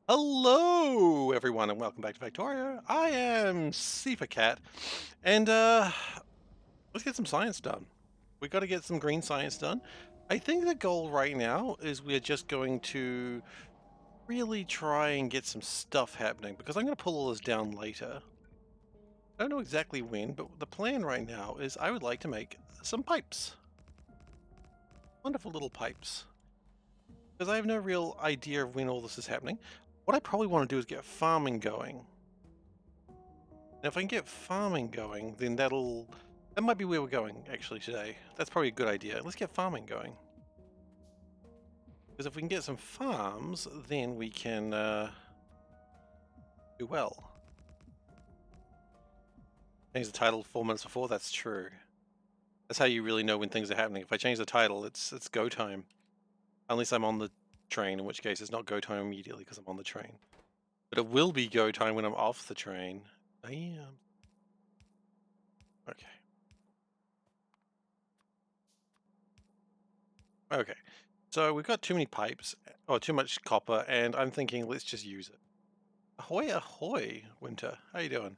Hello, everyone, and welcome back to Factorio. I am SeiferKatt, and let's get some science done. We got to get some green science done. I think the goal right now is we're just going to really try and get some stuff happening because I'm going to pull all this down later. I don't know exactly when, but the plan right now is I would like to make some pipes. Wonderful little pipes. Because I have no real idea of when all this is happening. What I probably want to do is get farming going. Now, if I can get farming going, then that might be where we're going actually today. That's probably a good idea. Let's get farming going. Because if we can get some farms, then we can do well. Change the title 4 minutes before, that's true. That's how you really know when things are happening. If I change the title, it's go time. Unless I'm on the train, in which case it's not go time immediately because I'm on the train. But it will be go time when I'm off the train. Damn. Okay. Okay. So we've got too many pipes, or too much copper, and I'm thinking let's just use it. Ahoy, ahoy, Winter. How you doing?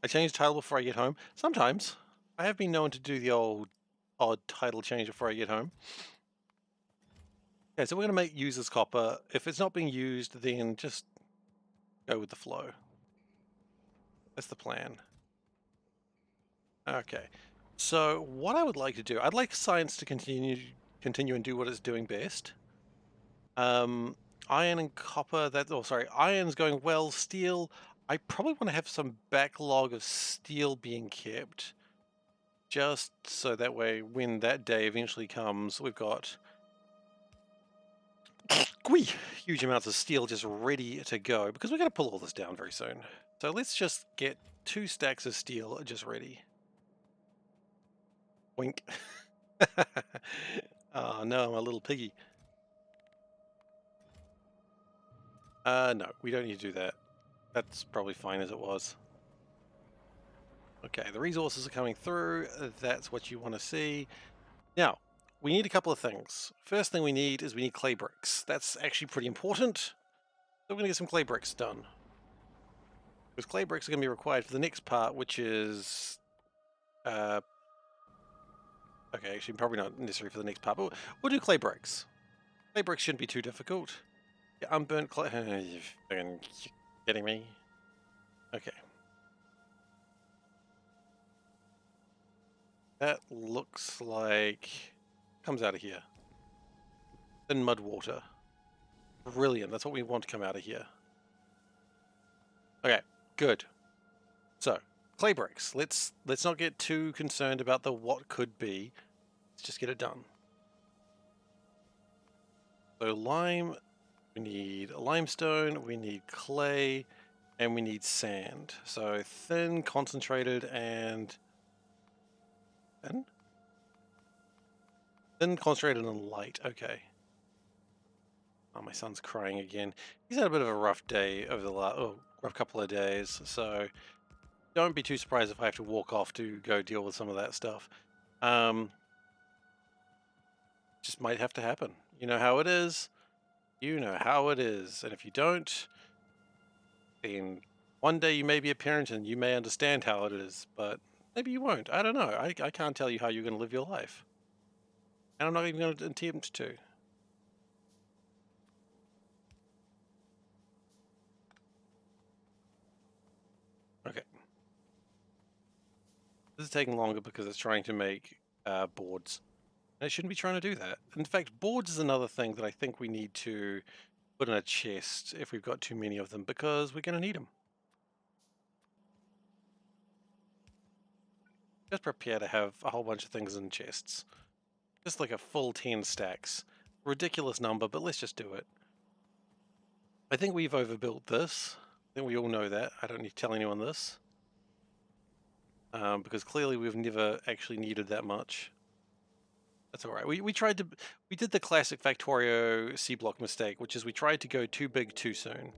I change the title before I get home. Sometimes. I have been known to do the old odd title change before I get home. Okay, so we're going to use this copper. If it's not being used, then just go with the flow. That's the plan. Okay. So what I would like to do, I'd like science to continue and do what it's doing best. Iron and copper, iron's going well. Steel, I probably want to have some backlog of steel being kept, just so that way when that day eventually comes, we've got huge amounts of steel just ready to go, because we're going to pull all this down very soon. So let's just get 2 stacks of steel just ready. Wink. Oh no, I'm a little piggy. No, we don't need to do that. That's probably fine as it was. Okay, the resources are coming through. That's what you want to see. Now, we need a couple of things. First thing we need is we need clay bricks. That's actually pretty important. So we're going to get some clay bricks done. Because clay bricks are going to be required for the next part, which is... okay, actually probably not necessary for the next part, but we'll do clay bricks. Clay bricks shouldn't be too difficult. Yeah, unburnt clay... You're fucking kidding me? Okay. That looks like... comes out of here. Thin mud water. Brilliant, that's what we want to come out of here. Okay, good. So, clay bricks. Let's not get too concerned about the what could be. Let's just get it done. So lime, we need limestone, we need clay, and we need sand. So thin, concentrated, and thin? Thin, concentrated, and light. Okay. Oh, my son's crying again. He's had a bit of a rough day over the rough couple of days, so don't be too surprised if I have to walk off to go deal with some of that stuff. Just might have to happen. You know how it is. You know how it is. And if you don't, then one day you may be a parent and you may understand how it is, but maybe you won't. I don't know. I can't tell you how you're going to live your life. And I'm not even going to attempt to. Okay. This is taking longer because it's trying to make boards. And it shouldn't be trying to do that. In fact, boards is another thing that I think we need to put in a chest if we've got too many of them, because we're going to need them. Just prepare to have a whole bunch of things in chests. Just like a full 10 stacks. Ridiculous number, but let's just do it. I think we've overbuilt this. I think we all know that. I don't need to tell anyone this. Because clearly we've never actually needed that much. That's alright. We did the classic Factorio Seablock mistake, which is we tried to go too big too soon.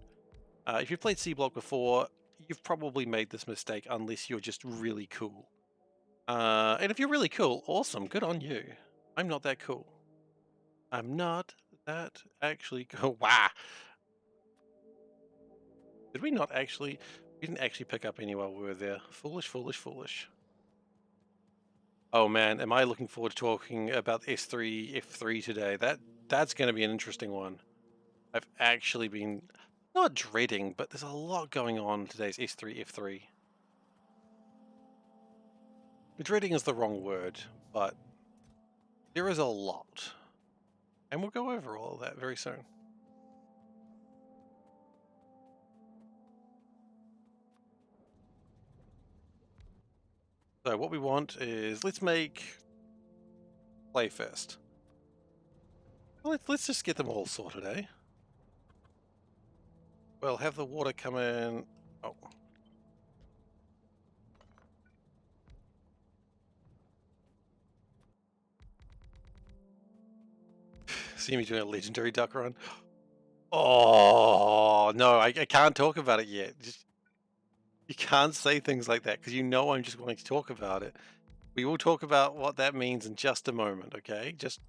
If you've played Seablock before, you've probably made this mistake unless you're just really cool. And if you're really cool, awesome, good on you. I'm not that cool. I'm not that actually cool. Wow. Did we not actually? We didn't actually pick up any while we were there. Foolish, foolish, foolish. Oh man, am I looking forward to talking about S3 F3 today? That's going to be an interesting one. I've actually been not dreading, but there's a lot going on in today's S3 F3. Dreading is the wrong word, but there is a lot. And we'll go over all of that very soon. So what we want is, let's make play first. Let's just get them all sorted, eh? We'll have the water come in. Oh. See me doing a legendary duck run. Oh, no, I can't talk about it yet. You can't say things like that because you know I'm just going to talk about it. We will talk about what that means in just a moment, okay? Just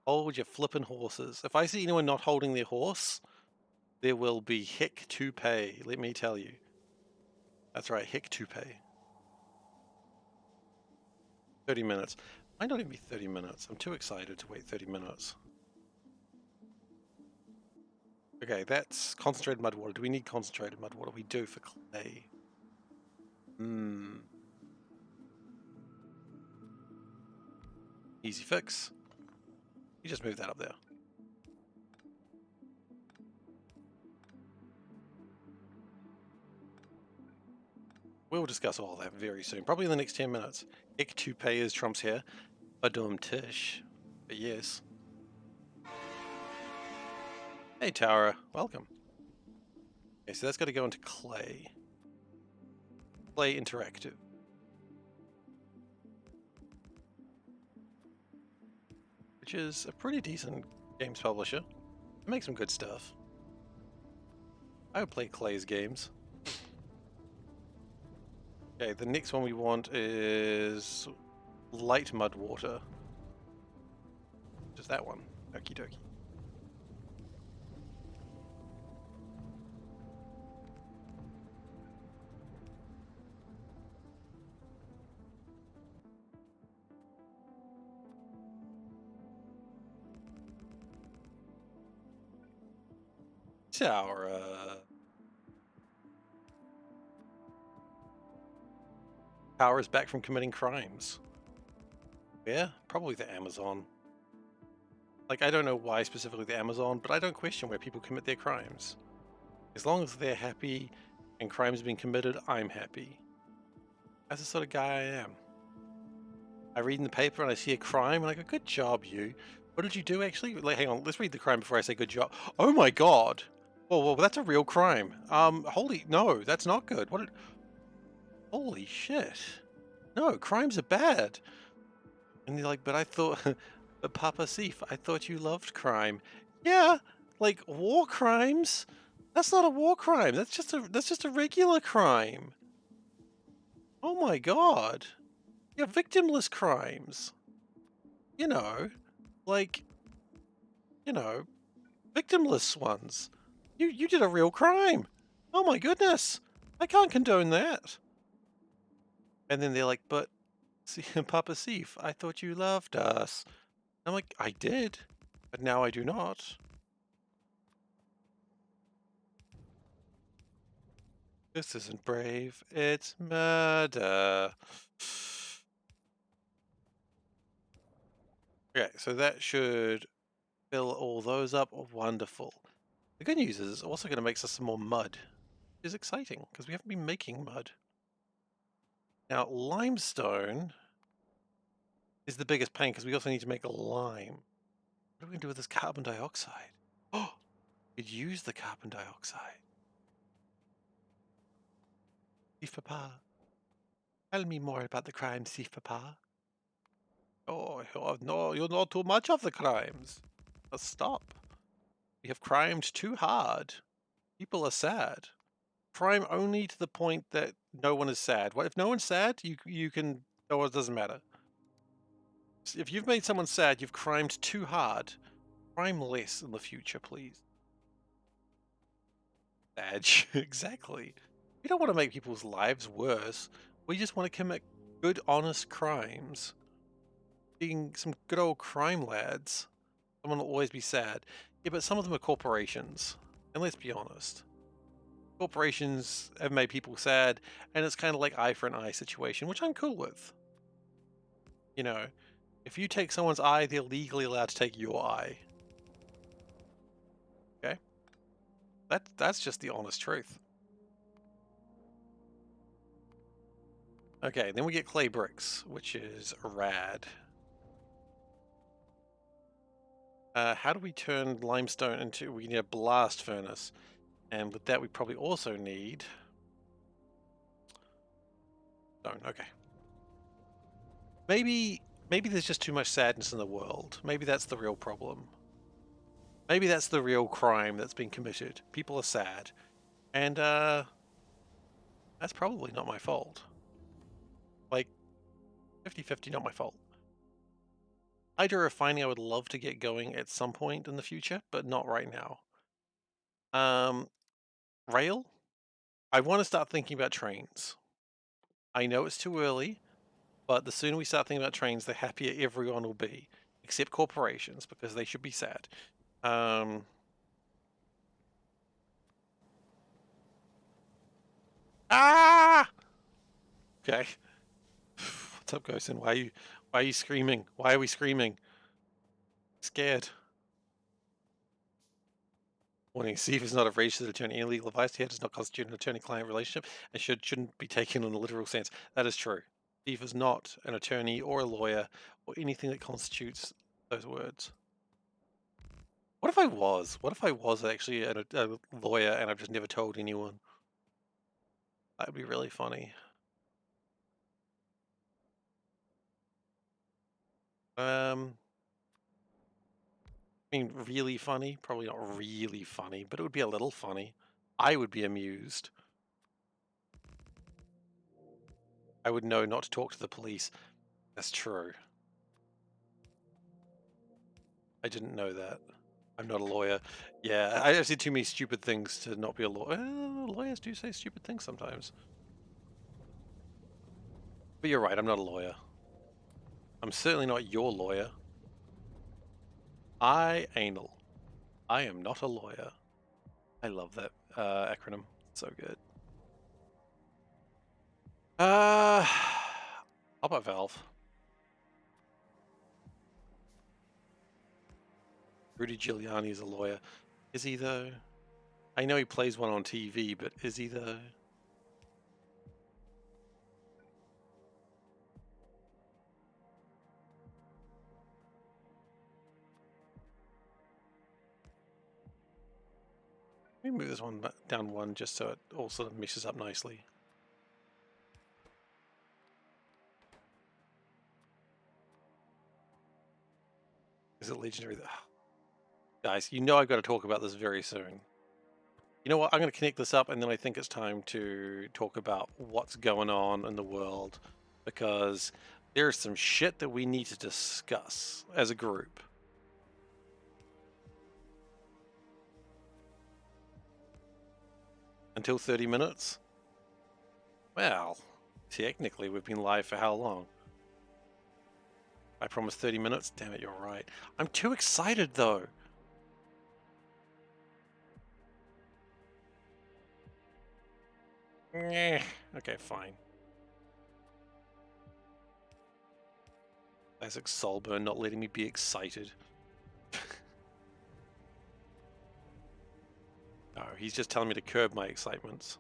hold your flippin' horses. If I see anyone not holding their horse, there will be heck to pay, let me tell you. That's right, heck to pay. 30 minutes. Might not even be 30 minutes. I'm too excited to wait 30 minutes. Okay, that's concentrated mud water. Do we need concentrated mud water? We do for clay. Easy fix. You just move that up there. We'll discuss all that very soon, probably in the next 10 minutes. Heck to pay is Trump's here. Badum tish. But yes. Hey Tara, welcome. Okay, so that's got to go into clay. Clay Interactive. Which is a pretty decent games publisher. They make some good stuff. I would play Clay's games. Okay, the next one we want is light mud water. Just that one. Okie dokie. Tara. Power is back from committing crimes. Yeah, probably the Amazon. Like, I don't know why specifically the Amazon, but I don't question where people commit their crimes. As long as they're happy and crimes have been committed, I'm happy. That's the sort of guy I am. I read in the paper and I see a crime and I go, good job, you. What did you do actually? Like, hang on, let's read the crime before I say good job. Oh my god. Whoa, that's a real crime. No, that's not good. Holy shit. No, crimes are bad. And you're like, but I thought, but Papa Seif, I thought you loved crime. Yeah, like war crimes. That's not a war crime. That's just a regular crime. Oh my god. Yeah, victimless crimes. You know, like, victimless ones. You did a real crime. Oh my goodness. I can't condone that. And then they're like, but see, Papa Seif, I thought you loved us. I'm like, I did, but now I do not. This isn't brave, it's murder. Okay, so that should fill all those up. Wonderful. The good news is it's also going to make us some more mud. Which is exciting, because we haven't been making mud. Now, limestone is the biggest pain, because we also need to make a lime. What are we going to do with this carbon dioxide? Oh, we could use the carbon dioxide. Seif Papa, tell me more about the crime, Seif Papa. Oh, no, you know too much of the crimes. Stop. We have crimed too hard. People are sad. Crime only to the point that no one is sad. What if no one's sad? You can. Oh, it doesn't matter. If you've made someone sad, you've crimed too hard. Crime less in the future, please. Badge. Exactly. We don't want to make people's lives worse. We just want to commit good, honest crimes. Being some good old crime lads. Someone will always be sad. Yeah, but some of them are corporations. And let's be honest. Corporations have made people sad, and it's kind of like eye for an eye situation, which I'm cool with. You know, if you take someone's eye, they're legally allowed to take your eye. Okay? That's just the honest truth. Okay, then we get clay bricks, which is rad. How do we turn limestone into... We need a blast furnace. And with that, we probably also need... stone, okay. Maybe there's just too much sadness in the world. Maybe that's the real problem. Maybe that's the real crime that's been committed. People are sad. And, that's probably not my fault. Like, 50-50, not my fault. Hydro refining I would love to get going at some point in the future, but not right now. Rail? I want to start thinking about trains. I know it's too early, but the sooner we start thinking about trains, the happier everyone will be. Except corporations, because they should be sad. Ah! Okay. What's up, Ghosten? Why are you screaming? Why are we screaming? Scared. Warning, Steve is not a registered attorney. Any legal advice here does not constitute an attorney-client relationship and shouldn't be taken in a literal sense. That is true. Steve is not an attorney or a lawyer or anything that constitutes those words. What if I was? What if I was actually a lawyer and I've just never told anyone? That would be really funny. I mean, really funny? Probably not really funny, but it would be a little funny. I would be amused. I would know not to talk to the police. That's true. I didn't know that. I'm not a lawyer. Yeah, I've seen too many stupid things to not be a lawyer. Lawyers do say stupid things sometimes. But you're right, I'm not a lawyer. I'm certainly not your lawyer. Anal. I am not a lawyer. I love that acronym. So good. How about Valve? Rudy Giuliani is a lawyer. Is he though? I know he plays one on TV, but is he though? Let me move this one down one just so it all sort of meshes up nicely. Is it legendary? Guys, you know I've got to talk about this very soon. You know what? I'm going to connect this up, and then I think it's time to talk about what's going on in the world, because there's some shit that we need to discuss as a group. Until 30 minutes? Well, technically we've been live for how long? I promised 30 minutes? Damn it, you're right. I'm too excited, though. Okay, fine. Classic Soulburn not letting me be excited. No, he's just telling me to curb my excitements.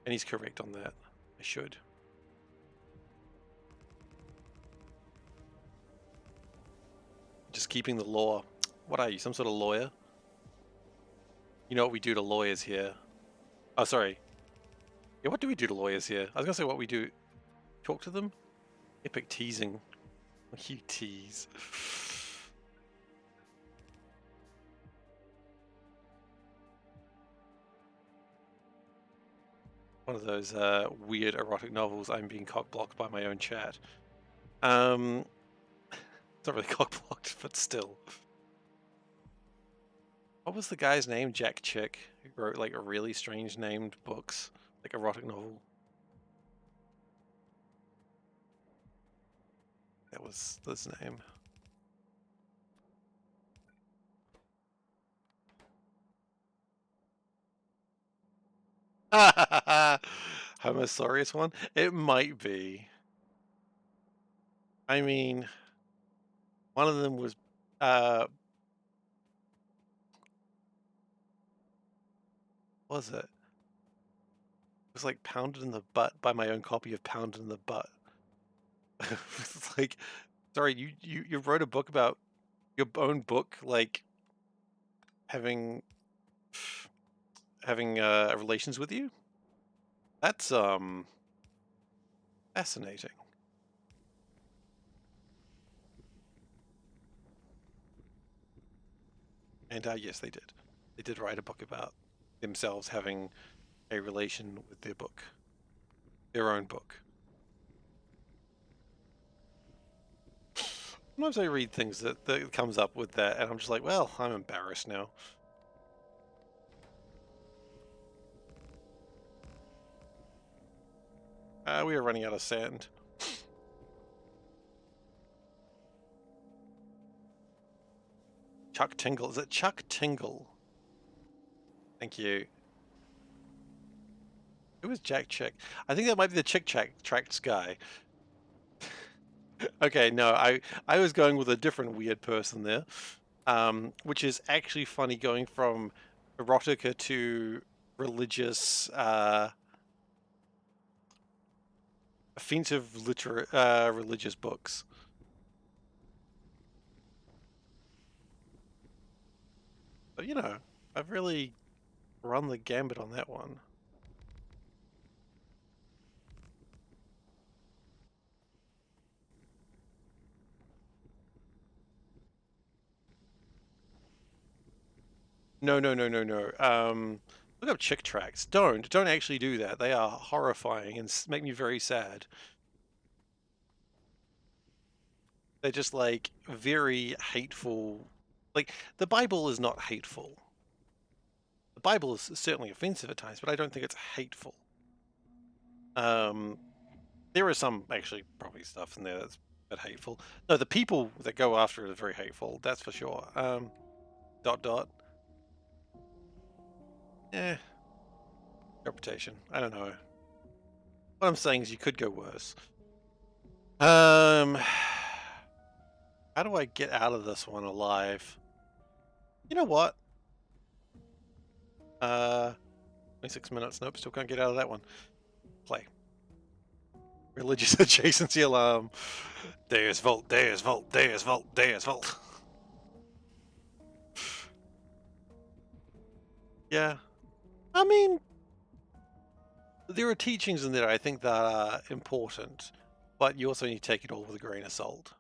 And he's correct on that. I should. Just keeping the law. What are you, some sort of lawyer? You know what we do to lawyers here. Oh, sorry. Yeah, what do we do to lawyers here? I was gonna say what we do. Talk to them? Epic teasing. You tease. One of those weird erotic novels. I'm being cock-blocked by my own chat. It's not really cock-blocked, but still. What was the guy's name? Jack Chick. who wrote like really strange named books, like erotic novel. That was his name. Homosaurus one? It might be. I mean, one of them was was it? It was like Pounded in the Butt by my own copy of Pounded in the Butt. It's like, sorry, you wrote a book about your own book, like having relations with you? That's fascinating. And yes, they did. They did write a book about themselves having a relation with their book, their own book. Sometimes I read things that comes up with that, and I'm just like, well, I'm embarrassed now. We are running out of sand. Chuck Tingle. Is it Chuck Tingle? Thank you. Who was Jack Chick? I think that might be the Chick Tracts guy. Okay, no, I was going with a different weird person there, which is actually funny, going from erotica to religious, offensive religious books. But you know, I've really run the gambit on that one. No, no, no, no, no. Look up Chick Tracts. Don't actually do that. They are horrifying and make me very sad. They're just like very hateful. Like, the Bible is not hateful. The Bible is certainly offensive at times, but I don't think it's hateful. Um, there is some actually probably stuff in there that's a bit hateful. No, the people that go after it are very hateful. That's for sure. Dot dot. Eh, interpretation. I don't know. What I'm saying is you could go worse. How do I get out of this one alive? You know what? 26 minutes. Nope, still can't get out of that one. Play. Religious adjacency alarm. Deus Volt, Deus Volt, Deus Volt, Deus Volt. Yeah. I mean, there are teachings in there I think that are important, but you also need to take it all with a grain of salt.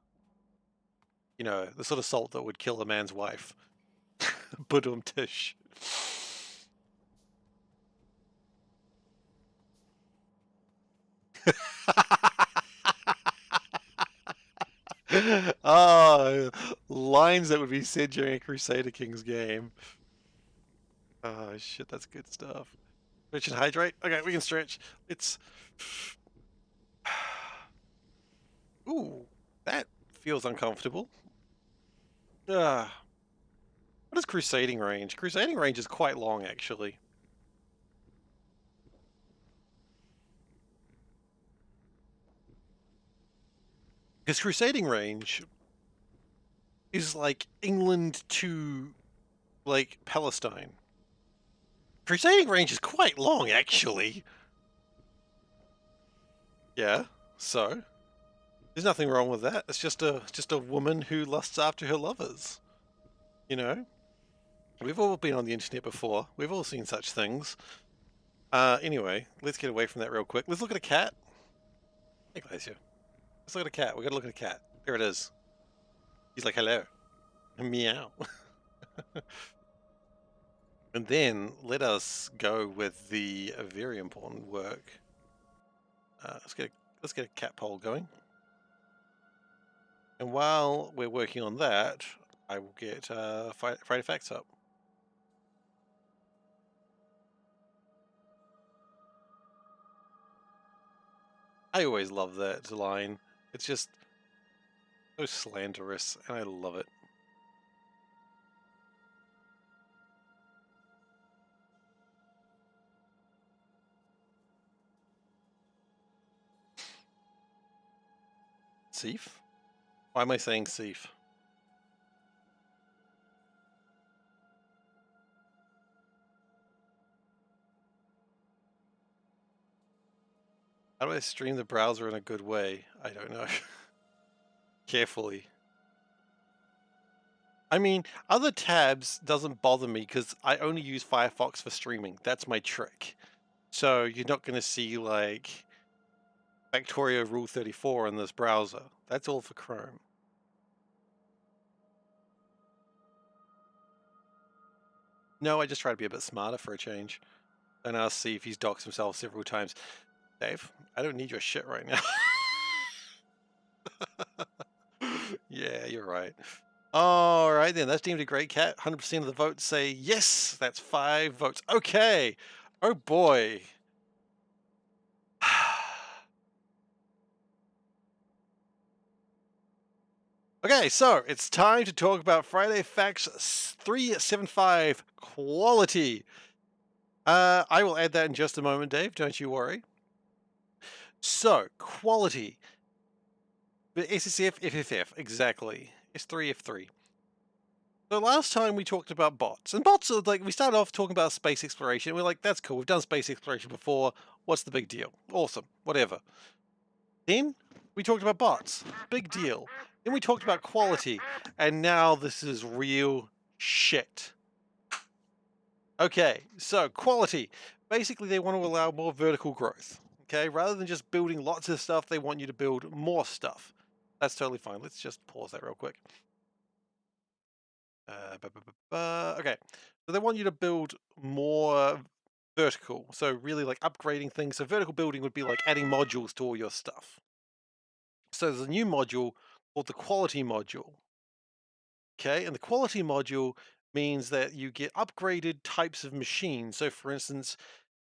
You know, the sort of salt that would kill a man's wife. Budum tish. Oh, lines that would be said during a Crusader Kings game. Oh shit, that's good stuff. Stretch and hydrate. Okay, we can stretch. It's. Ooh, that feels uncomfortable. What is crusading range? Crusading range is quite long, actually. Because crusading range is like England to like Palestine. Crusading range is quite long, actually. Yeah, so there's nothing wrong with that. It's just a woman who lusts after her lovers. You know, we've all been on the internet before. We've all seen such things. Anyway, let's get away from that real quick. Let's look at a cat. Hey, Glacier. Let's look at a cat. We gotta look at a cat. There it is. He's like, hello. Meow. And then let us go with the very important work. Let's get a cat poll going. And while we're working on that, I will get Friday Facts up. I always love that line. It's just so slanderous, and I love it. Seif? Why am I saying Seif? How do I stream the browser in a good way? I don't know. Carefully. I mean, other tabs doesn't bother me because I only use Firefox for streaming. That's my trick. So you're not going to see like Factorio Rule 34 in this browser. That's all for Chrome. No, I just try to be a bit smarter for a change. And I'll see if he's doxed himself several times. Dave, I don't need your shit right now. Yeah, you're right. All right, then. That's deemed a great cat. 100% of the votes say yes. That's 5 votes. Okay. Oh, boy. Okay, so it's time to talk about Friday Facts 375 quality. I will add that in just a moment, Dave. Don't you worry. So, quality. SSF, FFF, exactly. S3F3. So last time we talked about bots, and bots are like, we started off talking about space exploration. We're like, that's cool. We've done space exploration before. What's the big deal? Awesome. Whatever. Then we talked about bots. Big deal. Then we talked about quality. And now this is real shit. Okay, so quality. Basically, they want to allow more vertical growth. Okay, rather than just building lots of stuff, they want you to build more stuff. That's totally fine. Let's just pause that real quick. Okay, so they want you to build more vertical. So really like upgrading things. So vertical building would be like adding modules to all your stuff. So there's a new module called the quality module. Okay, and the quality module means that you get upgraded types of machines. So for instance,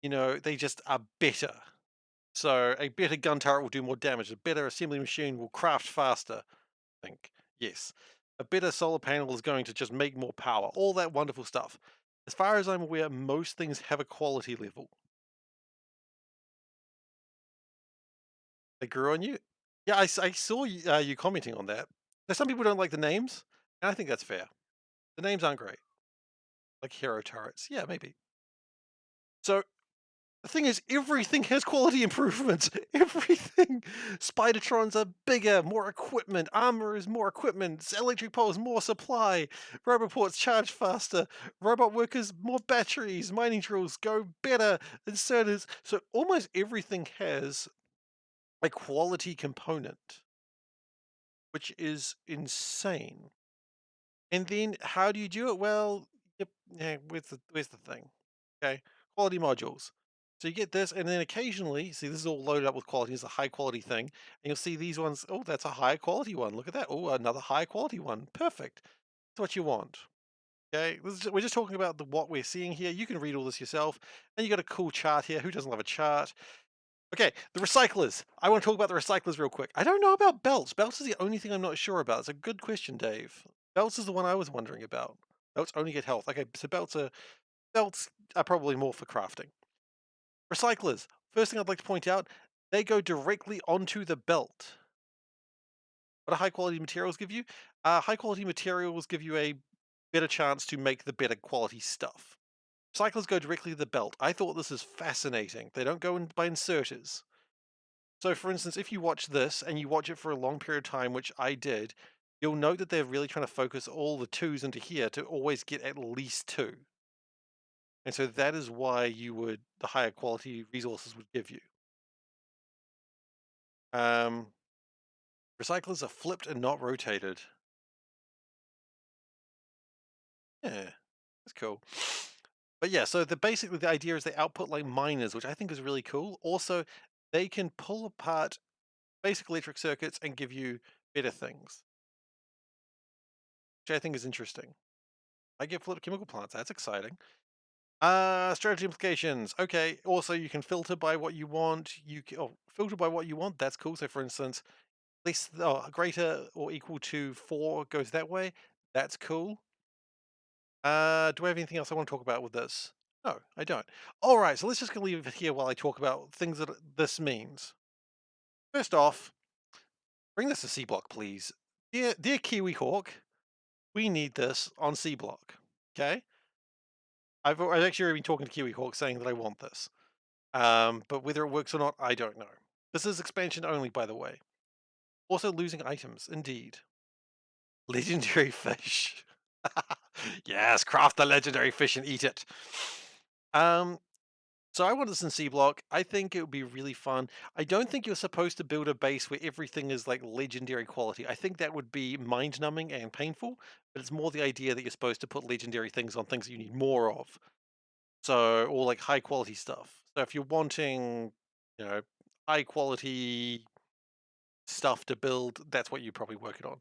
they just are better. So a better gun turret will do more damage. A better assembly machine will craft faster. I think. Yes. A better solar panel is going to just make more power. All that wonderful stuff. As far as I'm aware, most things have a quality level. They grew on you. Yeah, I saw you commenting on that. Now, some people don't like the names, and I think that's fair. The names aren't great. Like hero turrets. Yeah, maybe. So the thing is, everything has quality improvements. Everything. Spidertrons are bigger, more equipment. Armor is more equipment. Electric poles, more supply. Roboports charge faster. Robot workers, more batteries. Mining drills go better. Inserters. So almost everything has a quality component, which is insane. And then how do you do it? Well, yep, yeah, where's the thing? Okay, quality modules. So you get this, and then occasionally, see, this is all loaded up with quality. It's a high quality thing, and you'll see these ones. Oh, that's a high quality one. Look at that. Oh, another high quality one. Perfect. That's what you want. Okay, we're just talking about what we're seeing here. You can read all this yourself, and you got a cool chart here. Who doesn't love a chart? Okay, the recyclers. I want to talk about the recyclers real quick. I don't know about belts. Belts is the only thing I'm not sure about. It's a good question, Dave. Belts is the one I was wondering about. Belts only get health. Okay, so belts are probably more for crafting. Recyclers. First thing I'd like to point out, they go directly onto the belt. What do high quality materials give you? High quality materials give you a better chance to make the better quality stuff. Recyclers go directly to the belt. I thought this is fascinating. They don't go in by inserters. So, for instance, if you watch this and you watch it for a long period of time, which I did, you'll note that they're really trying to focus all the twos into here to always get at least two. And so that is why the higher quality resources would give you. Um, Recyclers are flipped and not rotated. Yeah, that's cool. But yeah, so basically the idea is they output like miners, which I think is really cool. Also, they can pull apart basic electric circuits and give you better things, which I think is interesting. I get flipped chemical plants. That's exciting. Strategy implications. Okay. Also, you can filter by what you want. Filter by what you want. That's cool. So, for instance, less, greater or equal to 4 goes that way. That's cool. Do I have anything else I want to talk about with this? No, I don't. All right. So let's just leave it here while I talk about things that this means. First off, bring this to Seablock, please. Dear Kiwi Hawk, we need this on Seablock. Okay. I've actually already been talking to Kiwi Hawk saying that I want this. But whether it works or not, I don't know. This is expansion only, by the way. Also losing items, indeed. Legendary fish. Yes, craft the legendary fish and eat it. Um, so I want this in C block. I think it would be really fun. I don't think you're supposed to build a base where everything is like legendary quality. I think that would be mind numbing and painful, but it's more the idea that you're supposed to put legendary things on things that you need more of. So, or like high quality stuff. So if you're wanting, you know, high quality stuff to build, that's what you probably work it on.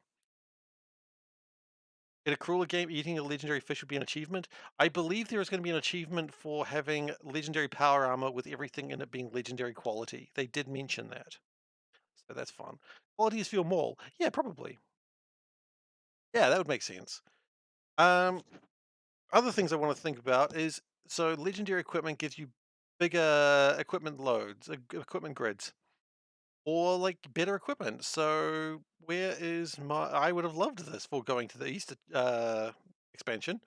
In a crueler game, eating a legendary fish would be an achievement. I believe there is going to be an achievement for having legendary power armor with everything in it being legendary quality. They did mention that. So that's fun. Qualities feel more. Yeah, probably. Yeah, that would make sense. Um, Other things I want to think about is so legendary equipment gives you bigger equipment loads, equipment grids, or like better equipment. So where is my? I would have loved this for going to the East expansion.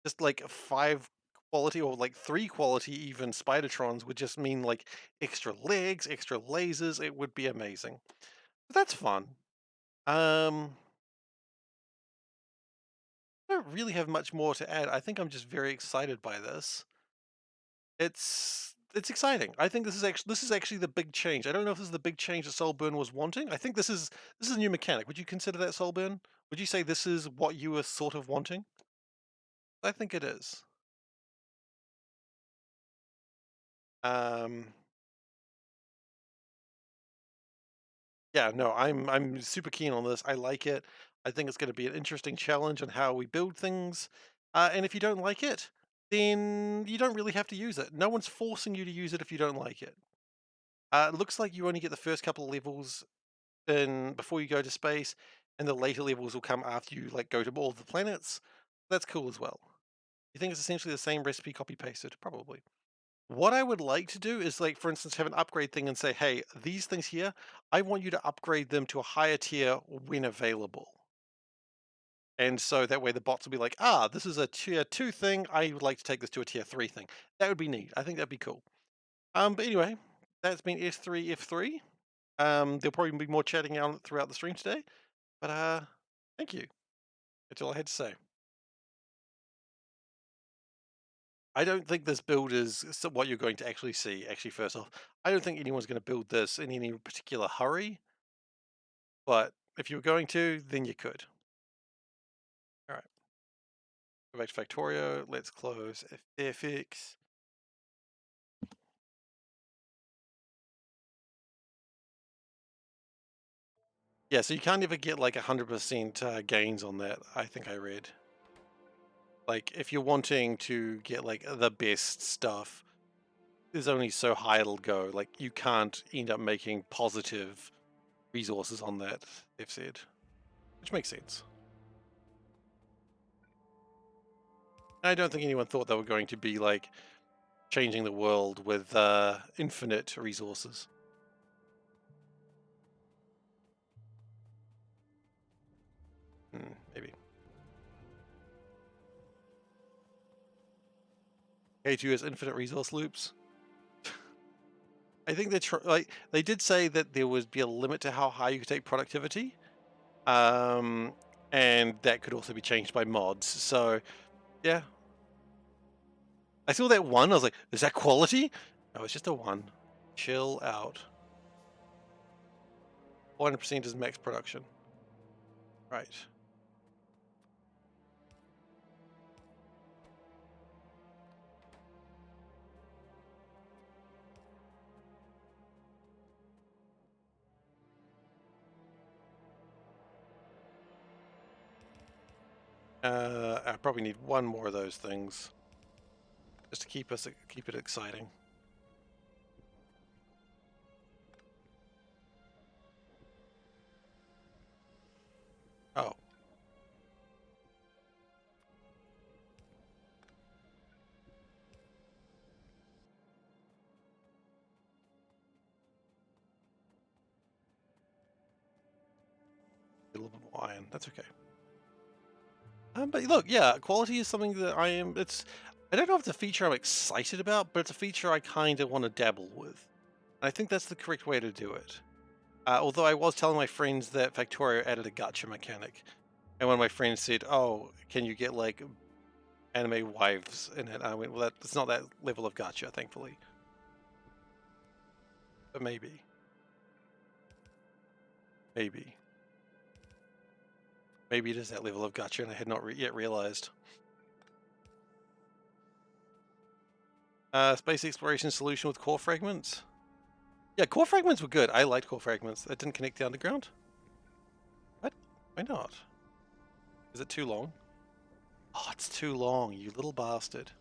Just like 5 quality or like 3 quality even Spidertrons would just mean like extra legs, extra lasers. It would be amazing. But that's fun. Um, I don't really have much more to add. I think I'm just very excited by this. It's exciting. I think this is actually the big change. I don't know if this is the big change that Soulburn was wanting. I think this is a new mechanic. Would you consider that Soulburn? Would you say this is what you were sort of wanting? I think it is. Um, yeah, no, I'm super keen on this. I like it. I think it's going to be an interesting challenge on how we build things. And if you don't like it, then you don't really have to use it. No one's forcing you to use it if you don't like it. It looks like you only get the first couple of levels in before you go to space, and the later levels will come after you like go to all the planets. That's cool as well. You think it's essentially the same recipe copy pasted? Probably. What I would like to do is like, for instance, have an upgrade thing and say, hey, these things here, I want you to upgrade them to a higher tier when available. And so that way the bots will be like, ah, this is a tier 2 thing. I would like to take this to a tier 3 thing. That would be neat. I think that'd be cool. But anyway, that's been S3 F3. There'll probably be more chatting on it throughout the stream today. But thank you. That's all I had to say. I don't think this build is what you're going to actually see. Actually, first off, I don't think anyone's going to build this in any particular hurry. But if you were going to, then you could. All right. Go back to Factorio. Let's close FX. Yeah, so you can't ever get like 100% gains on that. I think I read. Like if you're wanting to get like the best stuff, there's only so high it'll go. Like you can't end up making positive resources on that, they've said, which makes sense. I don't think anyone thought they were going to be like changing the world with infinite resources. Maybe. K2 has infinite resource loops. I think they did say that there would be a limit to how high you could take productivity, um, and that could also be changed by mods. So yeah, I saw that one. I was like, is that quality? No, it's just a one. Chill out. 100% is max production. Right. I probably need one more of those things. just to keep it exciting. Oh. A little bit more iron. That's okay. But look, yeah, quality is something that I don't know if it's a feature I'm excited about, but it's a feature I kind of want to dabble with. And I think that's the correct way to do it. Although I was telling my friends that Factorio added a gacha mechanic, and one of my friends said, "Oh, can you get like anime wives in it?" I went, "Well, that's not that level of gacha, thankfully, but maybe, maybe, maybe it is that level of gacha, and I had not yet realized." Space exploration solution with core fragments. Yeah, core fragments were good. I liked core fragments. That didn't connect the underground. What? Why not? Is it too long? Oh, it's too long, you little bastard.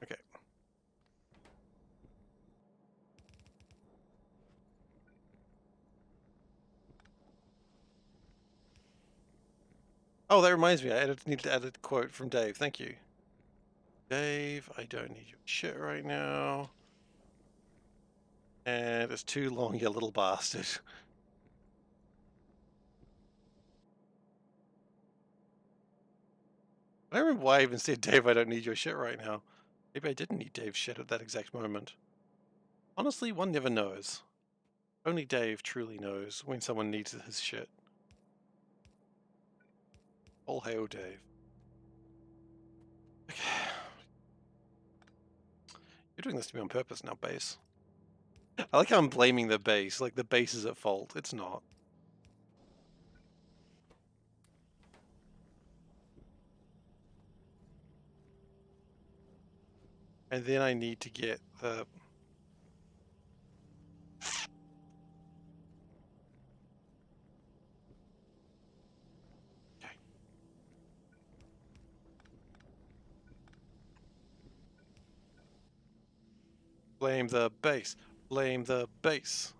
Okay. Oh, that reminds me. Need to add a quote from Dave. Thank you. Dave, I don't need your shit right now. And it's too long, you little bastard. I don't remember why I even said, Dave, I don't need your shit right now. Maybe I didn't need Dave's shit at that exact moment. Honestly, one never knows. Only Dave truly knows when someone needs his shit. All hail Dave. Okay. You're doing this to me on purpose now, base. I like how I'm blaming the base, like the base is at fault. It's not. And then I need to get the... Okay. Blame the base. Blame the base.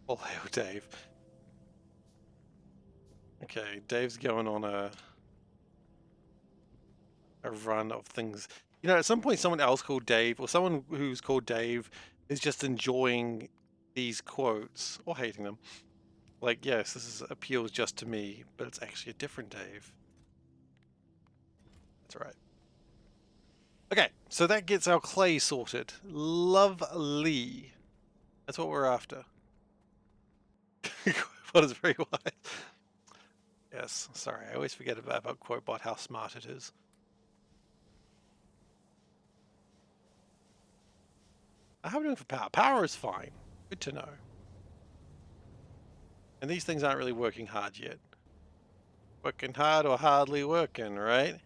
All hail Dave. Okay, Dave's going on a run of things. You know, at some point, someone else called Dave, or someone who's called Dave, is just enjoying these quotes or hating them. Like, yes, appeals just to me, but it's actually a different Dave. That's right. Okay, so that gets our clay sorted. Lovely. That's what we're after. What is very wise. Yes, sorry, I always forget about QuoteBot, how smart it is. How are we doing for power? Power is fine. Good to know. And these things aren't really working hard yet. Working hard or hardly working, right?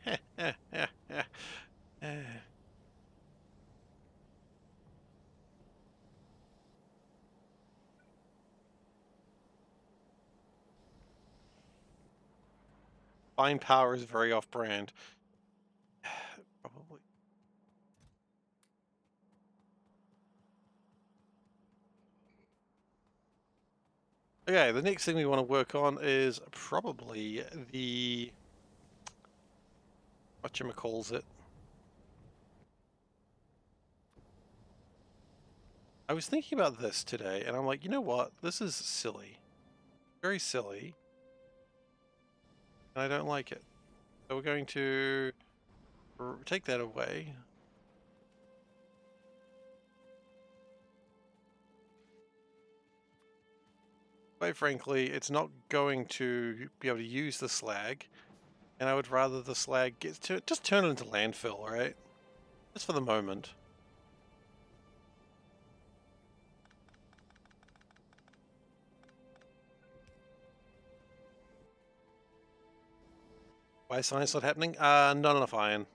Fine power is very off-brand. Probably. Okay, the next thing we want to work on is probably the... whatchamacalls it. I was thinking about this today, and I'm like, you know what? This is silly. Very silly. And I don't like it. So we're going to take that away. Quite frankly, it's not going to be able to use the slag, and I would rather the slag gets to just turn it into landfill, right? Just for the moment. Why is science not happening? Not enough iron.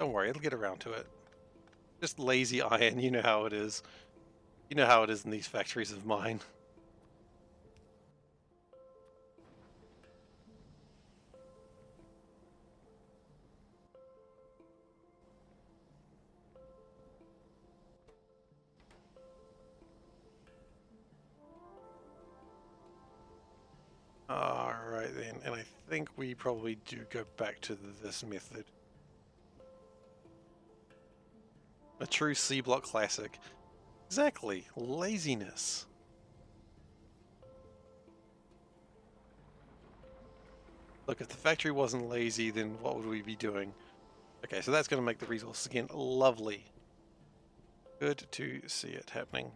Don't worry, it'll get around to it. Just lazy iron, you know how it is. You know how it is in these factories of mine. Alright then, and I think we probably do go back to this method. A true Seablock classic. Exactly, laziness. Look, if the factory wasn't lazy, then what would we be doing? Okay, so that's going to make the resources again lovely. Good to see it happening.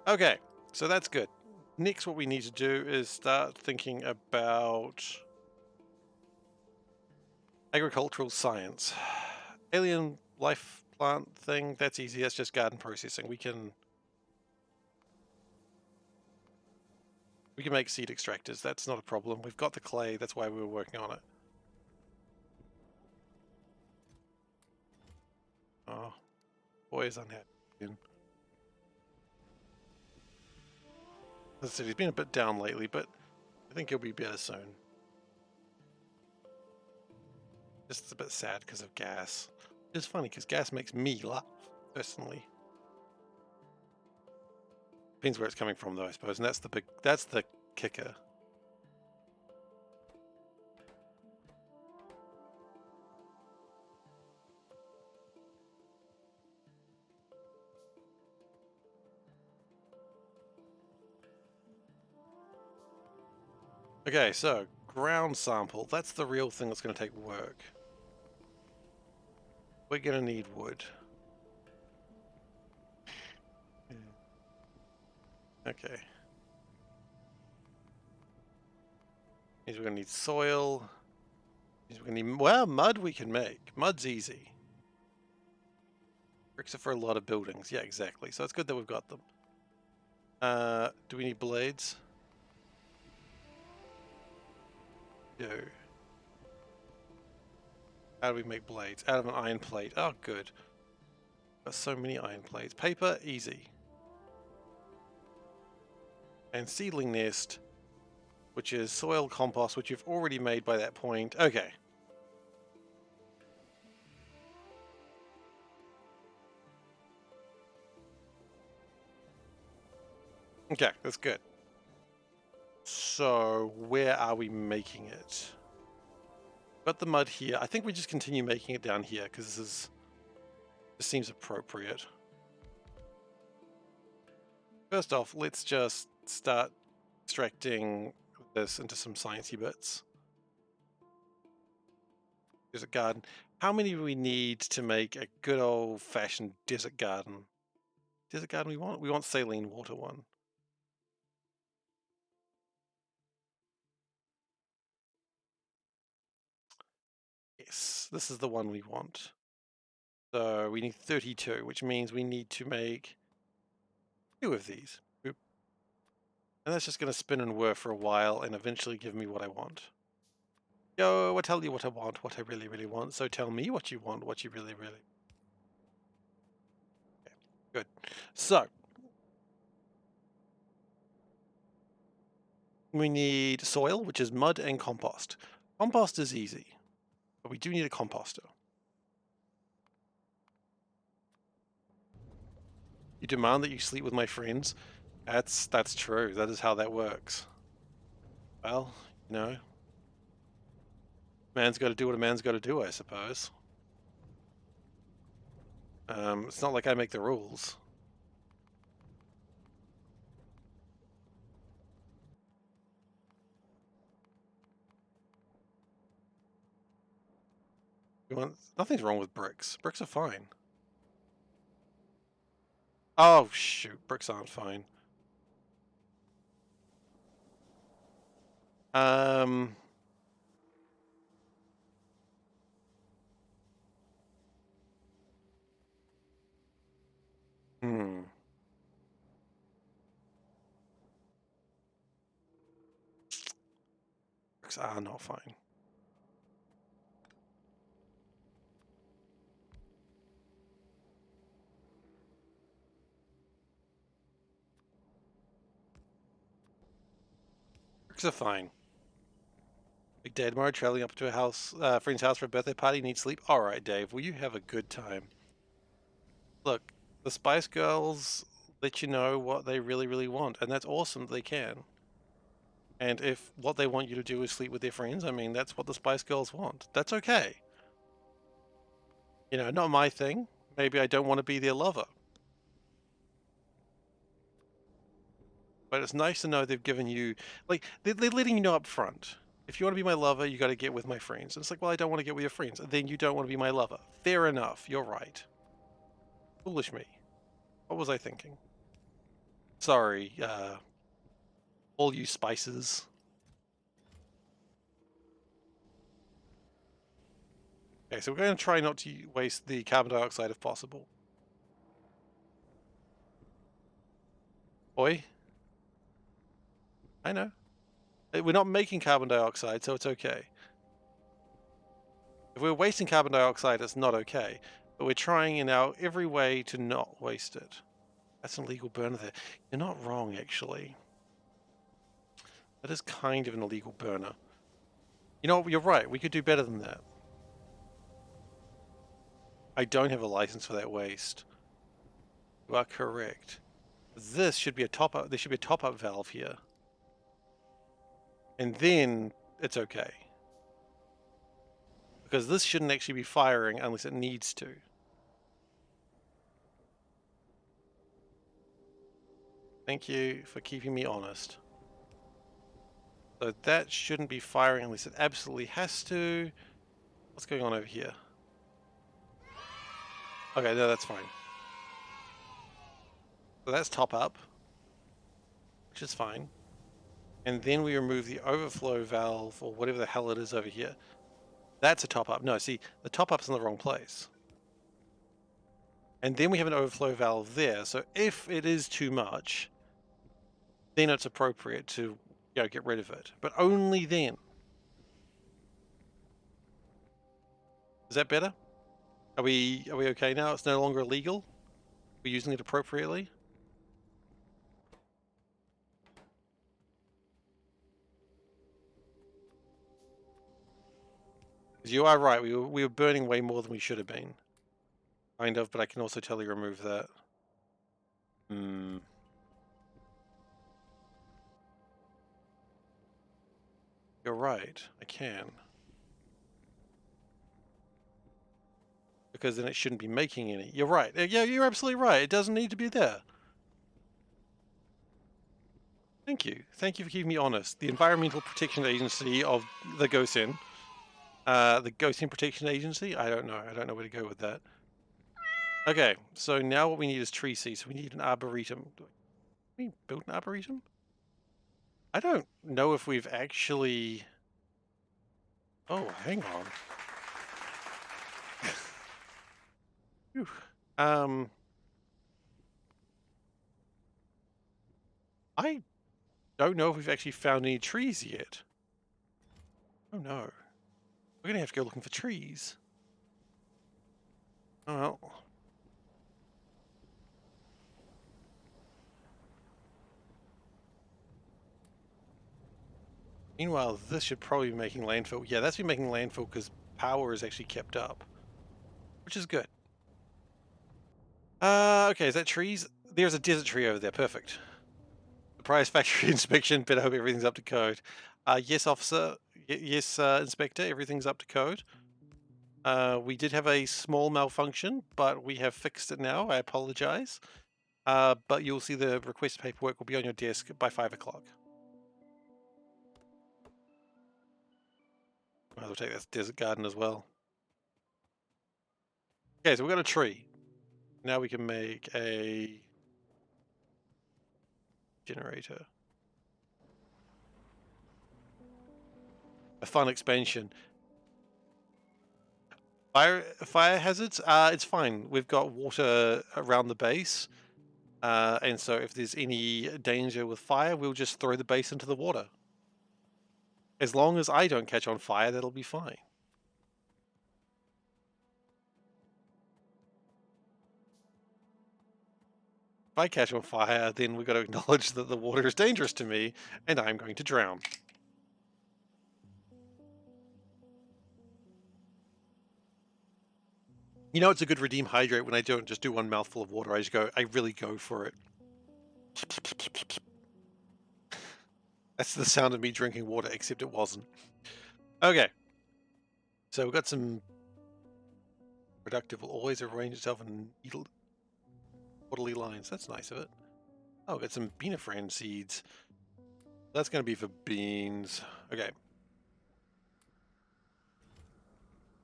Okay, so that's good. Next, what we need to do is start thinking about agricultural science. Alien life plant thing, that's easy. That's just garden processing. We can make seed extractors. That's not a problem. We've got the clay. That's why we were working on it. Oh, boy is unhappy again. As I said, he's been a bit down lately, but I think he'll be better soon. Just a bit sad because of gas. It's funny because gas makes me laugh, personally. Depends where it's coming from, though, I suppose, and that's the kicker. Okay, so ground sample. That's the real thing that's going to take work. We're going to need wood. Okay. Means we're going to need soil. Means we're going to need, well, mud we can make. Mud's easy. Bricks are for a lot of buildings. Yeah, exactly. So it's good that we've got them. Do we need blades? No. How do we make blades? Out of an iron plate. Oh, good. Got so many iron plates. Paper, easy. And seedling nest, which is soil compost, which you've already made by that point. Okay. Okay, that's good. So, where are we making it? Got the mud here. I think we just continue making it down here because this seems appropriate. First off, let's just start extracting this into some sciencey bits. Desert garden. How many do we need to make a good old-fashioned desert garden? Desert garden we want? We want saline water one. Yes, this is the one we want. So we need 32, which means we need to make 2 of these. And that's just going to spin and whir for a while and eventually give me what I want. Yo, I tell you what I want, what I really, really want. So tell me what you want, what you really, really... Okay, good. So, we need soil, which is mud and compost. Compost is easy, but we do need a composter. You demand that you sleep with my friends? That's true. That is how that works. Well, you know, man's got to do what a man's got to do, I suppose. It's not like I make the rules. Nothing's wrong with bricks. Bricks are fine. Oh, shoot. Bricks aren't fine. Um... Hmm. Bricks are not fine. Fireworks are fine. Big day tomorrow, traveling up to a house, friend's house for a birthday party, need sleep. Alright, Dave, will you have a good time? Look, the Spice Girls let you know what they really, really want, and that's awesome that they can. And if what they want you to do is sleep with their friends, I mean, that's what the Spice Girls want. That's okay. You know, not my thing. Maybe I don't want to be their lover. But it's nice to know they've given you, like, they're letting you know up front. If you want to be my lover, you got to get with my friends. And it's like, well, I don't want to get with your friends. Then you don't want to be my lover. Fair enough. You're right. Foolish me. What was I thinking? Sorry, all you spices. Okay, so we're going to try not to waste the carbon dioxide if possible. Boy. I know. We're not making carbon dioxide, so it's okay. If we're wasting carbon dioxide, it's not okay. But we're trying in our every way to not waste it. That's an illegal burner there. You're not wrong, actually. That is kind of an illegal burner. You know, you're right. We could do better than that. I don't have a license for that waste. You are correct. This should be a top-up. There should be a top-up valve here. And then it's okay. Because this shouldn't actually be firing unless it needs to. Thank you for keeping me honest. So that shouldn't be firing unless it absolutely has to. What's going on over here? Okay, no, that's fine. So that's top up, which is fine. And then we remove the overflow valve, or whatever the hell it is over here. That's a top up. No, see, the top up's in the wrong place. And then we have an overflow valve there. So if it is too much, then it's appropriate to, you know, get rid of it. But only then. Is that better? Are we okay now? It's no longer illegal? We're using it appropriately? Because you are right, we were burning way more than we should have been. Kind of, but I can also totally remove that. You're right, I can. Because then it shouldn't be making any. You're right. Yeah, you're absolutely right. It doesn't need to be there. Thank you. Thank you for keeping me honest. The Environmental Protection Agency of the Gosen. The Gosen Protection Agency? I don't know. I don't know where to go with that. Okay, so now what we need is tree seeds. So we need an arboretum. We built an arboretum? I don't know if we've actually... Oh, hang on. Whew. I don't know if we've actually found any trees yet. Oh no. We're gonna have to go looking for trees. Oh well. Meanwhile, this should probably be making landfill. Yeah, that's been making landfill because power is actually kept up, which is good. Okay, is that trees? There's a desert tree over there. Perfect. Surprise factory inspection. Better hope everything's up to code. Yes, officer. Yes, inspector. Everything's up to code. We did have a small malfunction, but we have fixed it now. I apologize. But you'll see the request paperwork will be on your desk by 5 o'clock. Might as well take this desert garden as well. Okay, so we've got a tree. Now we can make a generator. A fun expansion. Fire hazards? It's fine. We've got water around the base. And so if there's any danger with fire, we'll just throw the base into the water. As long as I don't catch on fire, that'll be fine. If I catch on fire, then we've got to acknowledge that the water is dangerous to me, and I'm going to drown. You know, it's a good redeem hydrate when I don't just do one mouthful of water. I really go for it. That's the sound of me drinking water, except it wasn't. Okay. So we've got some productive will always arrange itself in orderly lines. That's nice of it. Oh, we've got some beanifran seeds. That's going to be for beans. Okay.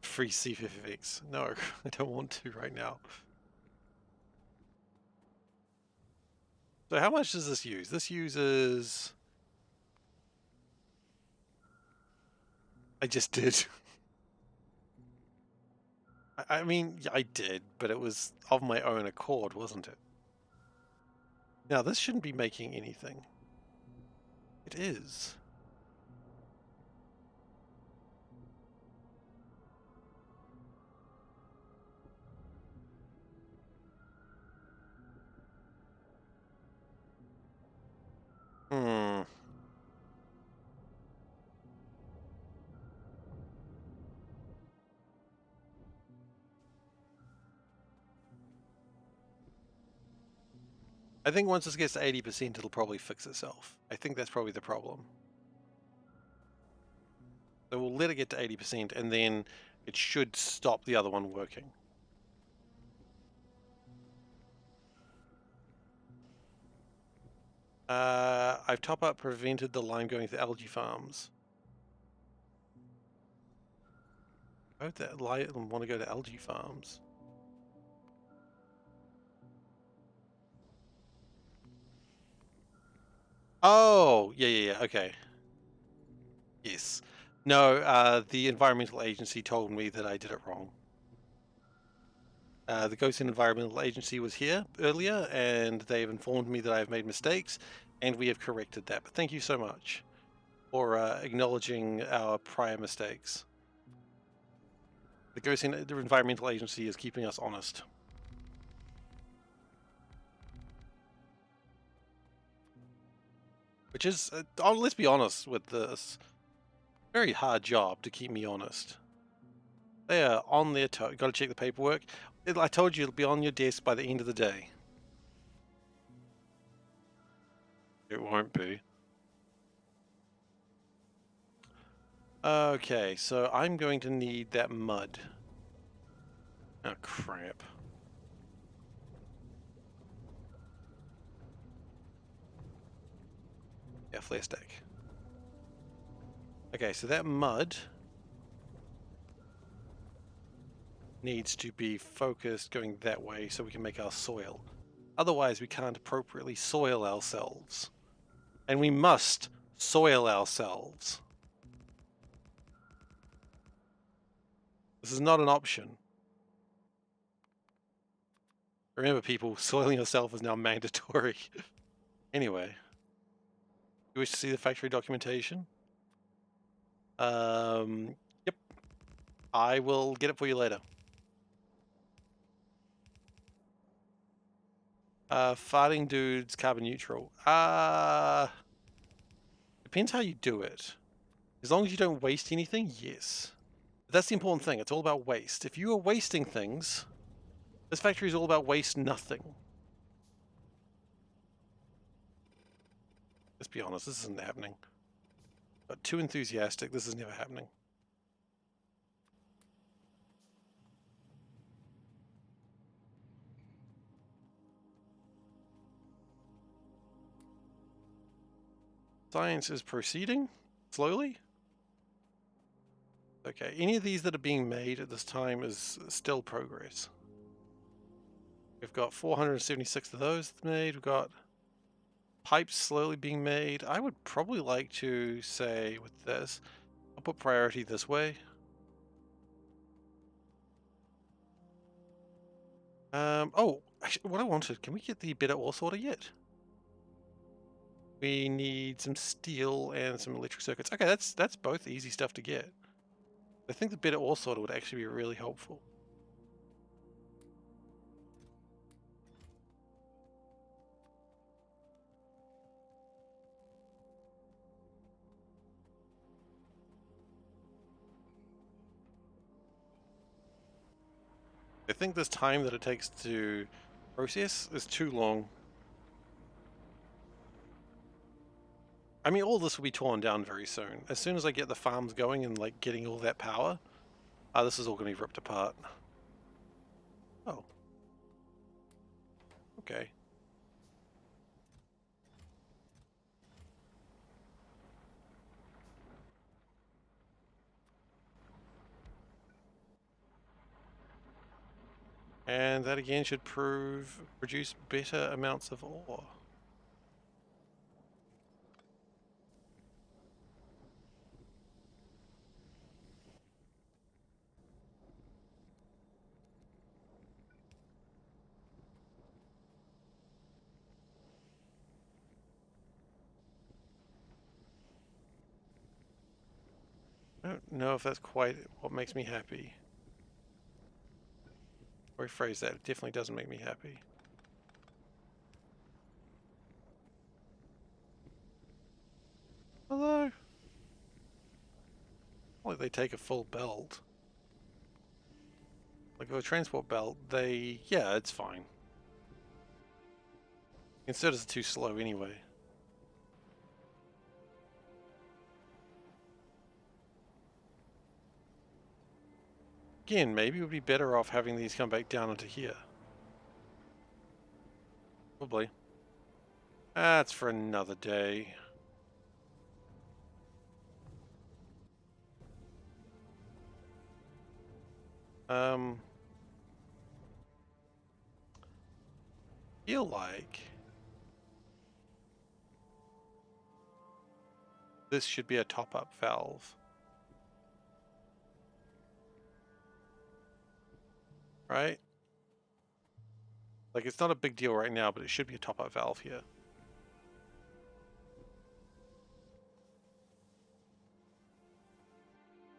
Free C56. No, I don't want to right now. So how much does this use? This uses... I just did. I mean, I did, but it was of my own accord, wasn't it? Now, this shouldn't be making anything. It is. Hmm. I think once this gets to 80%, it'll probably fix itself. I think that's probably the problem. So we'll let it get to 80%, and then it should stop the other one working. I've top up prevented the lime going to algae farms. Why would that lime want to go to algae farms? Oh, yeah, okay. Yes. No, the environmental agency told me that I did it wrong. The Ghost Environmental Agency was here earlier, and they've informed me that I've made mistakes, and we have corrected that. But thank you so much for acknowledging our prior mistakes. The Environmental Agency is keeping us honest. Which is, let's be honest with this, very hard job to keep me honest. They are on their toe. Got to check the paperwork. I told you it'll be on your desk by the end of the day. It won't be. Okay, so I'm going to need that mud. Oh, crap. Yeah, flare stack. Okay, so that mud needs to be focused going that way so we can make our soil. Otherwise, we can't appropriately soil ourselves. And we must soil ourselves. This is not an option. Remember, people, soiling yourself is now mandatory. Anyway, you wish to see the factory documentation? Yep. I will get it for you later. Farting dudes, carbon neutral. Depends how you do it. As long as you don't waste anything, yes. But that's the important thing. It's all about waste. If you are wasting things, this factory is all about waste nothing. Let's be honest, this isn't happening. But too enthusiastic, this is never happening. Science is proceeding slowly. Okay, any of these that are being made at this time is still progress. We've got 476 of those made. We've got pipes slowly being made. I would probably like to say with this, I'll put priority this way. Oh, actually, what I wanted, can we get the better ore sorter yet? We need some steel and some electric circuits. Okay, that's both easy stuff to get. I think the better ore sorter would actually be really helpful. I think this time that it takes to process is too long. I mean, all this will be torn down very soon. As soon as I get the farms going and like getting all that power, this is all going to be ripped apart. Oh. Okay. And that again should produce better amounts of ore. I don't know if that's quite what makes me happy. Rephrase that, it definitely doesn't make me happy. Although, like they take a full belt. Like a transport belt, yeah, it's fine. Inserters are too slow anyway. Again, maybe we'd be better off having these come back down into here. Probably. That's for another day. Feel like this should be a top-up valve. Right? Like, it's not a big deal right now, but it should be a top-up valve here.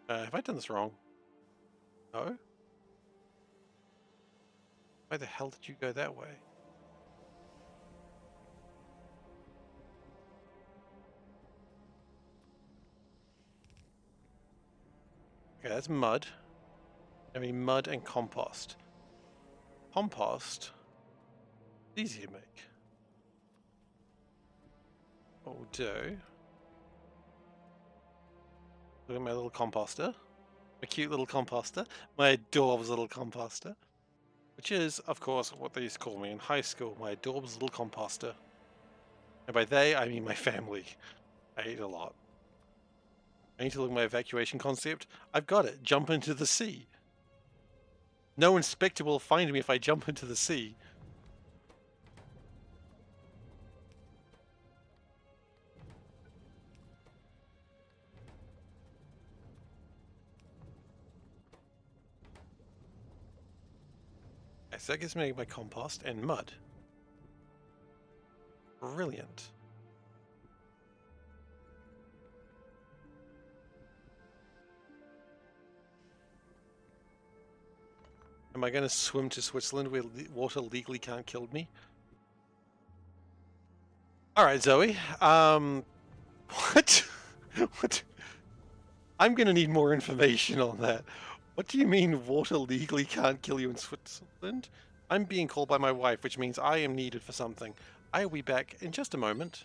Have I done this wrong? No? Why the hell did you go that way? Okay, that's mud. I mean, mud and compost. Compost, easy to make. What we'll do, look at my little composter. My cute little composter. My adorbs little composter. Which is, of course, what they used to call me in high school, my adorbs little composter. And by they, I mean my family. I ate a lot. I need to look at my evacuation concept. I've got it. Jump into the sea. No inspector will find me if I jump into the sea. Okay, so that gives me my compost and mud. Brilliant. Am I going to swim to Switzerland where water legally can't kill me? All right, Zoe. What? What? I'm going to need more information on that. What do you mean water legally can't kill you in Switzerland? I'm being called by my wife, which means I am needed for something. I will be back in just a moment.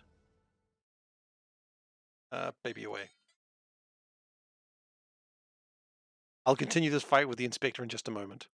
Baby away. I'll continue this fight with the inspector in just a moment.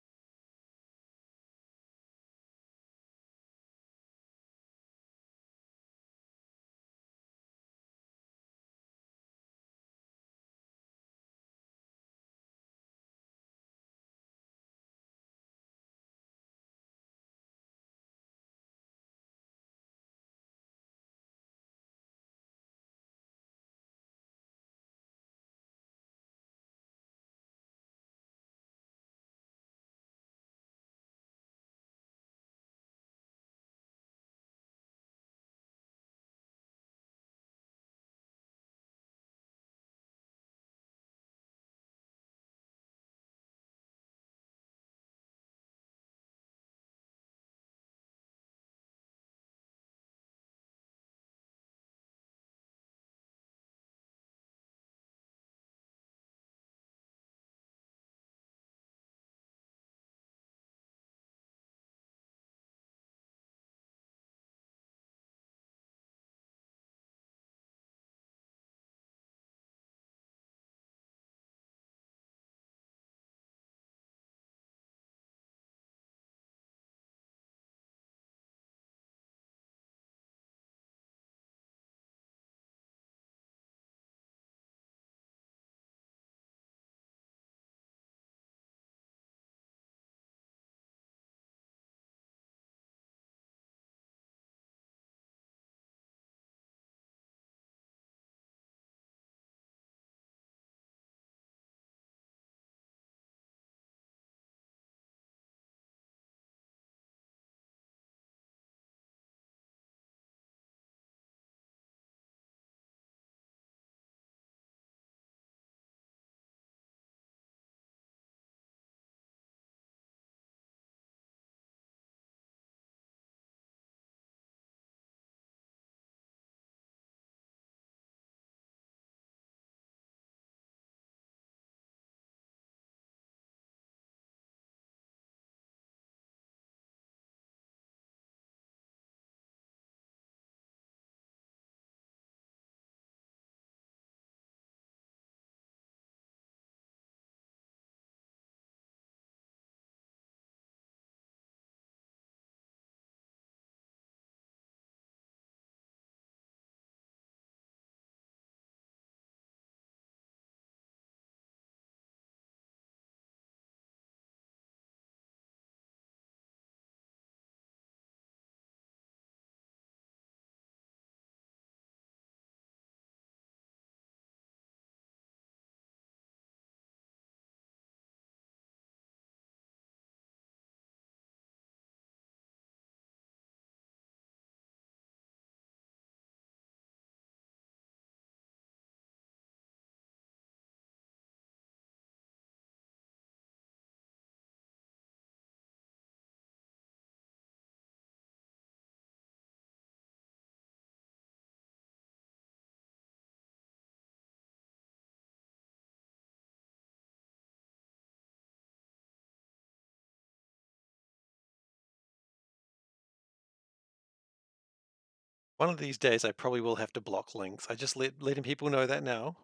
One of these days, I probably will have to block links. I just letting people know that now.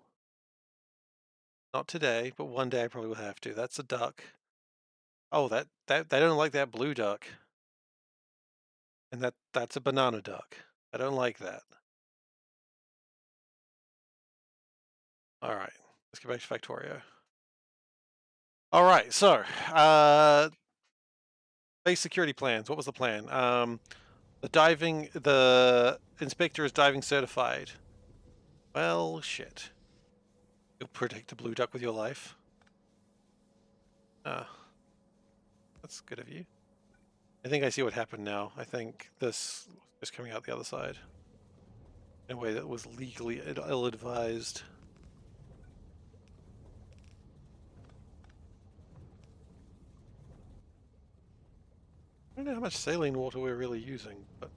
Not today, but one day I probably will have to. That's a duck. Oh, that they don't like that blue duck. And that's a banana duck. I don't like that. All right, let's get back to Factorio. All right, so base security plans. What was the plan? The inspector is diving certified. Well, shit. You'll protect the blue duck with your life. Ah, that's good of you. I think I see what happened now. I think this is coming out the other side in a way that was legally ill-advised. I don't know how much saline water we're really using, but...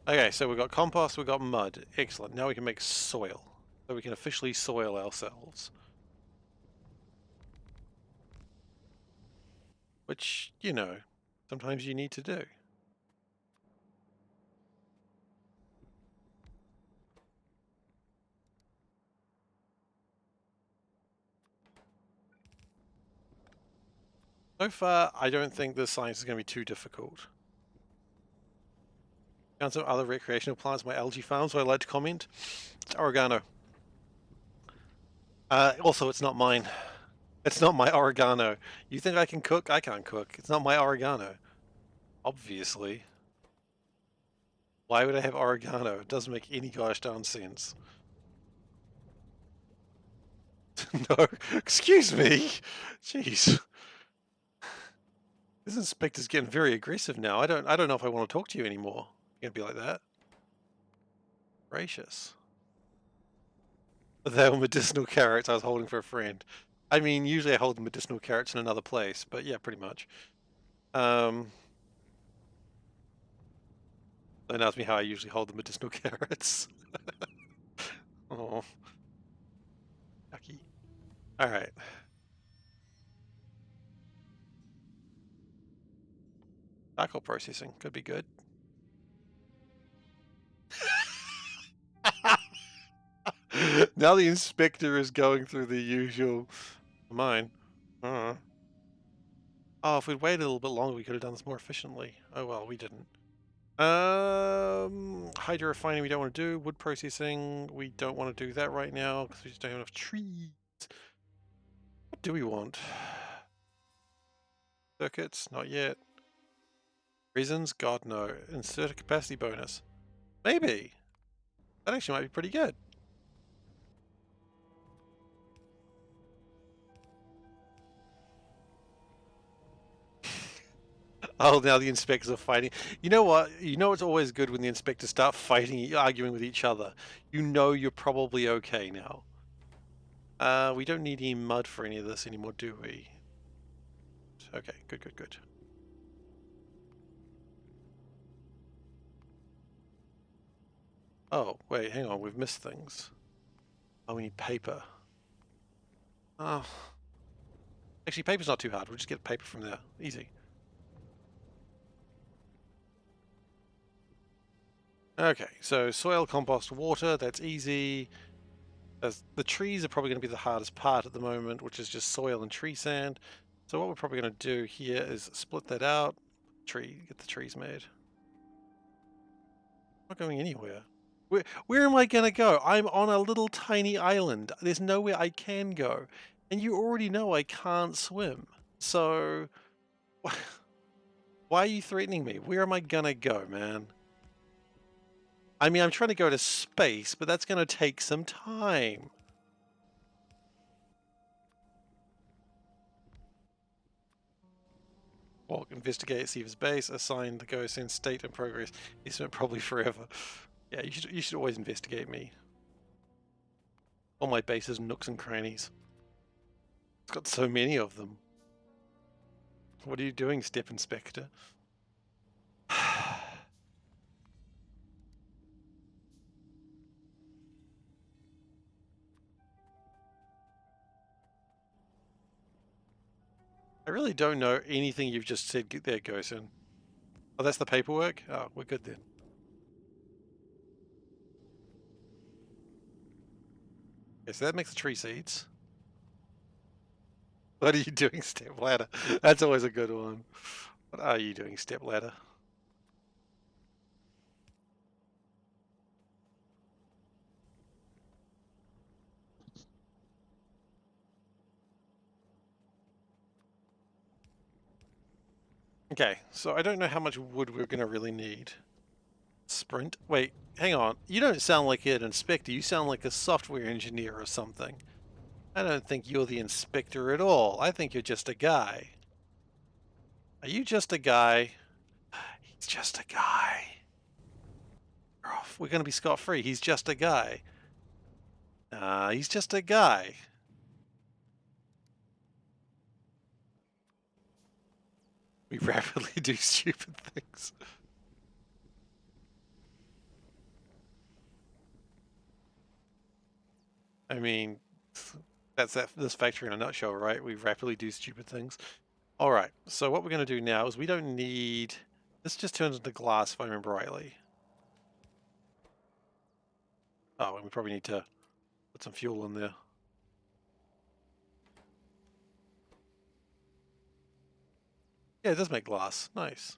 Okay, so we've got compost, we've got mud. Excellent. Now we can make soil. So we can officially soil ourselves. Which, you know, sometimes you need to do. So far, I don't think this science is going to be too difficult. Found some other recreational plants, my algae farms, where I'd like to comment. It's oregano. Also, it's not mine. It's not my oregano. You think I can cook? I can't cook. It's not my oregano. Obviously. Why would I have oregano? It doesn't make any gosh darn sense. No, excuse me. Jeez. This inspector's getting very aggressive now. I don't know if I want to talk to you anymore. You're gonna be like that. Gracious. They were medicinal carrots I was holding for a friend. I mean, usually I hold the medicinal carrots in another place, but yeah, pretty much. Don't ask me how I usually hold the medicinal carrots. Oh, yucky. All right. Charcoal processing could be good. Now the inspector is going through the usual mine. Oh, if we'd waited a little bit longer, we could have done this more efficiently. Oh well, we didn't. Hydro refining we don't want to do. Wood processing we don't want to do that right now because we just don't have enough trees. What do we want? Circuits? Not yet. Resins? God no. Insert a capacity bonus. Maybe. That actually might be pretty good. Oh, now the inspectors are fighting. You know what? You know it's always good when the inspectors start fighting, arguing with each other. You know you're probably okay now. We don't need any mud for any of this anymore, do we? Okay, good, good, good. Oh, wait, hang on, we've missed things. Oh, we need paper. Oh. Actually, paper's not too hard. We'll just get paper from there. Easy. Okay, so soil, compost, water, that's easy. The trees are probably going to be the hardest part at the moment, which is just soil and tree sand. So what we're probably going to do here is split that out. Get the trees made. I'm not going anywhere. Where am I going to go? I'm on a little tiny island. There's nowhere I can go. And you already know I can't swim. So why are you threatening me? Where am I going to go, man? I mean, I'm trying to go to space, but that's going to take some time. Well, investigate Seaver's base, assign the ghost in state and progress. Estimate probably forever. Yeah, you should always investigate me. All my bases, nooks and crannies. It's got so many of them. What are you doing, Step Inspector? I really don't know anything you've just said there, Gerson. Oh, that's the paperwork? Oh, we're good then. Okay, so that makes the tree seeds. What are you doing, stepladder? That's always a good one. What are you doing, stepladder? Okay, so I don't know how much wood we're going to really need. Sprint? Wait, hang on. You don't sound like an inspector. You sound like a software engineer or something. I don't think you're the inspector at all. I think you're just a guy. Are you just a guy? He's just a guy. We're going to be scot-free. He's just a guy. He's just a guy. We rapidly do stupid things. I mean, that's this factory in a nutshell, right? We rapidly do stupid things. All right, so what we're going to do now is we don't need... This just turns into glass, if I remember rightly. Oh, and we probably need to put some fuel in there. Yeah, it does make glass. Nice.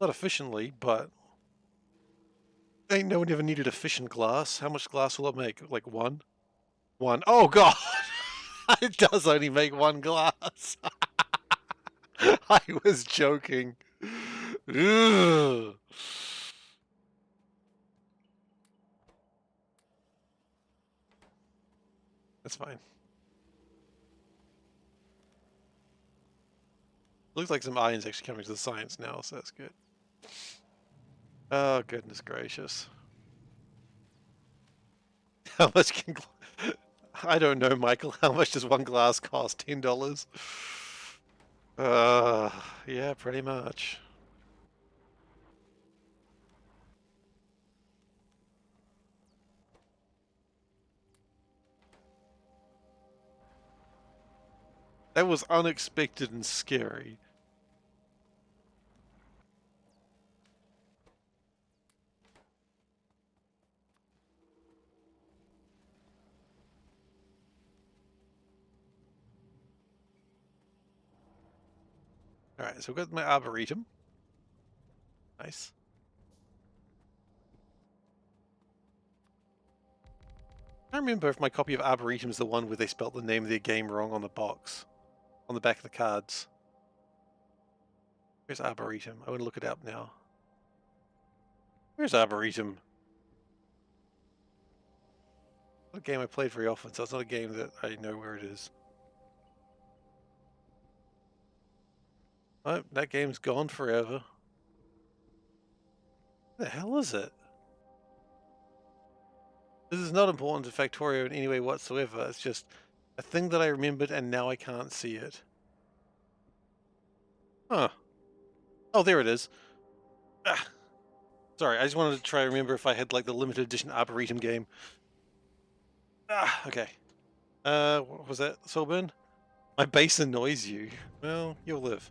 Not efficiently, but... Ain't no one ever needed efficient glass. How much glass will it make? Like one? One. Oh, God! It does only make one glass. I was joking. Ugh. That's fine. Looks like some iron's actually coming to the science now, so that's good. Oh, goodness gracious. How much can... I don't know, Michael. How much does one glass cost? $10? Yeah, pretty much. That was unexpected and scary. Alright, so we've got my Arboretum. Nice. I remember if my copy of Arboretum is the one where they spelt the name of their game wrong on the box. On the back of the cards. Where's Arboretum? I want to look it up now. Where's Arboretum? Not a game I played very often, so it's not a game that I know where it is. Oh, that game's gone forever. Where the hell is it? This is not important to Factorio in any way whatsoever. It's just a thing that I remembered and now I can't see it. Huh. Oh, there it is. Ah. Sorry, I just wanted to try to remember if I had like the limited edition Arboretum game. Okay. What was that, Solburn? My bass annoys you. Well, you'll live.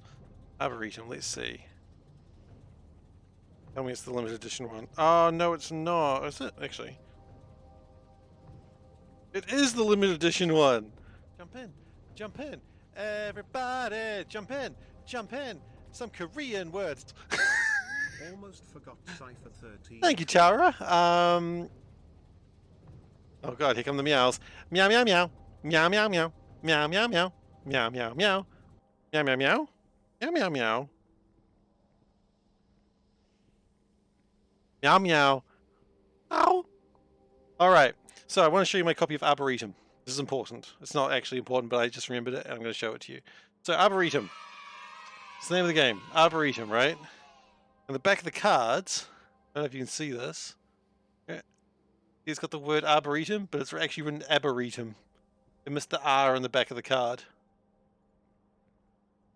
Arboretum, let's see. Tell me it's the limited edition one. Oh, no, it's not. Is it, actually? It is the limited edition one! Jump in. Jump in. Everybody, jump in. Jump in. Some Korean words. Almost forgot SeiferKatt. Thank you, Tara. Oh god, here come the meows. Meow meow meow. Meow meow meow. Meow meow meow. Meow meow meow. Meow meow meow. Meow meow meow. Meow meow. Ow. Alright, so I want to show you my copy of Arboretum. This is important. It's not actually important, but I just remembered it and I'm going to show it to you. So Arboretum. It's the name of the game. Arboretum, right? On the back of the cards, I don't know if you can see this. It's got the word Arboretum, but it's actually written Arboretum. They missed the R on the back of the card.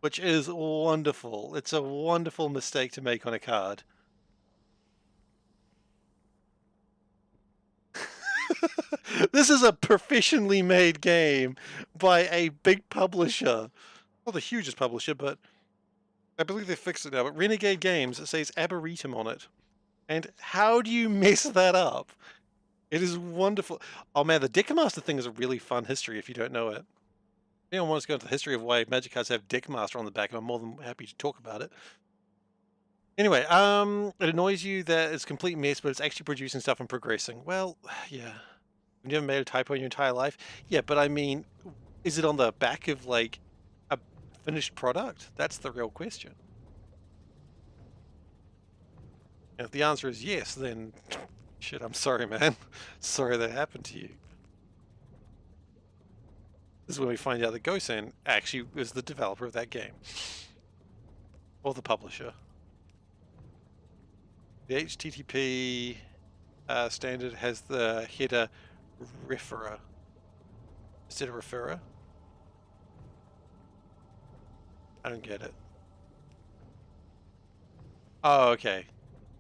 Which is wonderful. It's a wonderful mistake to make on a card. This is a professionally made game by a big publisher. Not the hugest publisher, but I believe they fixed it now. But Renegade Games, it says Arboretum on it. And how do you mess that up? It is wonderful. Oh man, the Deckmaster thing is a really fun history if you don't know it. If anyone wants to go into the history of why Magic cards have Deckmaster on the back, I'm more than happy to talk about it. Anyway, it annoys you that it's a complete mess, but it's actually producing stuff and progressing. Well, yeah. You've never made a typo in your entire life? Yeah, but I mean, is it on the back of, like, a finished product? That's the real question. And if the answer is yes, then shit, I'm sorry, man. Sorry that happened to you. This is when we find out that Gosen actually is the developer of that game. Or the publisher. The HTTP standard has the header referrer instead of referrer. I don't get it. Oh, okay.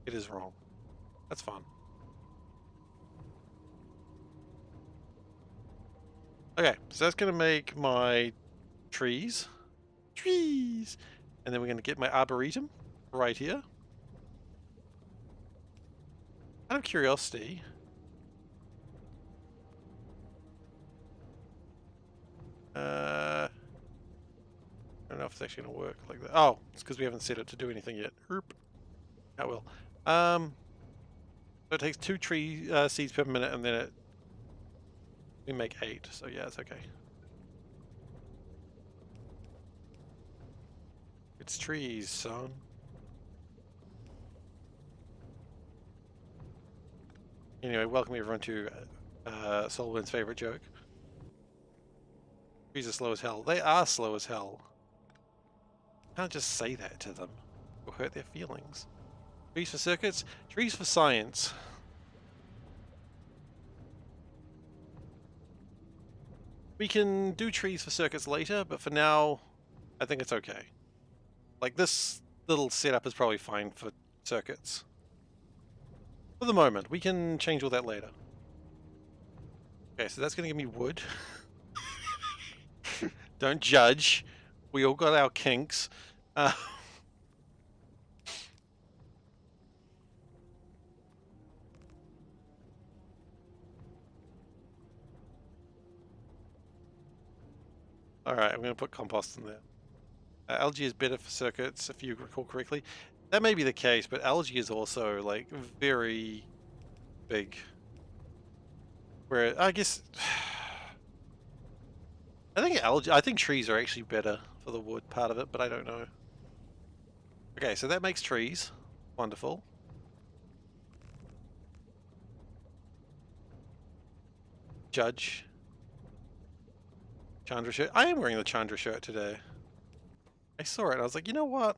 It is wrong. That's fun. Okay, so that's going to make my trees. Trees! And then we're going to get my arboretum right here. Out of curiosity, I don't know if it's actually going to work like that. Oh, it's because we haven't set it to do anything yet. Oop. Oh well. So it takes 2 tree seeds per minute, and then we make 8. So yeah, it's okay. It's trees, son. Anyway, welcome everyone to Solwyn's favorite joke. Trees are slow as hell. They are slow as hell. You can't just say that to them. It'll hurt their feelings. Trees for circuits, trees for science. We can do trees for circuits later, but for now, I think it's okay. Like, this little setup is probably fine for circuits. For the moment, we can change all that later. Okay, so that's going to give me wood. Don't judge. We all got our kinks. Alright, I'm going to put compost in there. Algae is better for circuits, if you recall correctly. That may be the case, but algae is also, like, very big. Where, I guess... I think trees are actually better for the wood part of it, but I don't know. Okay, so that makes trees. Wonderful. Judge. Chandra shirt. I am wearing the Chandra shirt today. I saw it. I was like, you know what?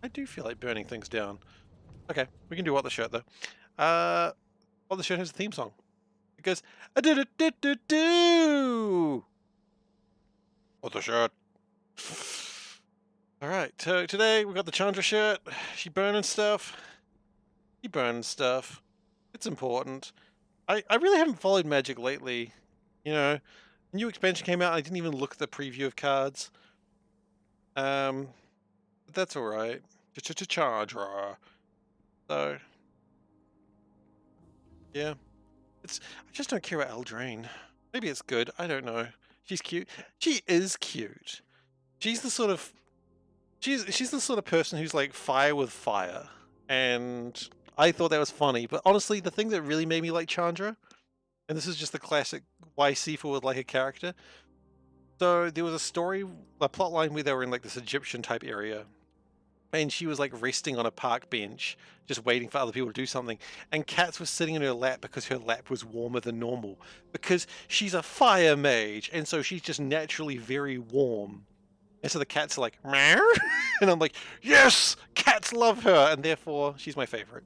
I do feel like burning things down. Okay, we can do what the shirt though. What the shirt has a theme song. It goes, I did it, do. What the shirt? All right. So today we got the Chandra shirt. She burning stuff. She burning stuff. It's important. I really haven't followed Magic lately. You know, new expansion came out. I didn't even look at the preview of cards. But that's all right. Chandra. So yeah, I just don't care about Eldraine. Maybe it's good. I don't know. She's cute. She is cute. She's the sort of she's the sort of person who's like fire with fire, and I thought that was funny. But honestly, the thing that really made me like Chandra, and this is just the classic why Seifer would like a character. So there was a plot line where they were in like this Egyptian type area, and she was like resting on a park bench, just waiting for other people to do something. And cats were sitting in her lap because her lap was warmer than normal, because she's a fire mage, and so she's just naturally very warm. And so the cats are like, meow, and I'm like, yes, cats love her, and therefore she's my favorite.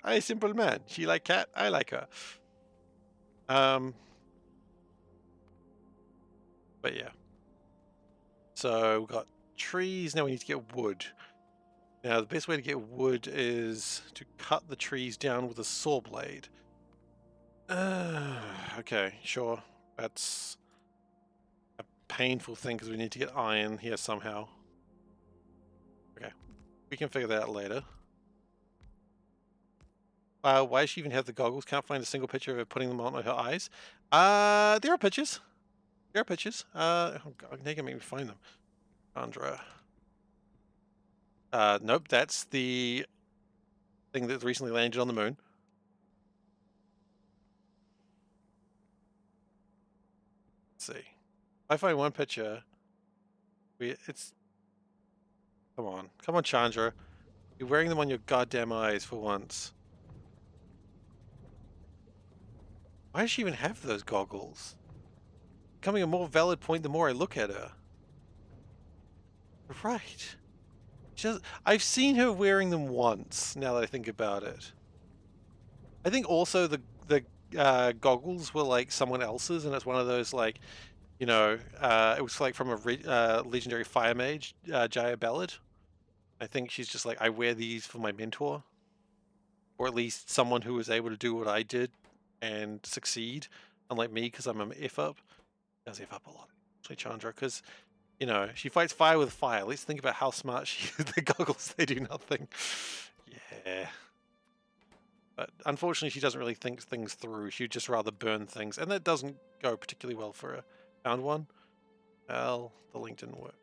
I simple man. She like cat, I like her. But yeah. So we've got trees, now we need to get wood. Now the best way to get wood is to cut the trees down with a saw blade. Okay, sure. That's painful thing because we need to get iron here somehow. Okay, we can figure that out later. Why does she even have the goggles? Can't find a single picture of her putting them on her eyes. There are pictures. There are pictures. Oh God, now you can make me find them. Andra. Nope, that's the thing that recently landed on the moon. Let's see. I find one picture. It's. Come on, Chandra. You're wearing them on your goddamn eyes for once. Why does she even have those goggles? Becoming a more valid point the more I look at her. Right. I've seen her wearing them once, now that I think about it. I think also the goggles were like someone else's, and it's one of those like, you know, it was like from a legendary fire mage, Jaya Ballad. I think she's just like, I wear these for my mentor, or at least someone who was able to do what I did and succeed, unlike me because I'm an F up. She does F up a lot, especially Chandra, because you know she fights fire with fire. Let's think about how smart she is. The goggles, they do nothing. Yeah. But unfortunately, she doesn't really think things through. She'd just rather burn things, and that doesn't go particularly well for her. Found one. Well, the link didn't work.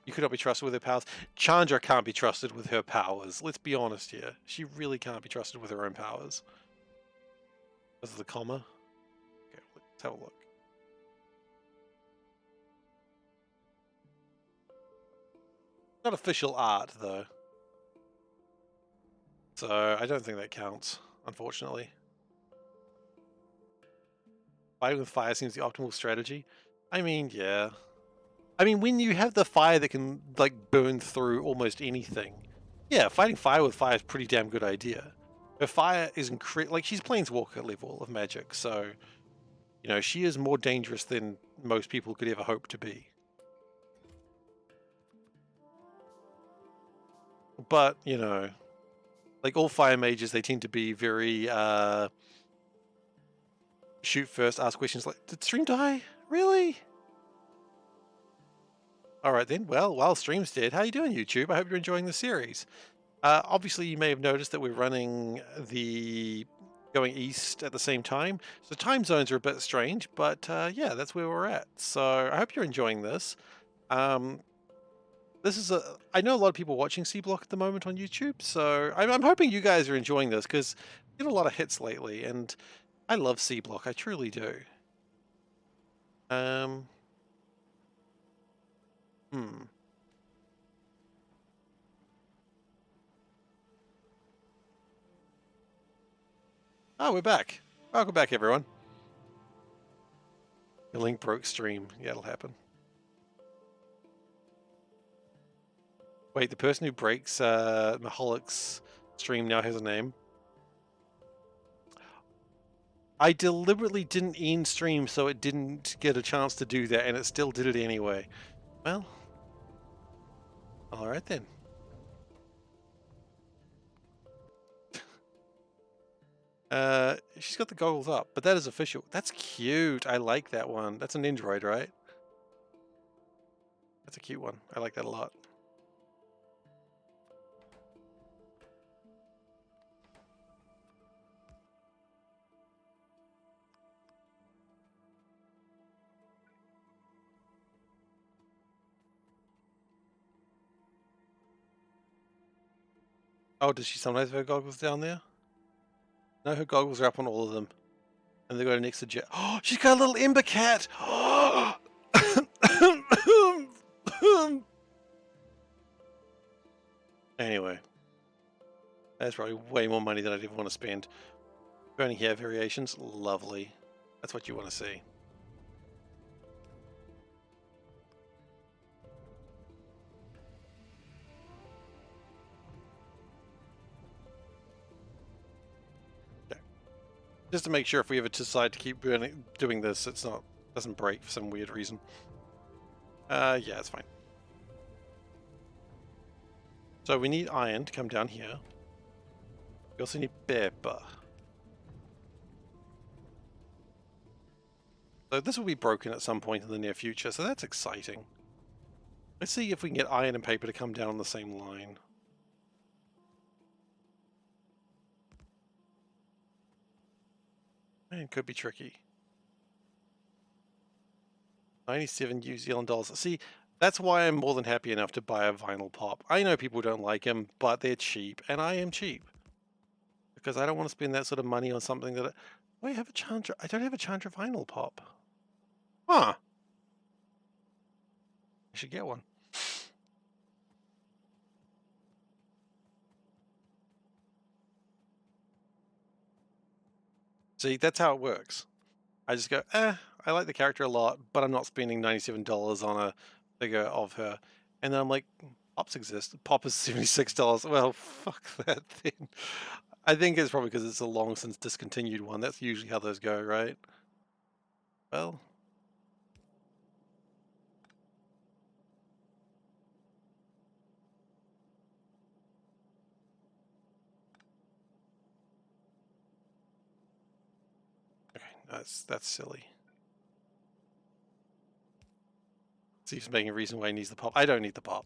You could not be trusted with her powers. Chandra can't be trusted with her powers. Let's be honest here. She really can't be trusted with her own powers. This is the comma. Okay, let's have a look. Not official art, though. So I don't think that counts, unfortunately. Fighting with fire seems the optimal strategy. I mean, yeah. I mean, when you have the fire that can, like, burn through almost anything, yeah, fighting fire with fire is a pretty damn good idea. Her fire is like, she's Planeswalker level of magic, so, you know, she is more dangerous than most people could ever hope to be. But, you know, like all fire mages, they tend to be very, shoot first, ask questions like, did stream die? Really? Alright then, well, while stream's dead, how you doing, YouTube? I hope you're enjoying the series. Obviously, you may have noticed that we're running the going east at the same time, so time zones are a bit strange, but yeah, that's where we're at. So I hope you're enjoying this. This is I know a lot of people watching Seablock at the moment on YouTube, so I'm hoping you guys are enjoying this because we get a lot of hits lately, and I love Seablock, I truly do. Hmm. Oh, we're back. Welcome back, everyone. The link broke stream. Yeah, it'll happen. Wait, the person who breaks Maholik's stream now has a name? I deliberately didn't end stream so it didn't get a chance to do that, and it still did it anyway. Well, alright then. She's got the goggles up, but that is official. That's cute. I like that one. That's an Android, right? That's a cute one. I like that a lot. Oh, does she sometimes have her goggles down there? No, her goggles are up on all of them. And they got next to Jet. Oh, she's got a little Ember Cat! Anyway. That's probably way more money than I'd ever want to spend. Burning hair variations, lovely. That's what you want to see. Okay. Just to make sure if we ever decide to keep doing this, it's not doesn't break for some weird reason. Yeah, it's fine. So we need iron to come down here. We also need paper. So this will be broken at some point in the near future, so that's exciting. Let's see if we can get iron and paper to come down on the same line. Man, it could be tricky. 97 New Zealand dollars. See, that's why I'm more than happy enough to buy a vinyl pop. I know people don't like them, but they're cheap, and I am cheap. Because I don't want to spend that sort of money on something that... I have a Chandra. I don't have a Chandra vinyl pop. Huh. I should get one. See, that's how it works. I just go, I like the character a lot, but I'm not spending $97 on a figure of her. And then I'm like, Pops exist. Pop is $76. Well, fuck that thing. I think it's probably because it's a long since discontinued one. That's usually how those go, right? Well. Okay, that's silly. Steve's making a reason why he needs the pop. I don't need the pop.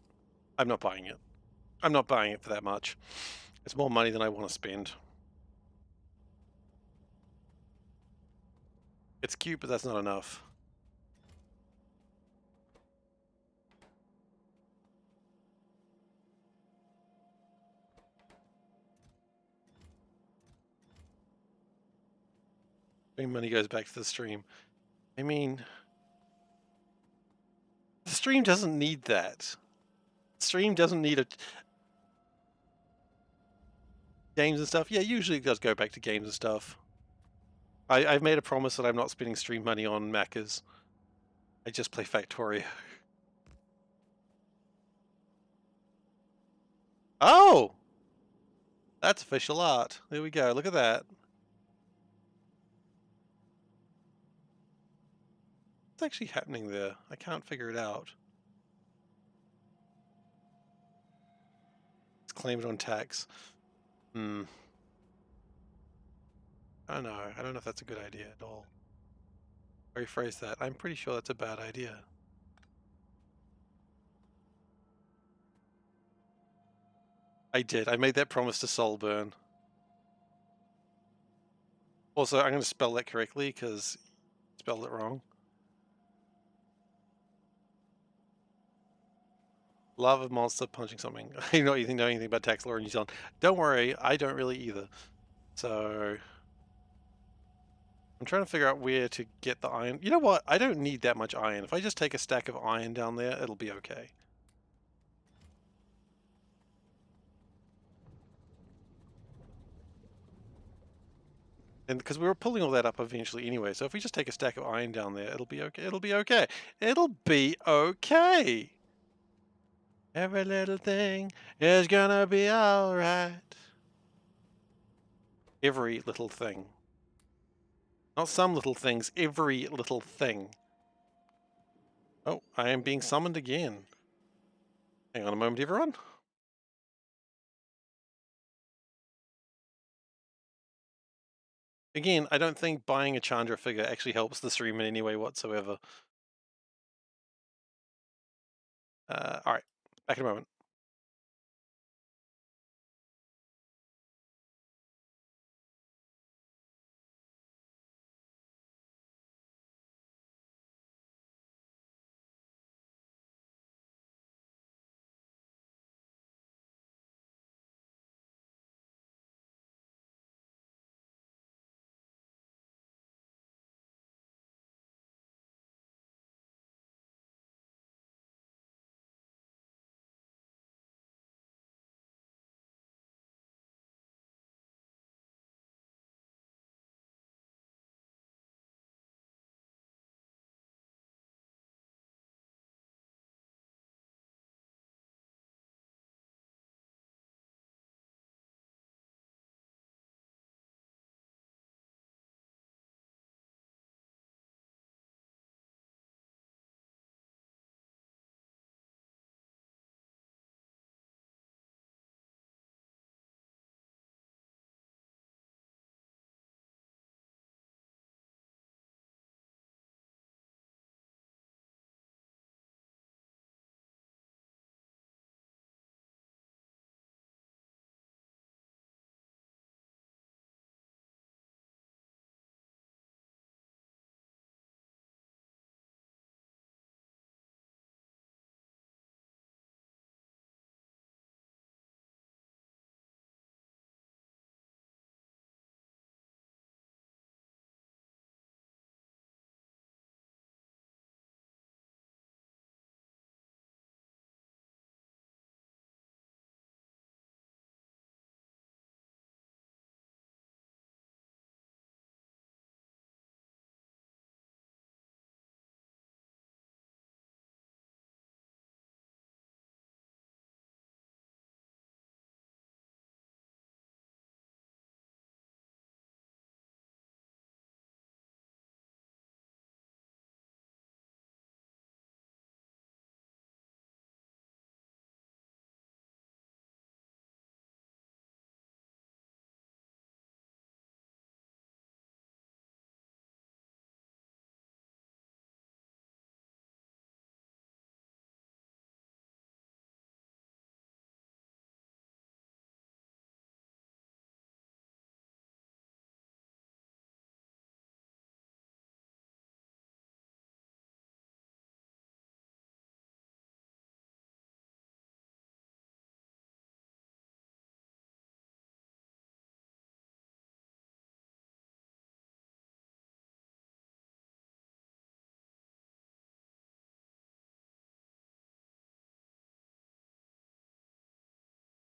I'm not buying it. I'm not buying it for that much. It's more money than I want to spend. It's cute, but that's not enough. Money goes back to the stream. I mean, the stream doesn't need that. The stream doesn't need a games and stuff. Yeah, usually it does go back to games and stuff. I've made a promise that I'm not spending stream money on Macas. I just play Factorio. Oh! That's official art. There we go. Look at that. What's actually happening there? I can't figure it out. Let's claim it on tax. I don't know. I don't know if that's a good idea at all. Rephrase that. I'm pretty sure that's a bad idea. I did. I made that promise to Soulburn. Also, I'm going to spell that correctly because I spelled it wrong. Love of monster punching something. I know you know anything about tax law in New Zealand. Don't worry, I don't really either. So I'm trying to figure out where to get the iron. You know what? I don't need that much iron. If I just take a stack of iron down there, it'll be okay. And because we were pulling all that up eventually anyway, so if we just take a stack of iron down there, it'll be okay. It'll be okay. It'll be okay. Every little thing is gonna be alright. Every little thing. Not some little things, every little thing. Oh, I am being summoned again. Hang on a moment, everyone. Again, I don't think buying a Chandra figure actually helps the stream in any way whatsoever. Alright, back in a moment.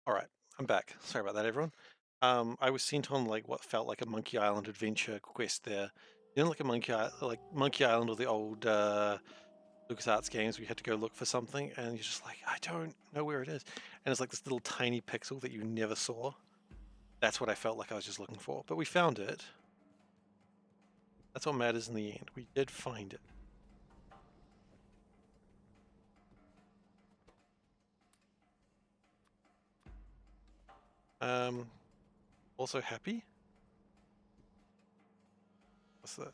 Alright, I'm back. Sorry about that, everyone. I was sent on like what felt like a Monkey Island adventure quest there. You know, like a Monkey Island or the old LucasArts games where you had to go look for something and you're just like, I don't know where it is. And it's like this little tiny pixel that you never saw. That's what I felt like I was just looking for. But we found it. That's what matters in the end. We did find it. Also happy. What's this?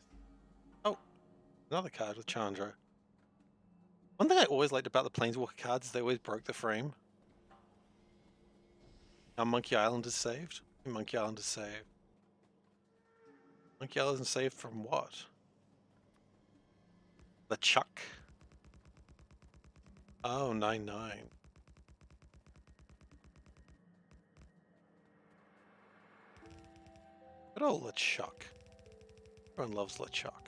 Oh, another card with Chandra. One thing I always liked about the Planeswalker cards is they always broke the frame. Now Monkey Island is saved. Monkey Island is saved. Monkey Island is saved from what? The Chuck. Oh, 9/9. Good old LeChuck. Everyone loves LeChuck.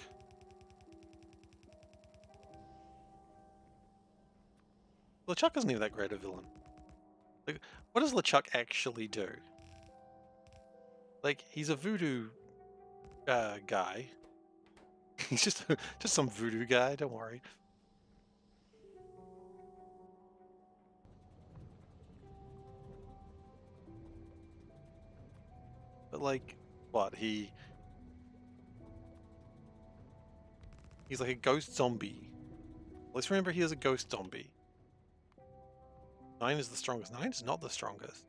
LeChuck isn't even that great a villain. Like, what does LeChuck actually do? Like, he's a voodoo guy. He's just some voodoo guy, don't worry. But like, what? He's like a ghost zombie. Let's remember he is a ghost zombie. 9 is the strongest. 9 is not the strongest.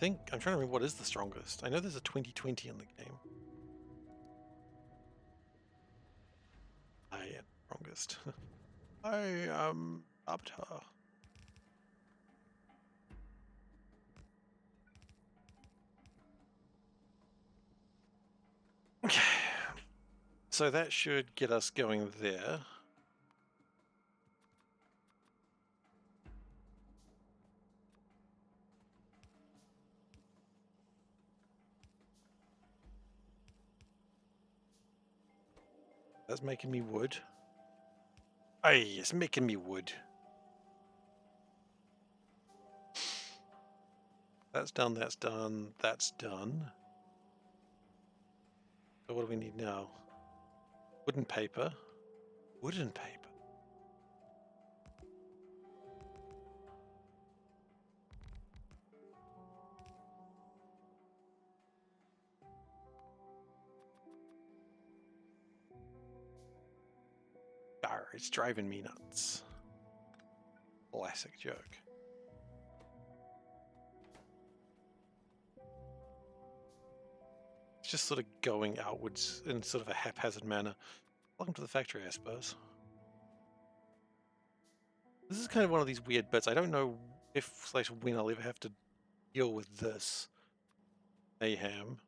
I'm trying to remember what is the strongest. I know there's a 20/20 in the game. I am strongest. I am Abtar. Okay. So that should get us going there. That's making me wood. Aye, it's making me wood. That's done, that's done, that's done. So what do we need now? Wooden paper. Wooden paper. Arr, it's driving me nuts. Classic joke. It's just sort of going outwards in sort of a haphazard manner. Welcome to the factory, I suppose. This is kind of one of these weird bits. I don't know if / when I'll ever have to deal with this mayhem.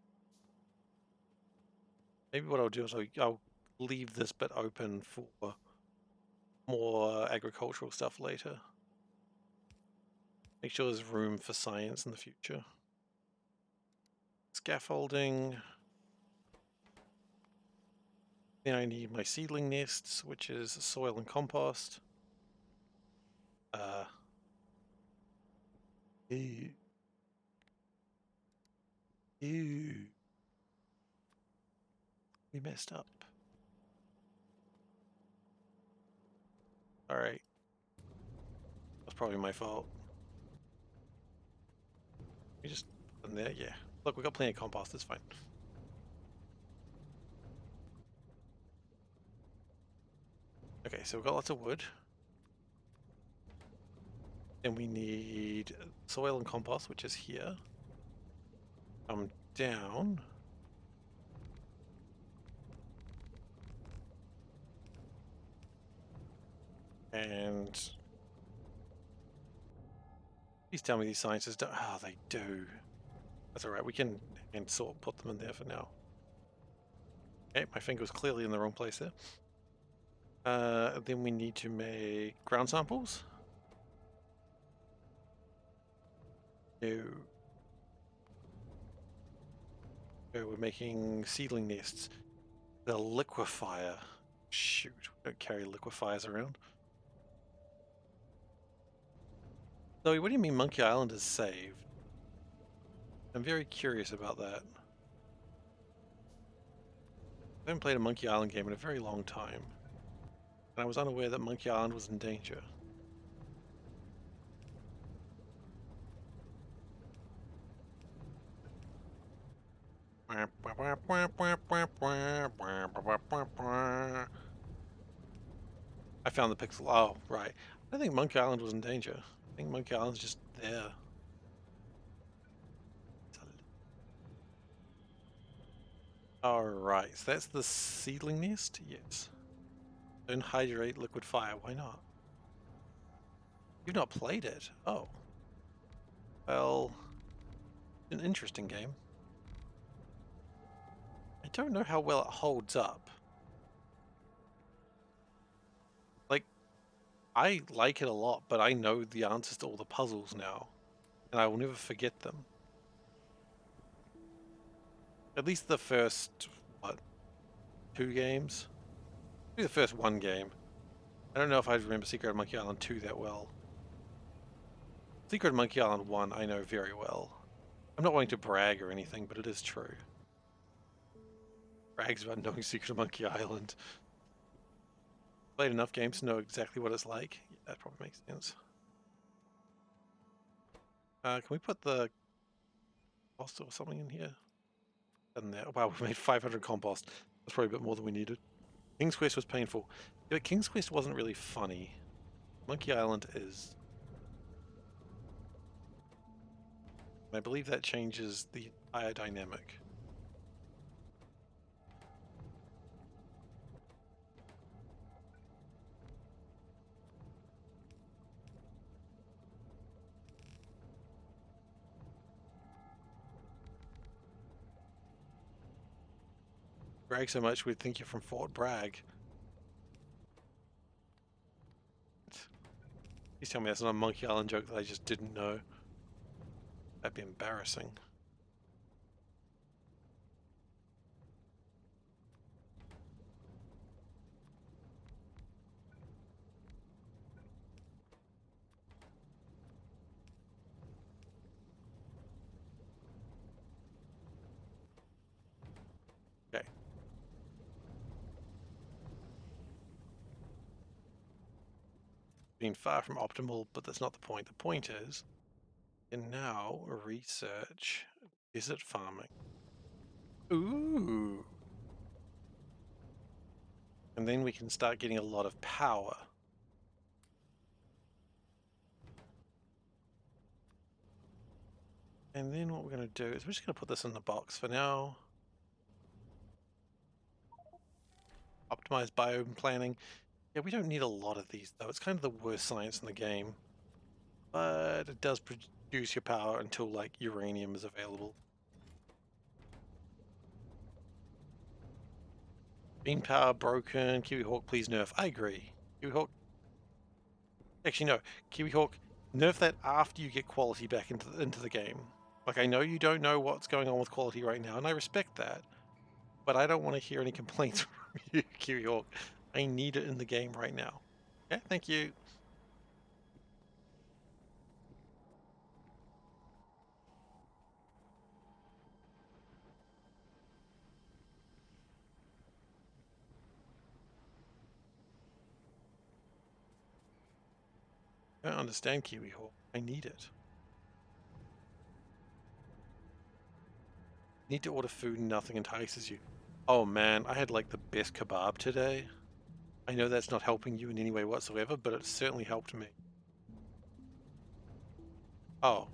Maybe what I'll do is I'll leave this bit open for more agricultural stuff later. Make sure there's room for science in the future. Scaffolding. Then I need my seedling nests, which is soil and compost. Ew. Ew. We messed up. Alright. That's probably my fault. We just put in there, yeah. Look, we got plenty of compost, it's fine. Okay, so we've got lots of wood. And we need soil and compost, which is here. Come down. And please tell me these sciences don't. Oh, they do. That's alright, we can hand sort put them in there for now. Okay, my finger was clearly in the wrong place there. Then we need to make ground samples. No. Oh, we're making seedling nests. The liquefier. Shoot, we don't carry liquefiers around. Zoe, what do you mean Monkey Island is saved? I'm very curious about that. I haven't played a Monkey Island game in a very long time, and I was unaware that Monkey Island was in danger. I found the pixel. Oh, right. I don't think Monkey Island was in danger. I think Monkey Island's just there. Alright, so that's the seedling nest? Yes. Don't hydrate liquid fire. Why not? You've not played it? Oh. Well, an interesting game. I don't know how well it holds up. Like, I like it a lot, but I know the answers to all the puzzles now, and I will never forget them. At least the first, what, 2 games? Maybe the first 1 game. I don't know if I remember Secret of Monkey Island 2 that well. Secret of Monkey Island 1 I know very well. I'm not wanting to brag or anything, but it is true. Brags about knowing Secret of Monkey Island. Played enough games to know exactly what it's like. Yeah, that probably makes sense. Can we put the compost or something in here? In there. Wow, we made 500 compost. That's probably a bit more than we needed. King's Quest was painful. Yeah, but King's Quest wasn't really funny. Monkey Island is. I believe that changes the entire dynamic. Brag so much we'd think you're from Fort Bragg. Please tell me that's not a Monkey Island joke that I just didn't know. That'd be embarrassing. Okay. Being far from optimal, but that's not the point. The point is, and now research desert farming. Ooh. And then we can start getting a lot of power. And then what we're going to do is we're just going to put this in the box for now. Optimize biome planning. Yeah, we don't need a lot of these though. It's kind of the worst science in the game. But it does produce your power until like uranium is available. Beam power broken. Kiwi Hawk, please nerf. I agree. Kiwi Hawk. Actually, no. Kiwi Hawk, nerf that after you get quality back into the game. Like, I know you don't know what's going on with quality right now, and I respect that. But I don't want to hear any complaints from you, Kiwi Hawk. I need it in the game right now. Okay, thank you. I don't understand Kiwi Hawk. I need it. Need to order food and nothing entices you. Oh man, I had like the best kebab today. I know that's not helping you in any way whatsoever, but it certainly helped me. Oh.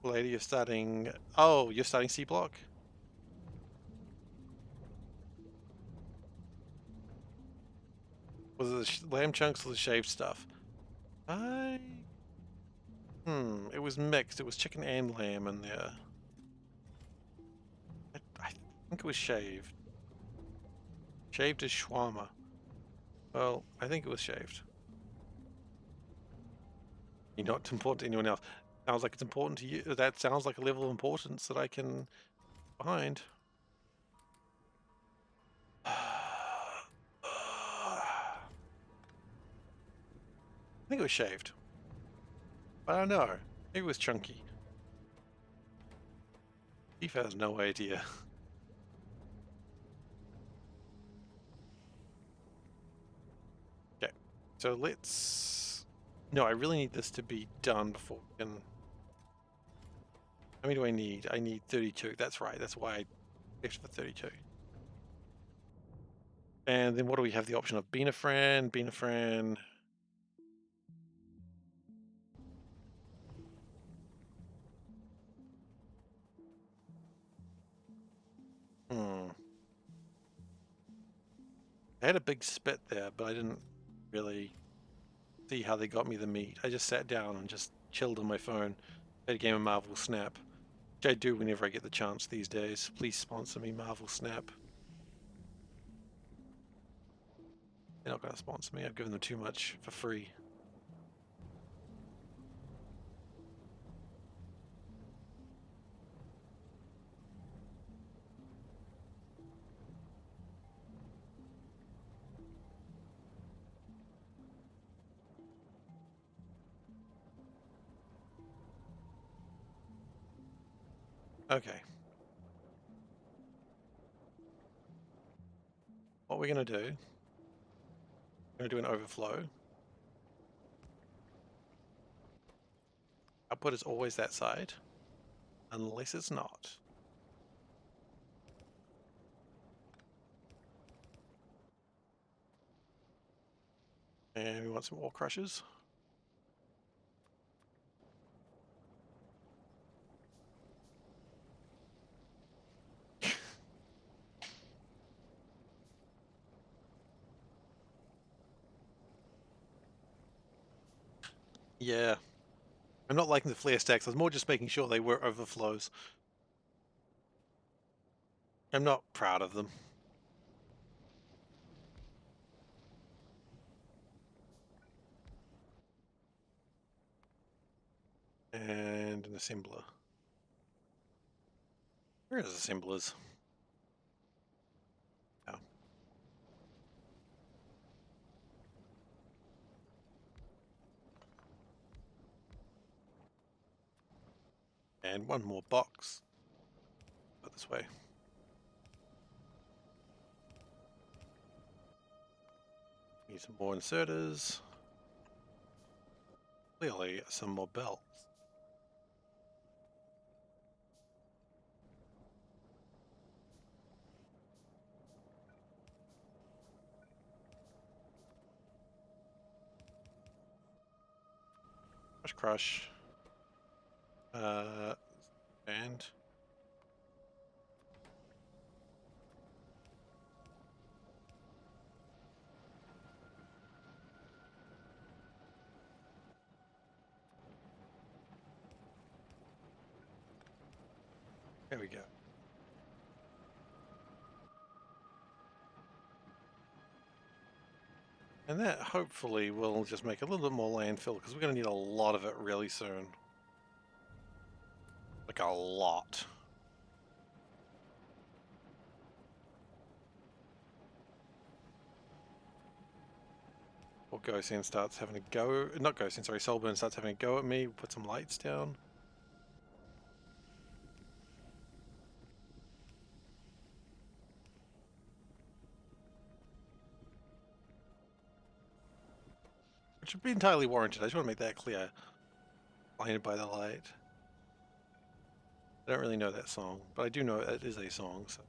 Lady, you're starting... Oh, you're starting Seablock? Was it the lamb chunks or the shaved stuff? I... it was mixed. It was chicken and lamb in there. I think it was shaved. Shaved is shawarma. Well, I think it was shaved. You're not important to anyone else. Sounds like it's important to you. That sounds like a level of importance that I can find. I think it was shaved. But I don't know. It was chunky. He has no idea. Okay, so let's... No, I really need this to be done before we can... How many do I need? I need 32. That's right. That's why I left for 32. And then what do we have the option of? Being a friend, being a friend. Hmm. I had a big spit there, but I didn't really see how they got me the meat. I just sat down and just chilled on my phone, played a game of Marvel Snap, which I do whenever I get the chance these days. Please sponsor me, Marvel Snap. They're not going to sponsor me. I've given them too much for free. Okay. What we're going to do, we're going to do an overflow. Output is always that side, unless it's not. And we want some ore crushers. Yeah. I'm not liking the flare stacks. I was more just making sure they were overflows. I'm not proud of them. And an assembler. Where is assemblers? Oh. And one more box. Go this way. Need some more inserters. Clearly, some more belts. Crush, crush. And there we go. And that hopefully will just make a little bit more landfill because we're going to need a lot of it really soon. Like a lot. Or Ghostin starts having a go. Not Ghostin, sorry, Solburn starts having a go at me. Put some lights down. Which would be entirely warranted. I just want to make that clear. Blinded by the light. I don't really know that song, but I do know it is a song. So,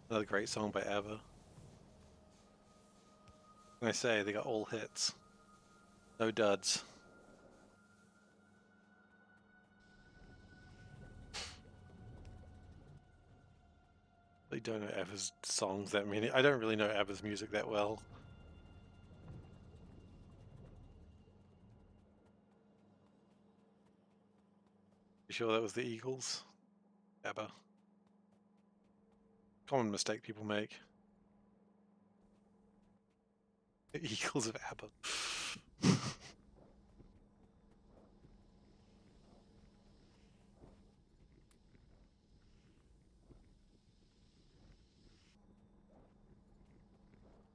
another great song by ABBA. When I say they got all hits, no duds. I don't know ABBA's songs that many. I don't really know ABBA's music that well. You sure that was the Eagles? ABBA. Common mistake people make. Eagles of ABBA.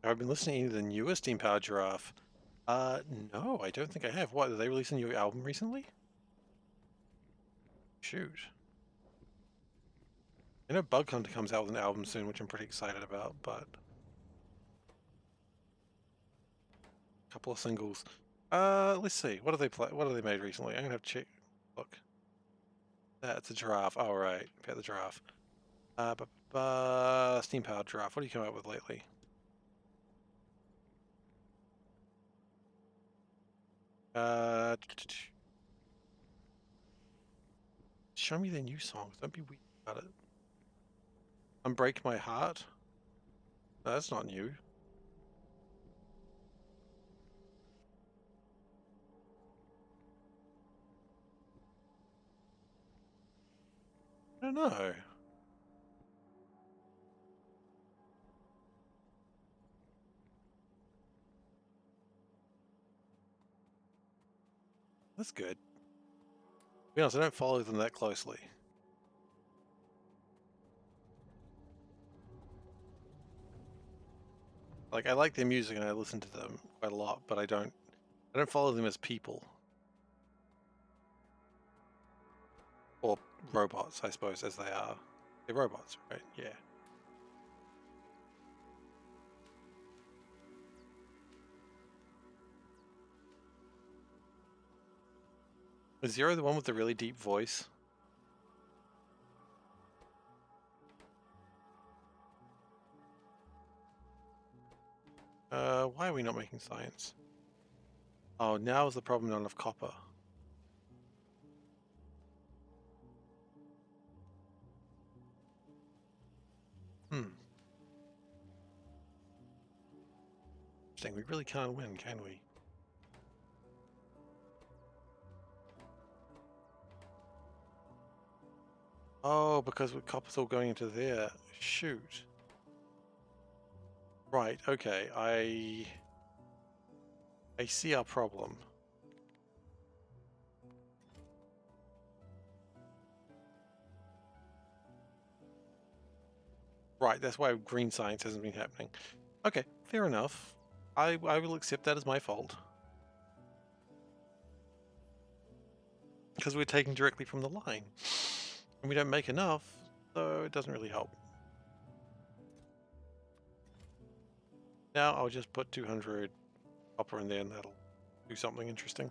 I've been listening to the newest Steam Powered Giraffe. No, I don't think I have. What, did they release a new album recently? Shoot. I know Bug Hunter comes out with an album soon, which I'm pretty excited about, but a couple of singles. Let's see. What have they play? What have they made recently? I'm gonna have to check. Look. That's a giraffe. Oh, right. Got the giraffe. Steam Powered Giraffe. What have you come up with lately? Show me their new songs. Don't be weird about it. Unbreak My Heart? No, that's not new. I don't know. That's good. To be honest, I don't follow them that closely. Like, I like their music and I listen to them quite a lot, but I don't follow them as people. Or robots, I suppose, as they are. They're robots, right? Yeah. Is Zero the one with the really deep voice? Why are we not making science? Oh, now is the problem, not enough copper. Interesting, we really can't win, can we? Oh, because with copper's all going into there. Shoot. Right, okay, I see our problem. Right, that's why green science hasn't been happening. Okay, fair enough. I will accept that as my fault. Because we're taking directly from the line. And we don't make enough, so it doesn't really help. Now I'll just put 200 copper in there and that'll do something interesting.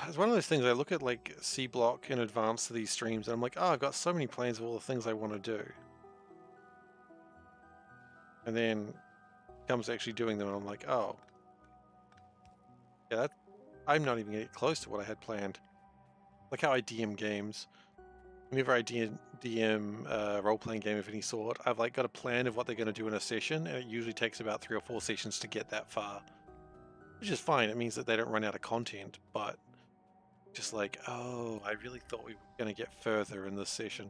It's one of those things I look at like Seablock in advance to these streams and I'm like, oh, I've got so many plans of all the things I want to do. And then comes actually doing them and I'm like, oh. Yeah, I'm not even getting close to what I had planned. Like how I DM games. Whenever I DM a role-playing game of any sort, I've like got a plan of what they're going to do in a session, and it usually takes about 3 or 4 sessions to get that far. Which is fine, it means that they don't run out of content, but just like, oh, I really thought we were going to get further in this session.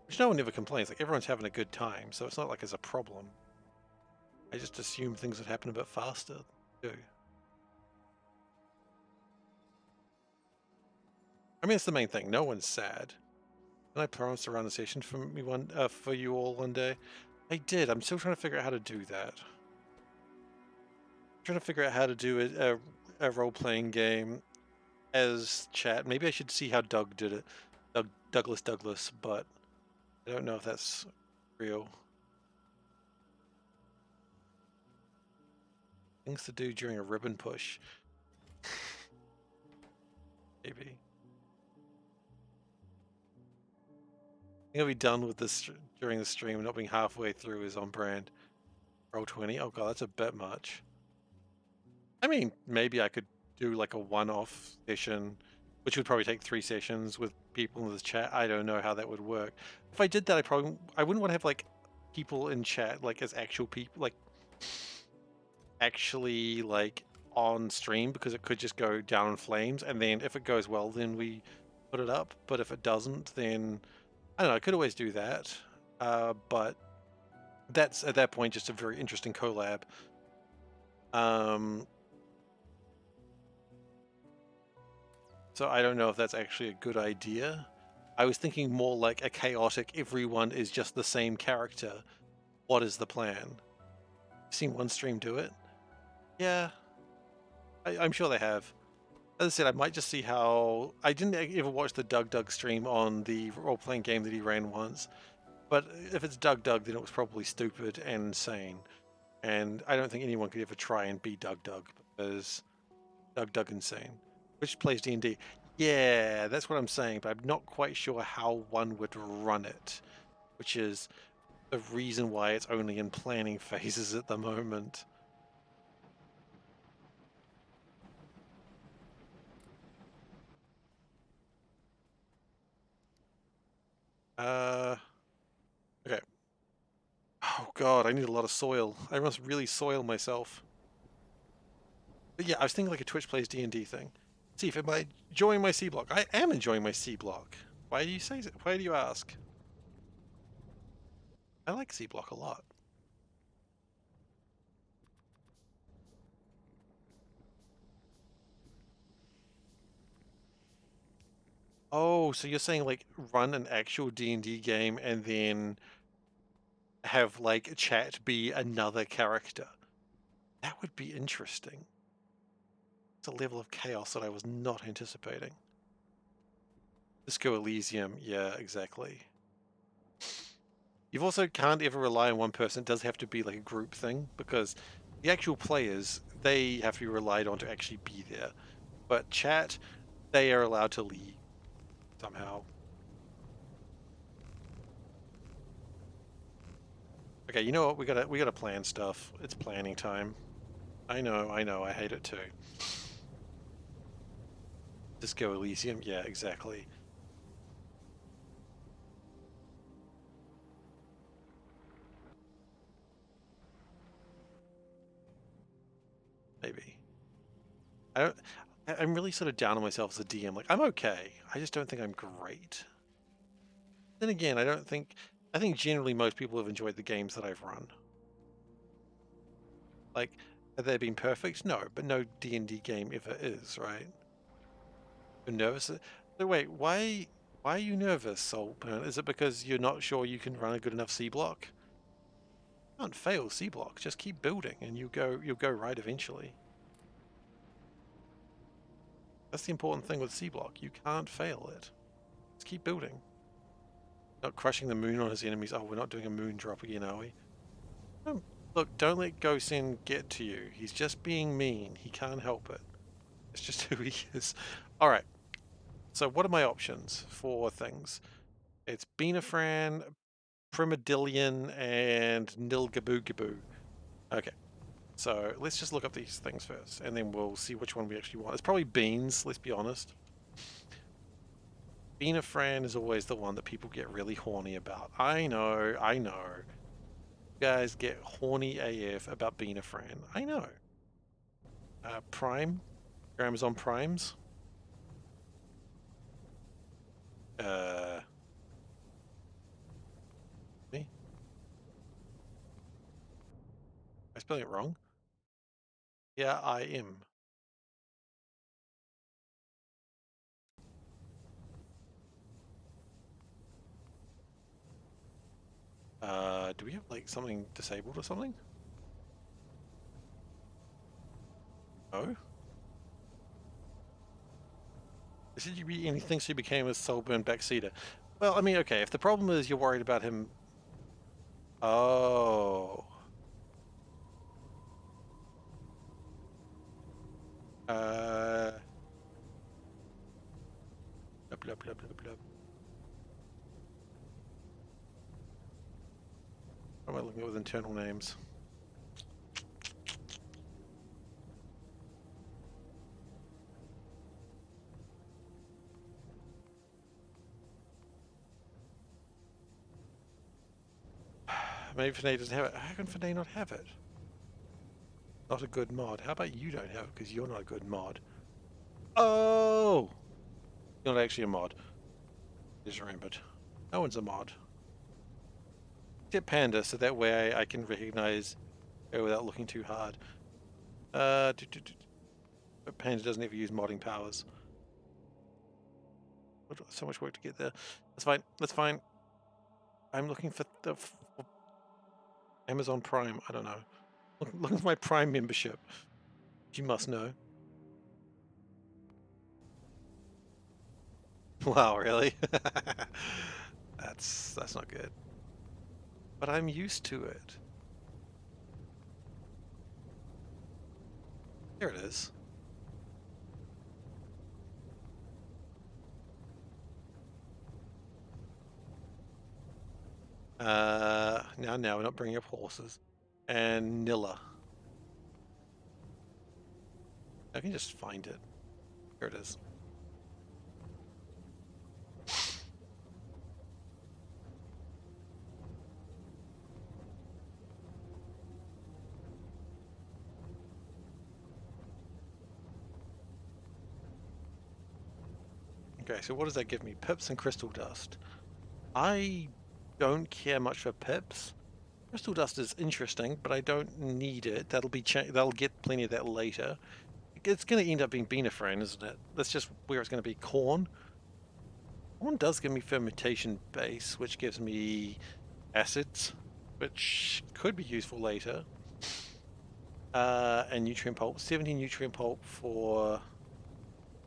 Which no one ever complains, like everyone's having a good time, so it's not like it's a problem. I just assume things would happen a bit faster, too. I mean, it's the main thing, no one's sad. And I promised to run a session for me for you all one day. I did. I'm still trying to figure out how to do that. I'm trying to figure out how to do a role-playing game as chat. Maybe I should see how Doug did it. Douglas, but I don't know if that's real. Things to do during a ribbon push. Maybe. I think I'll be done with this during the stream. Not being halfway through is on brand. Roll 20. Oh god, that's a bit much. I mean, maybe I could do like a one-off session, which would probably take 3 sessions with people in the chat. I don't know how that would work. If I did that, I wouldn't want to have like people in chat like as actual people. Like actually like on stream, because it could just go down in flames, and then if it goes well, then we put it up. But if it doesn't, then I don't know. I could always do that, but that's at that point just a very interesting collab. So I don't know if that's actually a good idea. I was thinking more like a chaotic, everyone is just the same character. What is the plan? Seen one stream do it? Yeah, I'm sure they have. As I said, I might just see how... I didn't ever watch the Doug stream on the role-playing game that he ran once, but if it's Doug, then it was probably stupid and insane. And I don't think anyone could ever try and be Doug, because Doug insane. Which plays D&D. Yeah, that's what I'm saying, but I'm not quite sure how one would run it, which is the reason why it's only in planning phases at the moment. Okay. Oh god, I need a lot of soil. I must really soil myself. But yeah, I was thinking like a Twitch plays D&D thing. See, if am I enjoying my Seablock? I am enjoying my Seablock. Why do you say so? Why do you ask? I like Seablock a lot. Oh, so you're saying like run an actual D&D game and then have like chat be another character? That would be interesting. It's a level of chaos that I was not anticipating. Disco Elysium, yeah, exactly. You've also can't ever rely on one person. It does have to be like a group thing, because the actual players, they have to be relied on to actually be there. But chat, they are allowed to leave somehow. Okay, you know what? We gotta plan stuff. It's planning time. I know, I hate it too. Disco Elysium, yeah, exactly. Maybe. I don't I'm really sort of down on myself as a DM. Like, I'm okay. I just don't think I'm great. Then again, I think generally most people have enjoyed the games that I've run. Like, have they been perfect? No, but no D&D game ever is, right? You're nervous? So wait, why are you nervous, Saltburn? Is it because you're not sure you can run a good enough C block? You can't fail C block. Just keep building, and you'll go right eventually. That's the important thing with C block. You can't fail it. Just keep building. Not crushing the moon on his enemies. Oh, we're not doing a moon drop again, are we? Look, don't let Gosen get to you. He's just being mean. He can't help it. It's just who he is. All right. So what are my options for things? It's Benafran, Primadillion, and Nilgaboo. Okay. So let's just look up these things first, and then we'll see which one we actually want. It's probably beans, let's be honest. Benafran is always the one that people get really horny about. I know. You guys get horny AF about Benafran. I know. Prime? Your Amazon Primes? Uh, me? Am I spelling it wrong? Yeah, I am. Do we have like something disabled or something? No? Did you be anything so you became a Soulburn backseater? Well, I mean, okay, if the problem is you're worried about him... Oh. Uh... Blah, blah, blah, blah, blah. What am I looking at with internal names? Maybe Fnae doesn't have it. How can Fnae not have it? Not a good mod. How about you don't have it because you're not a good mod? Oh! You're not actually a mod. Just remembered. No one's a mod. Except Panda, so that way I can recognize it without looking too hard. But Panda doesn't ever use modding powers. So much work to get there. That's fine. That's fine. I'm looking for the Amazon Prime. I don't know. Looking for my Prime membership. You must know. Wow, really? That's not good. But I'm used to it. There it is. Now we're not bringing up horses. And Nilla. I can just find it. Here it is. Okay, so what does that give me? Pips and crystal dust. I don't care much for pips. Crystal dust is interesting, but I don't need it. That'll get plenty of that later. It's going to end up being Beanafran, isn't it? That's just where it's going to be corn. Corn does give me fermentation base, which gives me acids, which could be useful later. And nutrient pulp. 70 nutrient pulp for...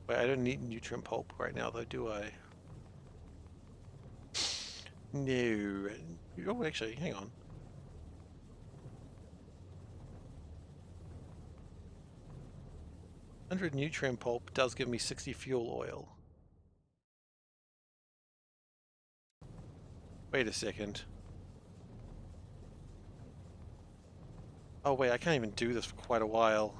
Wait, I don't need nutrient pulp right now, though, do I? No. Oh, actually, hang on. 100 nutrient pulp does give me 60 fuel oil. Wait a second. Oh wait, I can't even do this for quite a while.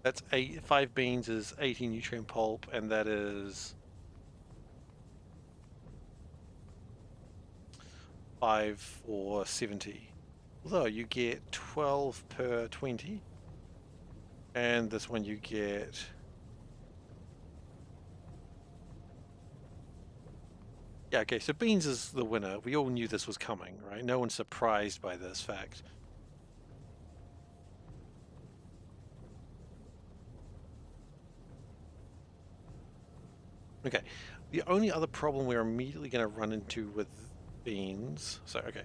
That's 5 beans is 80 nutrient pulp, and that is 5 for 70. Although you get 12 per 20, and this one you get... Yeah, okay, so beans is the winner. We all knew this was coming, right? No one's surprised by this fact. Okay, the only other problem we're immediately going to run into with beans... So, okay.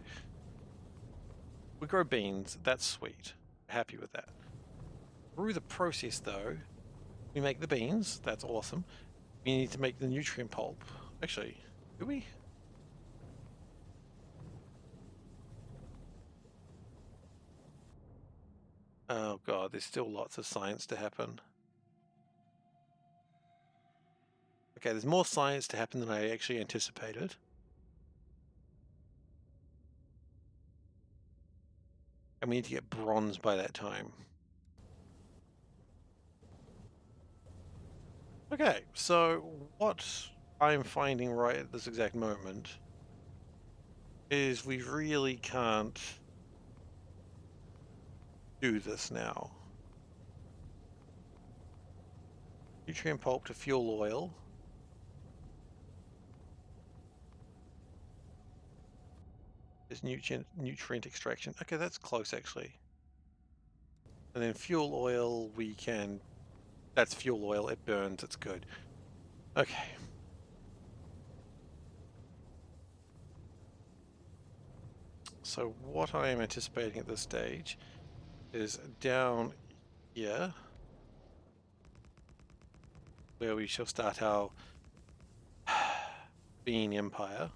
We grow beans, that's sweet. Happy with that. Through the process, though, we make the beans, that's awesome. We need to make the nutrient pulp. Actually, do we? Oh god, there's still lots of science to happen. Okay, there's more science to happen than I actually anticipated. And we need to get bronze by that time. Okay, so what I'm finding right at this exact moment is we really can't do this now. Nutrient pulp to fuel oil. Is nutrient extraction. Okay, that's close actually. And then fuel oil, we can... That's fuel oil, it burns, it's good. Okay. So what I am anticipating at this stage is down here, where we shall start our bean empire.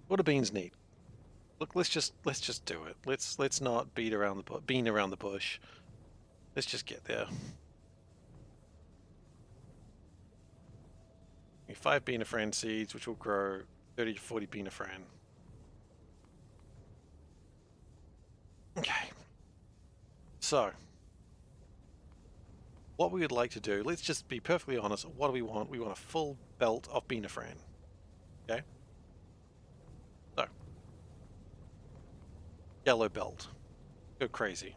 What do beans need? Look, let's just do it. Let's not bean around the bush. Let's just get there. 5 Beanafran seeds, which will grow 30 to 40 Beanafran. Okay. So what we would like to do, let's just be perfectly honest. What do we want? We want a full belt of Benafran. Okay? So, yellow belt. Go crazy.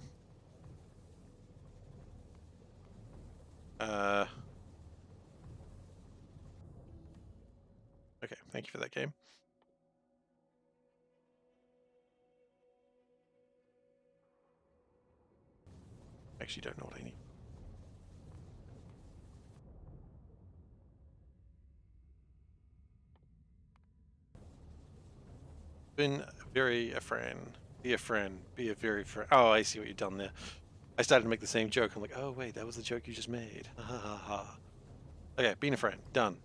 Okay, thank you for that game. Actually don't know what I need. Been very a friend. Be a friend. Be a very friend. Oh, I see what you've done there. I started to make the same joke. I'm like, oh wait, that was the joke you just made. Ha ha ha. Okay, being a friend. Done.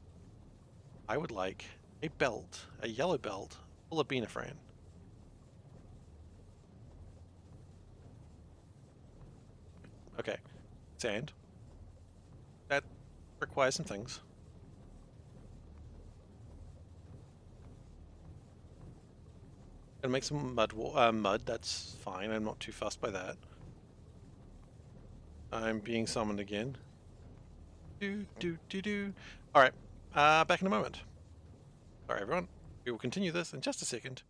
I would like a belt, a yellow belt, full of being a friend. Okay, sand. That requires some things. Gonna make some mud. That's fine. I'm not too fussed by that. I'm being summoned again. Do do do do. All right. Back in a moment. Sorry, everyone. We will continue this in just a second.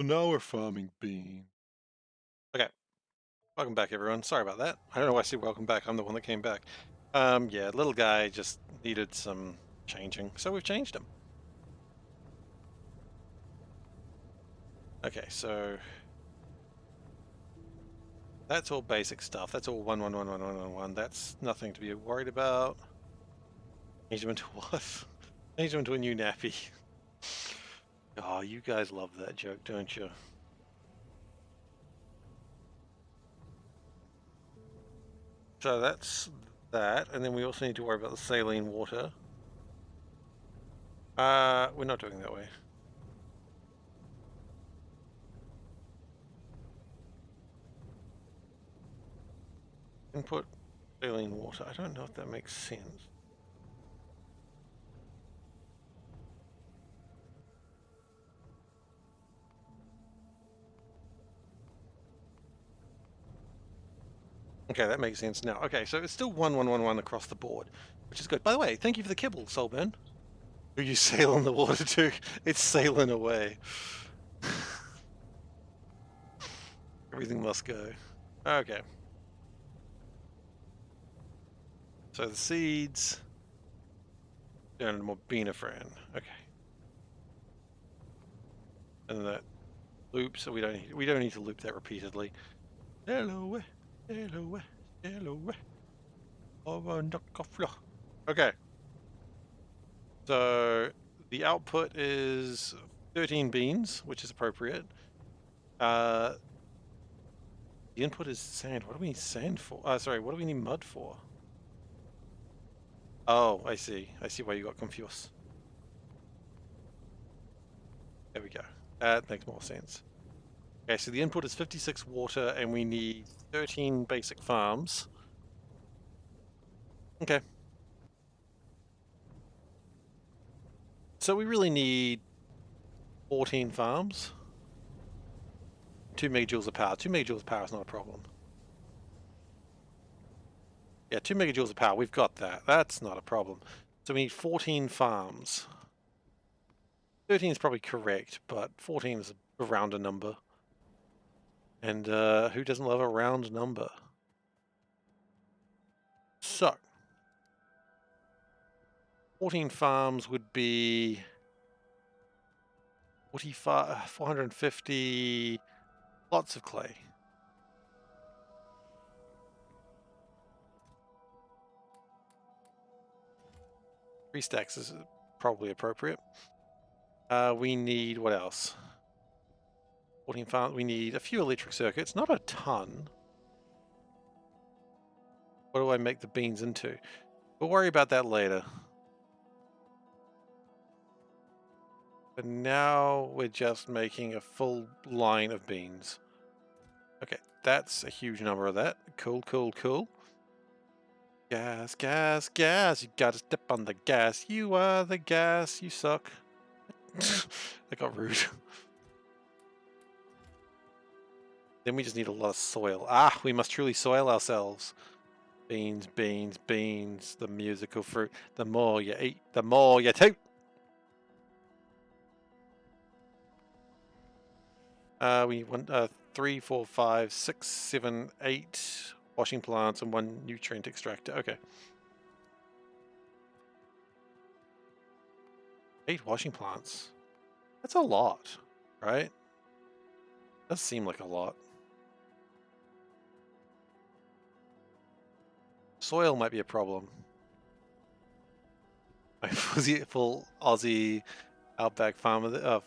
So now we're farming beans. Okay. Welcome back, everyone. Sorry about that. I don't know why I said welcome back. I'm the one that came back. Yeah, little guy just needed some changing, so we've changed him. Okay, so that's all basic stuff. That's all 1 1 1 1 1 1 1. That's nothing to be worried about. Change him into what? Change him into a new nappy. Oh, you guys love that joke, don't you? So that's that, and then we also need to worry about the saline water. We're not doing that way. Input saline water. I don't know if that makes sense. Okay, that makes sense now. Okay, so it's still 1 1 1 1 across the board, which is good. By the way, thank you for the kibble, Solburn. Who you sail on the water to? It's sailing away. Everything must go. Okay. So the seeds down into more Benafran. Okay. And then that loop, so we don't need to loop that repeatedly. Hello, hello, hello. Okay. So the output is 13 beans, which is appropriate. The input is sand. What do we need sand for? Sorry, what do we need mud for? Oh, I see. I see why you got confused. There we go. That makes more sense. Okay, so the input is 56 water, and we need 13 basic farms. Okay. So we really need 14 farms. 2 megajoules of power. 2 megajoules of power is not a problem. Yeah, 2 megajoules of power. We've got that. That's not a problem. So we need 14 farms. 13 is probably correct, but 14 is a rounder number. And who doesn't love a round number? So, 14 farms would be 45, 450 lots of clay. Three stacks is probably appropriate. We need what else? 14 farms. We need a few electric circuits, not a ton. What do I make the beans into? We'll worry about that later. But now we're just making a full line of beans. Okay, that's a huge number of that. Cool, cool, cool. Gas, gas, gas. You gotta step on the gas. You are the gas. You suck. That got rude. Then we just need a lot of soil. Ah, we must truly soil ourselves. Beans, beans, beans. The musical fruit. The more you eat, the more you toot. We want 3, 4, 5, 6, 7, 8 washing plants and 1 nutrient extractor. Okay. 8 washing plants. That's a lot, right? Does seem like a lot. Soil might be a problem. Full Aussie outback farmer.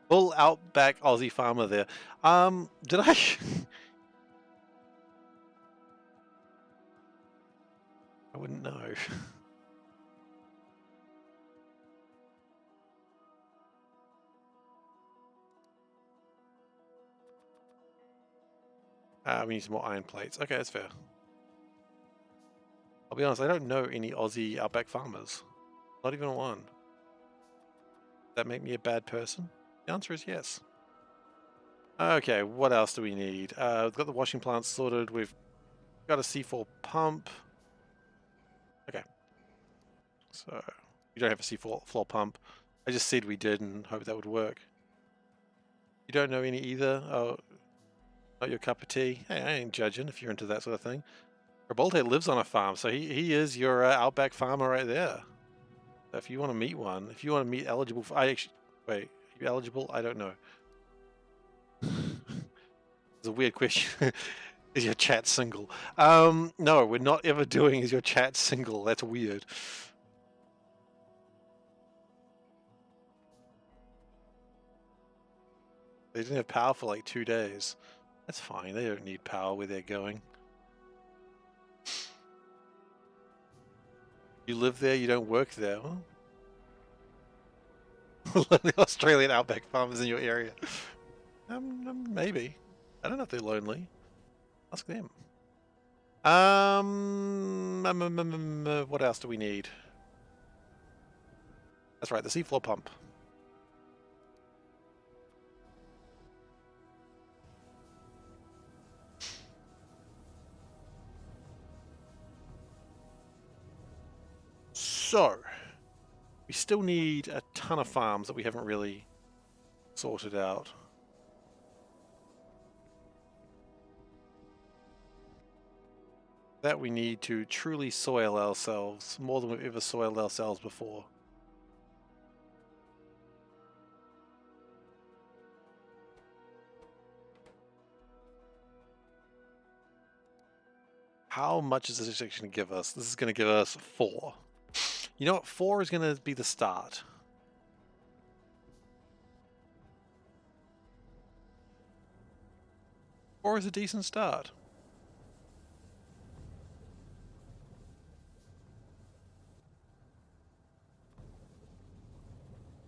Full outback Aussie farmer there. Did I? I wouldn't know. We need some more iron plates. Okay, that's fair. I'll be honest, I don't know any Aussie outback farmers. Not even one. Does that make me a bad person? The answer is yes. Okay, what else do we need? We've got the washing plants sorted. We've got a C4 pump. Okay. So, you don't have a C4 floor pump. I just said we did and hope that would work. You don't know any either? Oh, not your cup of tea? Hey, I ain't judging if you're into that sort of thing. Rabolte lives on a farm, so he is your outback farmer right there. So if you want to meet one, if you want to meet eligible, I actually wait. Are you eligible? I don't know. It's a weird question. Is your chat single? No, we're not ever doing is your chat single. That's weird. They didn't have power for like 2 days. That's fine. They don't need power where they're going. You live there, you don't work there. Well, lonely Australian outback farmers in your area. Maybe. I don't know if they're lonely. Ask them. What else do we need? That's right, the seafloor pump. So, we still need a ton of farms that we haven't really sorted out. That we need to truly soil ourselves more than we've ever soiled ourselves before. How much is this actually going to give us? This is going to give us 4. You know what? 4 is going to be the start. 4 is a decent start.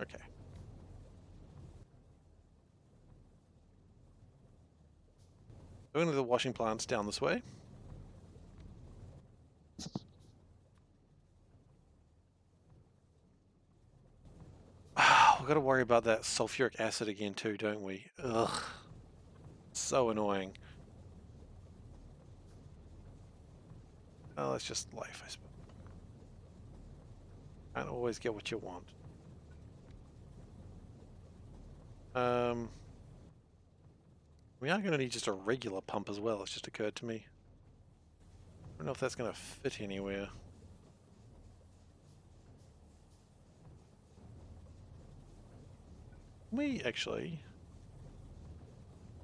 Okay. Going to the washing plants down this way. We've got to worry about that sulfuric acid again too, don't we? Ugh. So annoying. Oh, that's just life, I suppose. Can't always get what you want. We are going to need just a regular pump as well, it's just occurred to me. I don't know if that's going to fit anywhere. We actually...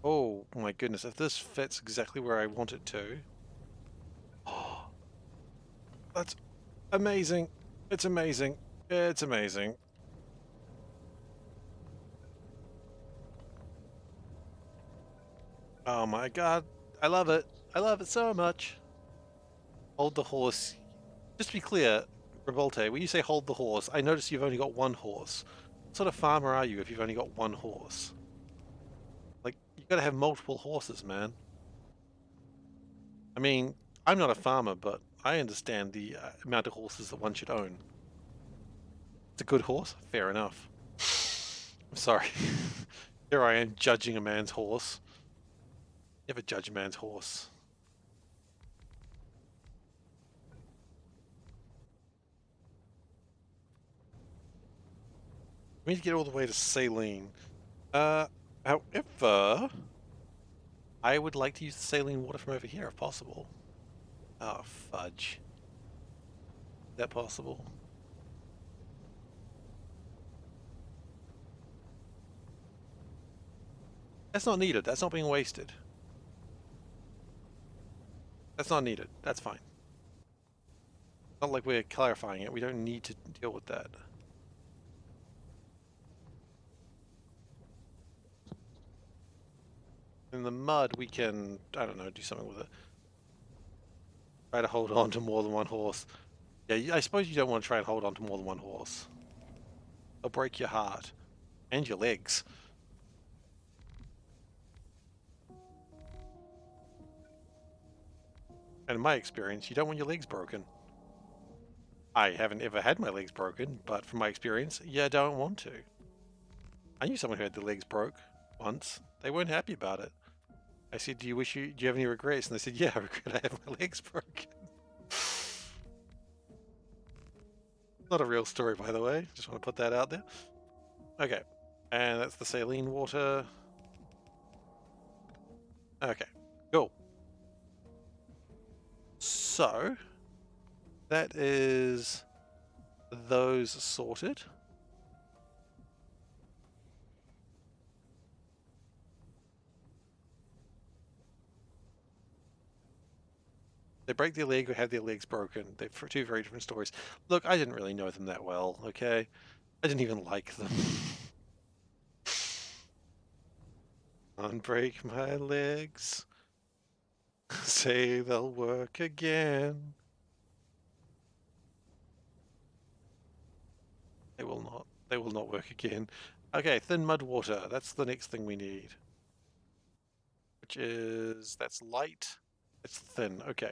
Oh my goodness, if this fits exactly where I want it to... Oh, that's amazing. It's amazing. It's amazing. Oh my god. I love it. I love it so much. Hold the horse. Just to be clear, Revolte, when you say hold the horse, I notice you've only got 1 horse. What sort of farmer are you if you've only got 1 horse? Like, you gotta have multiple horses, man. I mean, I'm not a farmer, but I understand the amount of horses that one should own. It's a good horse? Fair enough. I'm sorry. Here I am judging a man's horse. Never judge a man's horse. We need to get all the way to Saline. However, I would like to use the saline water from over here if possible. Oh, fudge. Is that possible? That's not needed. That's not being wasted. That's not needed. That's fine. Not like we're clarifying it. We don't need to deal with that. In the mud, we can, I don't know, do something with it. Try to hold on to more than 1 horse. Yeah, I suppose you don't want to try and hold on to more than 1 horse. They'll break your heart. And your legs. And in my experience, you don't want your legs broken. I haven't ever had my legs broken, but from my experience, you don't want to. I knew someone who had their legs broke once. They weren't happy about it. I said, do you have any regrets? And they said, yeah, I regret I have my legs broken. Not a real story, by the way. Just want to put that out there. Okay. And that's the saline water. Okay, cool. So that is those sorted. They break their leg or have their legs broken. They're two very different stories. Look, I didn't really know them that well, okay? I didn't even like them. Unbreak my legs. Say they'll work again. They will not. They will not work again. Okay, thin mud water. That's the next thing we need. Which is... that's light. It's thin. Okay.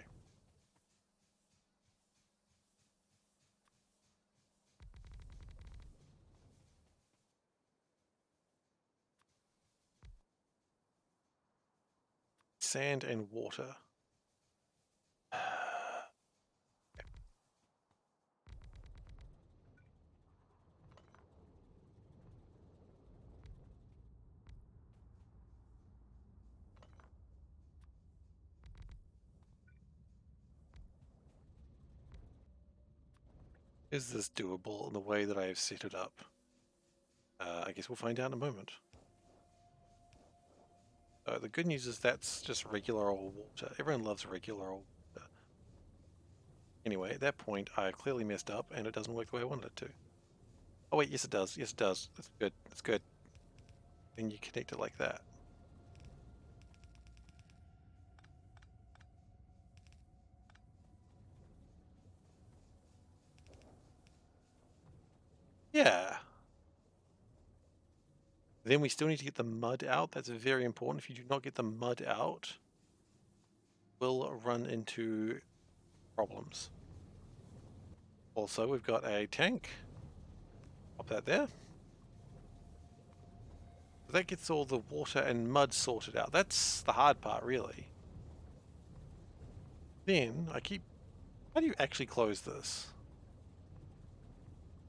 Sand and water. Is this doable in the way that I have set it up? I guess we'll find out in a moment. The good news is that's just regular old water. Everyone loves regular old water. Anyway, at that point, I clearly messed up and it doesn't work the way I wanted it to. Oh wait, yes it does. Yes it does. That's good. That's good. Then you connect it like that. Yeah. Then we still need to get the mud out. That's very important. If you do not get the mud out, we'll run into problems. Also, we've got a tank. Pop that there. That gets all the water and mud sorted out. That's the hard part, really. Then I keep... how do you actually close this?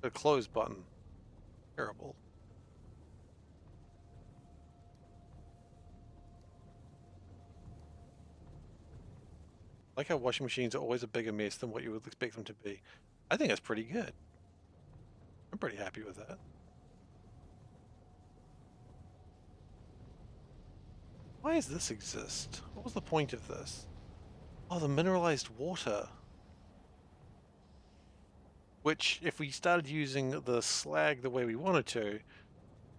The close button. Terrible. Like how washing machines are always a bigger mess than what you would expect them to be. I think that's pretty good. I'm pretty happy with that. Why does this exist? What was the point of this? Oh, the mineralized water. Which, if we started using the slag the way we wanted to,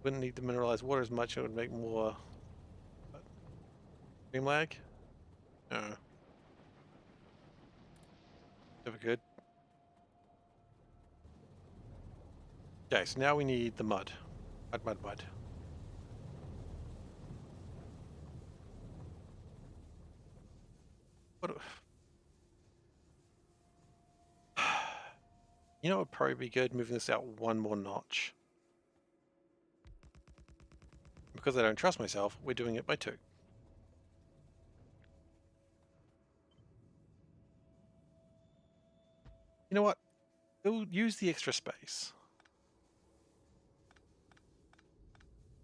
wouldn't need the mineralized water as much. It would make more... stream lag? No. Never good. Okay, so now we need the mud. Mud, mud, mud. What... you know, it would probably be good moving this out one more notch. Because I don't trust myself, we're doing it by 2. You know what? We'll use the extra space.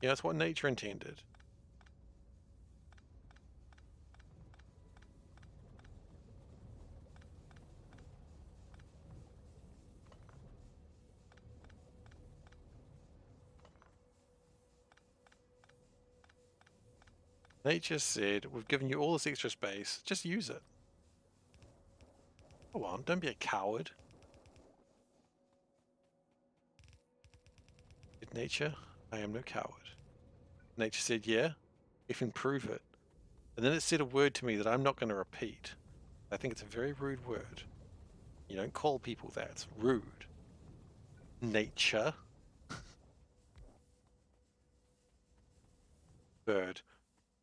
Yeah, that's what nature intended. Nature said, we've given you all this extra space, just use it. Go on, don't be a coward. Did nature? I am no coward. Nature said, yeah, if and prove it. And then it said a word to me that I'm not going to repeat. I think it's a very rude word. You don't call people that, it's rude. Nature. Bird.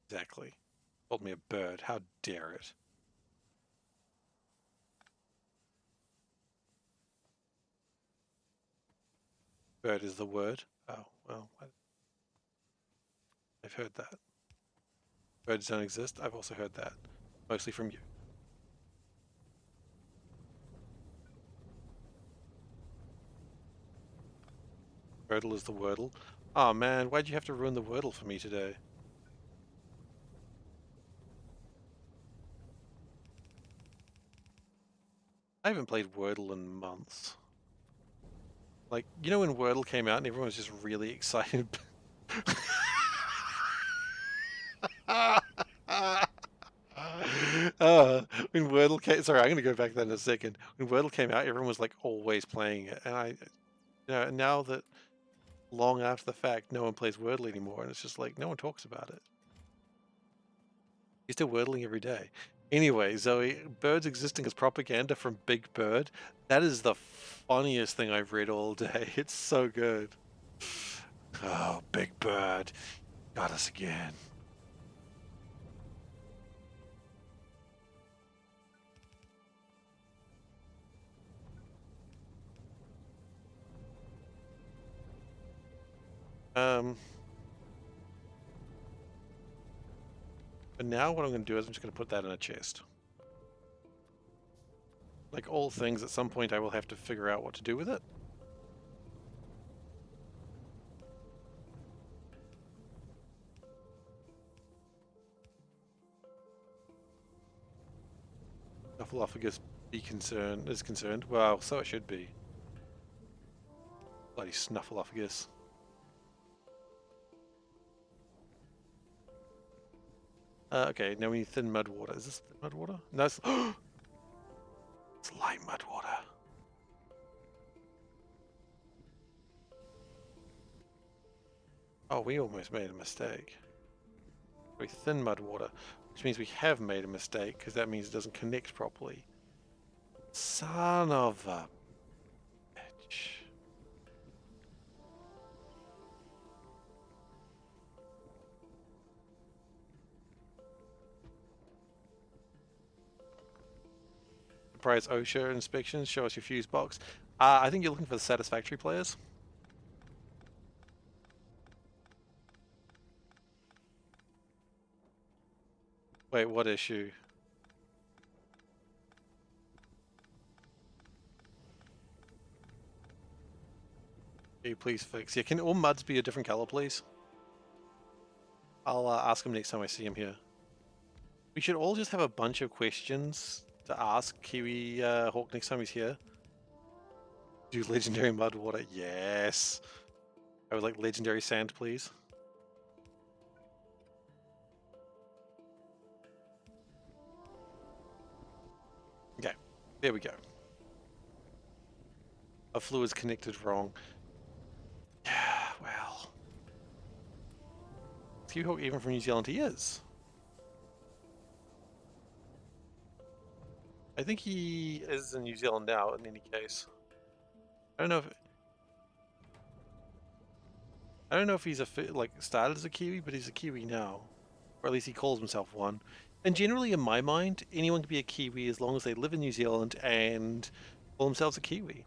Exactly. Called me a bird. How dare it? Bird is the word. Oh, well, I've heard that. Birds don't exist. I've also heard that. Mostly from you. Wordle is the wordle. Oh man, why'd you have to ruin the wordle for me today? I haven't played Wordle in months. Like, you know when Wordle came out and everyone was just really excited? When Wordle came, sorry, I'm gonna go back to that in a second. When Wordle came out, everyone was like always playing it, and now that long after the fact, no one plays Wordle anymore, and it's just like no one talks about it. You're still Wordling every day. Anyway, Zoe, birds existing as propaganda from Big Bird. That is the funniest thing I've read all day. It's so good. Oh, Big Bird, got us again. Um, but now what I'm going to do is I'm just going to put that in a chest. Like all things, at some point I will have to figure out what to do with it. Snuffleupagus is concerned. Well, so it should be. Bloody Snuffleupagus. Okay, now we need thin mud water. Is this thin mud water? No, it's, it's light mud water. Oh, we almost made a mistake. We thin mud water, which means we have made a mistake because that means it doesn't connect properly. Son of a bitch. Surprise OSHA inspections. Show us your fuse box. I think you're looking for the satisfactory players. Wait, what issue? Can you please fix? Yeah, can all muds be a different color, please? I'll ask him next time I see him here. We should all just have a bunch of questions to ask Kiwi Hawk next time he's here. Do legendary mud water? Yes. I would like legendary sand, please. Okay, there we go. A fluid's connected wrong. Yeah, well. Kiwi Hawk even from New Zealand he is. I think he is in New Zealand now in any case. I don't know if he's like started as a Kiwi, but he's a Kiwi now. Or at least he calls himself one. And generally in my mind, anyone can be a Kiwi as long as they live in New Zealand and call themselves a Kiwi.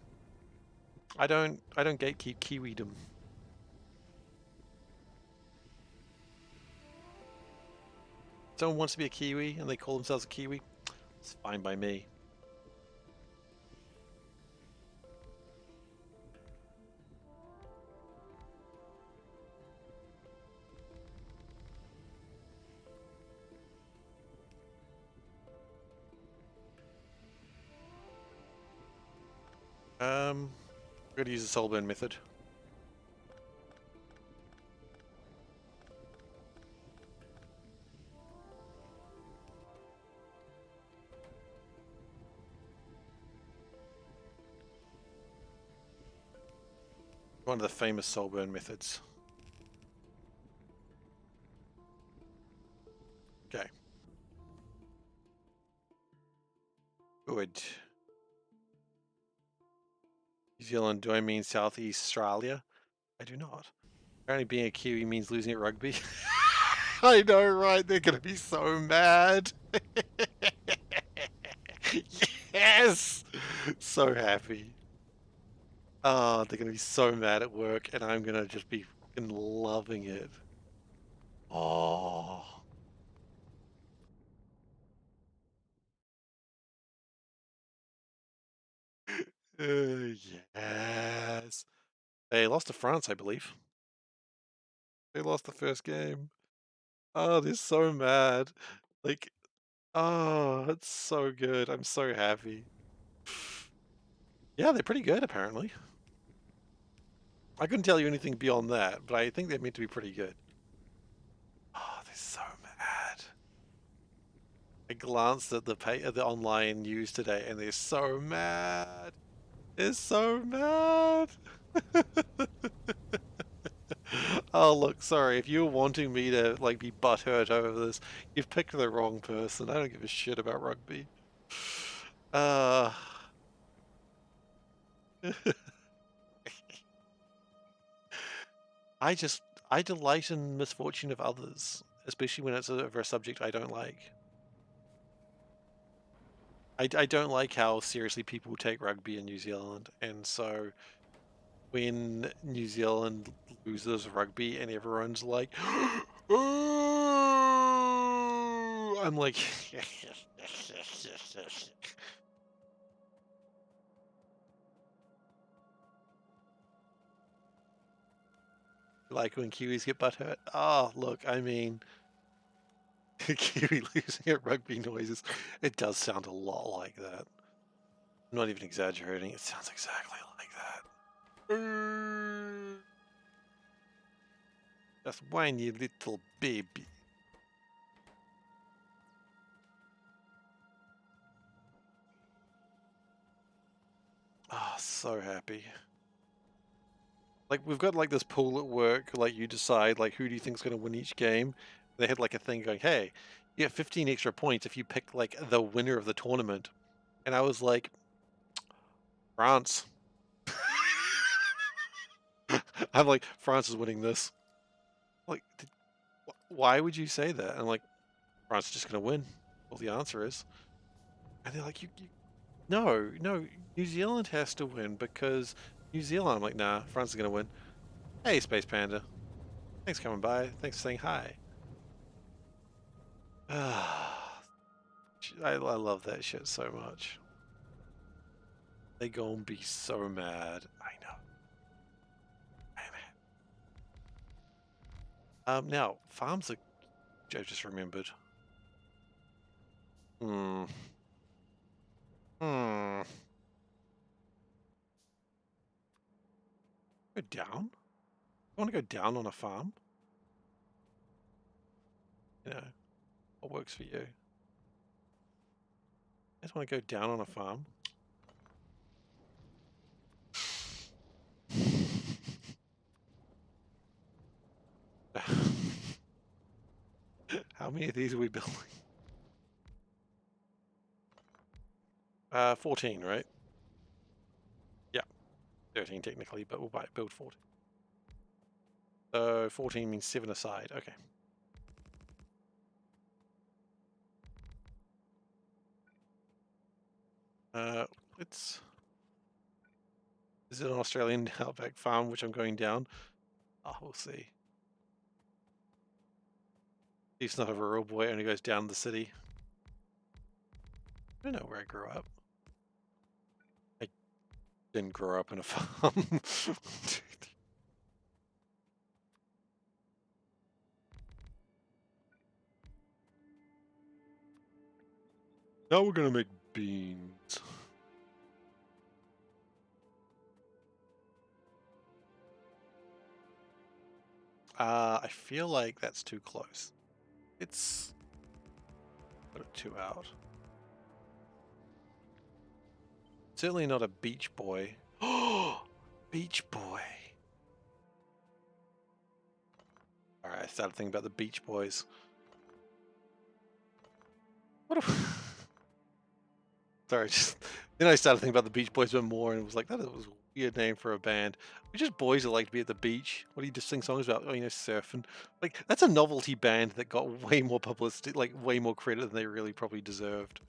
I don't gatekeep Kiwidom. If someone wants to be a Kiwi and they call themselves a Kiwi, it's fine by me. We're gonna use the soul burn method. One of the famous soul burn methods. Okay. Good. New Zealand, do I mean Southeast Australia? I do not. Apparently being a Kiwi means losing at rugby. I know, right? They're gonna be so mad. Yes! So happy. Oh, they're gonna be so mad at work, and I'm gonna just be fucking loving it. Oh. Yes. They lost to France, I believe. They lost the first game. Oh, they're so mad. Like, oh, it's so good. I'm so happy. Yeah, they're pretty good, apparently. I couldn't tell you anything beyond that, but I think they're meant to be pretty good. Oh, they're so mad. I glanced at the online news today, and they're so mad. They're so mad. Oh, look, sorry. If you were wanting me to like be butthurt over this, you've picked the wrong person. I don't give a shit about rugby. Uh, I just I delight in misfortune of others, especially when it's over a subject I don't like. I don't like how seriously people take rugby in New Zealand, and so when New Zealand loses rugby and everyone's like, "Oh," I'm like, like when Kiwis get butthurt. Oh, look, I mean, Kiwi losing at rugby noises, it does sound a lot like that. I'm not even exaggerating. It sounds exactly like that. Just whiny little baby. Oh, so happy. Like we've got like this pool at work, like you decide like who do you think's gonna win each game. They had like a thing going, hey, you get 15 extra points if you pick like the winner of the tournament. And I was like, France. I'm like, France is winning this. Like, why would you say that? And I'm like, France is just gonna win. Well, the answer is. And they're like, no, no, New Zealand has to win because New Zealand. I'm like, nah, France is gonna win. Hey, Space Panda. Thanks for coming by. Thanks for saying hi. I love that shit so much. They gonna be so mad. I know. Now, farms are... I just remembered. Hmm. Hmm. Go down? You want to go down on a farm? You know, what works for you? I just want to go down on a farm. How many of these are we building? 14, right? Yeah, 13 technically, but we'll build 14. So 14 means 7 aside. Okay. Let's... Is it an Australian outback farm, which I'm going down? Oh, we'll see. He's not a rural boy, only goes down the city. I don't know where I grew up. I didn't grow up in a farm. Now we're gonna make beans. I feel like that's too close. It's... put it 2 out. Certainly not a beach boy. Oh, beach boy. Alright, I started thinking about the Beach Boys. What if... Sorry, just... Then I started thinking about the Beach Boys a bit more, and it was like, that was a weird name for a band. We're just boys that like to be at the beach. What do you just sing songs about? Oh, you know, surfing. Like, that's a novelty band that got way more publicity, like, way more credit than they really probably deserved.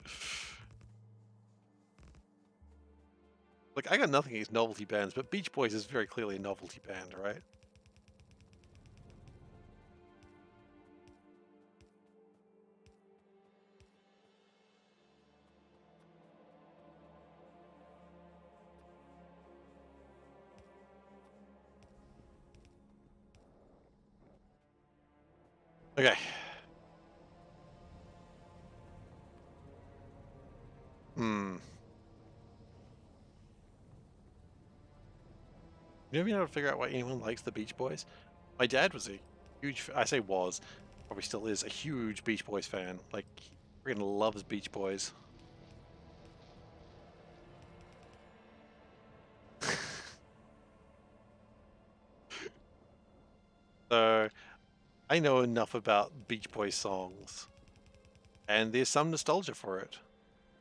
Like, I got nothing against novelty bands, but Beach Boys is very clearly a novelty band, right? Okay. Hmm. never been able to figure out why anyone likes the Beach Boys. My dad was a huge, I say was, probably still is, a huge Beach Boys fan. Like, he freaking loves Beach Boys. So, I know enough about Beach Boys songs, and there's some nostalgia for it.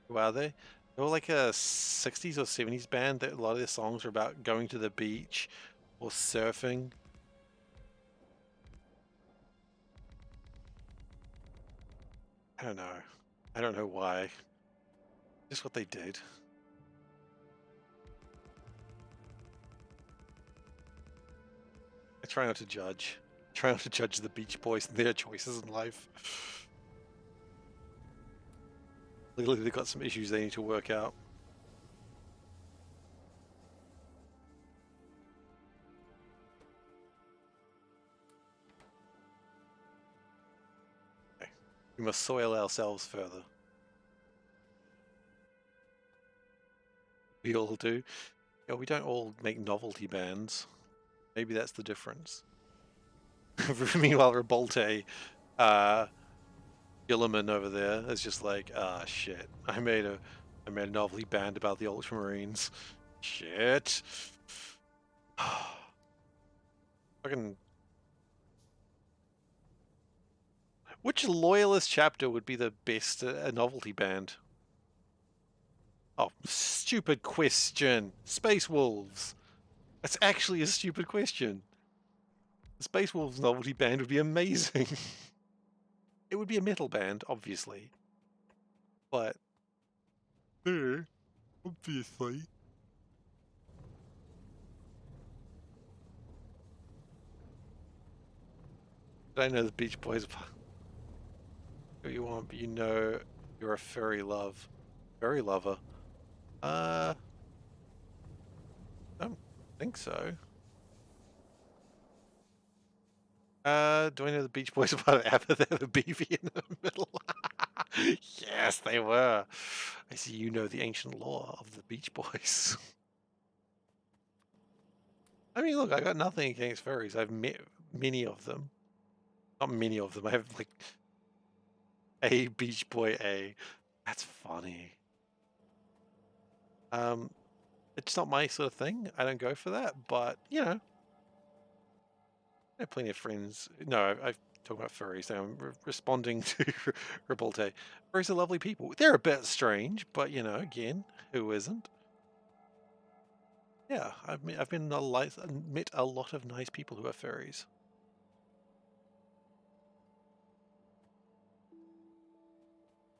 Who are they? They were like a 60s or 70s band that a lot of their songs are about going to the beach or surfing. I don't know. I don't know why. Just what they did. I try not to judge. Try not to judge the Beach Boys and their choices in life. Clearly they've got some issues they need to work out. Okay. We must soil ourselves further. We all do. Yeah, we don't all make novelty bands. Maybe that's the difference. Meanwhile, Revolte, Gilliman over there is just like, ah, shit. I made a novelty band about the Ultramarines. Shit. Fucking. Which loyalist chapter would be the best novelty band? Oh, stupid question. Space Wolves. That's actually a stupid question. The Space Wolves novelty band would be amazing. It would be a metal band, obviously. But. Obviously. I know the Beach Boys. What you want, but you know you're a furry lover. I don't think so. Do I know the Beach Boys about ABBA? They're the BB in the middle. Yes, they were. I see you know the ancient lore of the Beach Boys. I mean, look, I got nothing against furries. I've met many of them. Not many of them. I have like a Beach Boy A. That's funny. It's not my sort of thing. I don't go for that, but you know, I have plenty of friends. No, I've talked about furries. I'm responding to Revolte. Furries are lovely people. They're a bit strange, but you know, again, who isn't? Yeah, I've met a lot of nice people who are furries.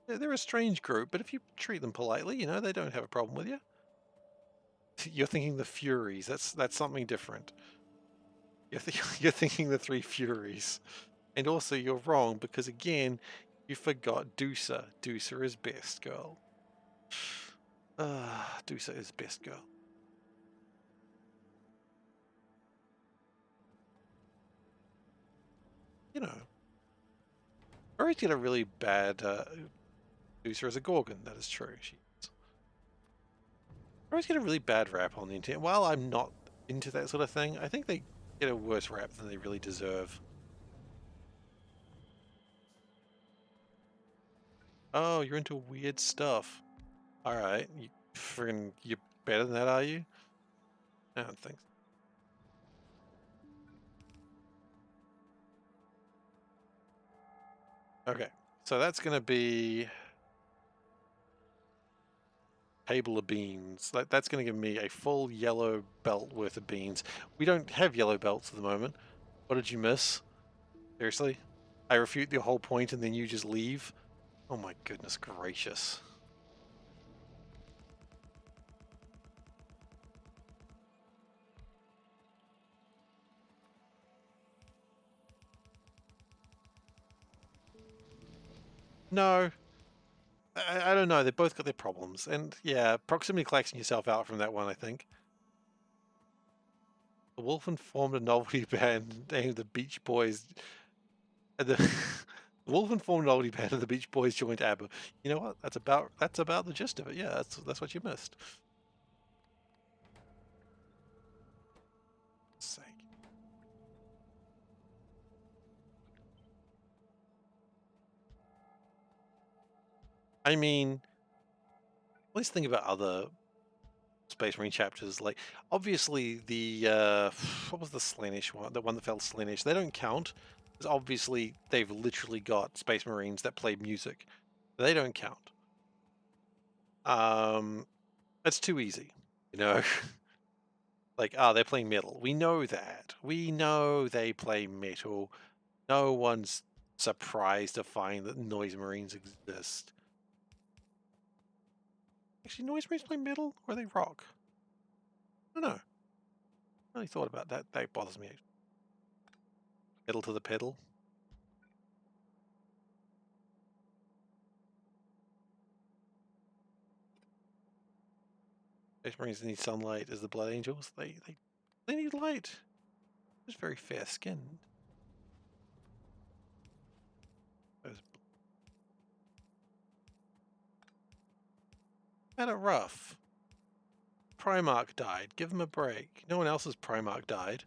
They're a strange group, but if you treat them politely, you know, they don't have a problem with you. You're thinking the Furies. That's something different. You're thinking the Three Furies. And also you're wrong because again, you forgot Dusa. Dusa is best girl. Dusa is best girl. You know, Furries get a really bad. Dusa is a Gorgon. That is true. Furries get a really bad rap on the internet. While I'm not into that sort of thing, I think they get a worse rap than they really deserve. Oh, you're into weird stuff. All right, you're better than that, are you? I don't think so. Okay, so that's gonna be table of beans. That's gonna give me a full yellow belt worth of beans. We don't have yellow belts at the moment. What did you miss? Seriously? I refute the whole point and then you just leave? Oh my goodness gracious. No, I don't know. They both got their problems. And yeah, proximity collecting yourself out from that one, I think. The Wolfen formed a novelty band named the Beach Boys. The Wolfen formed a novelty band and the Beach Boys joined ABBA. You know what? That's about the gist of it. Yeah, that's what you missed. I mean, let's think about other Space Marine chapters. Like, obviously the what was the Slaanesh one? The one that fell Slaanesh. They don't count because obviously they've literally got Space Marines that play music. They don't count. That's too easy, you know. Like, they're playing metal. We know that. We know they play metal. No one's surprised to find that Noise Marines exist. Actually, Noise Marines play metal or they rock? I don't know. I really thought about that. That bothers me. Pedal to the pedal. Space Marines need sunlight as the Blood Angels. They need light. It's very fair skinned. Had it rough. Primarch died. Give him a break. No one else's Primarch died.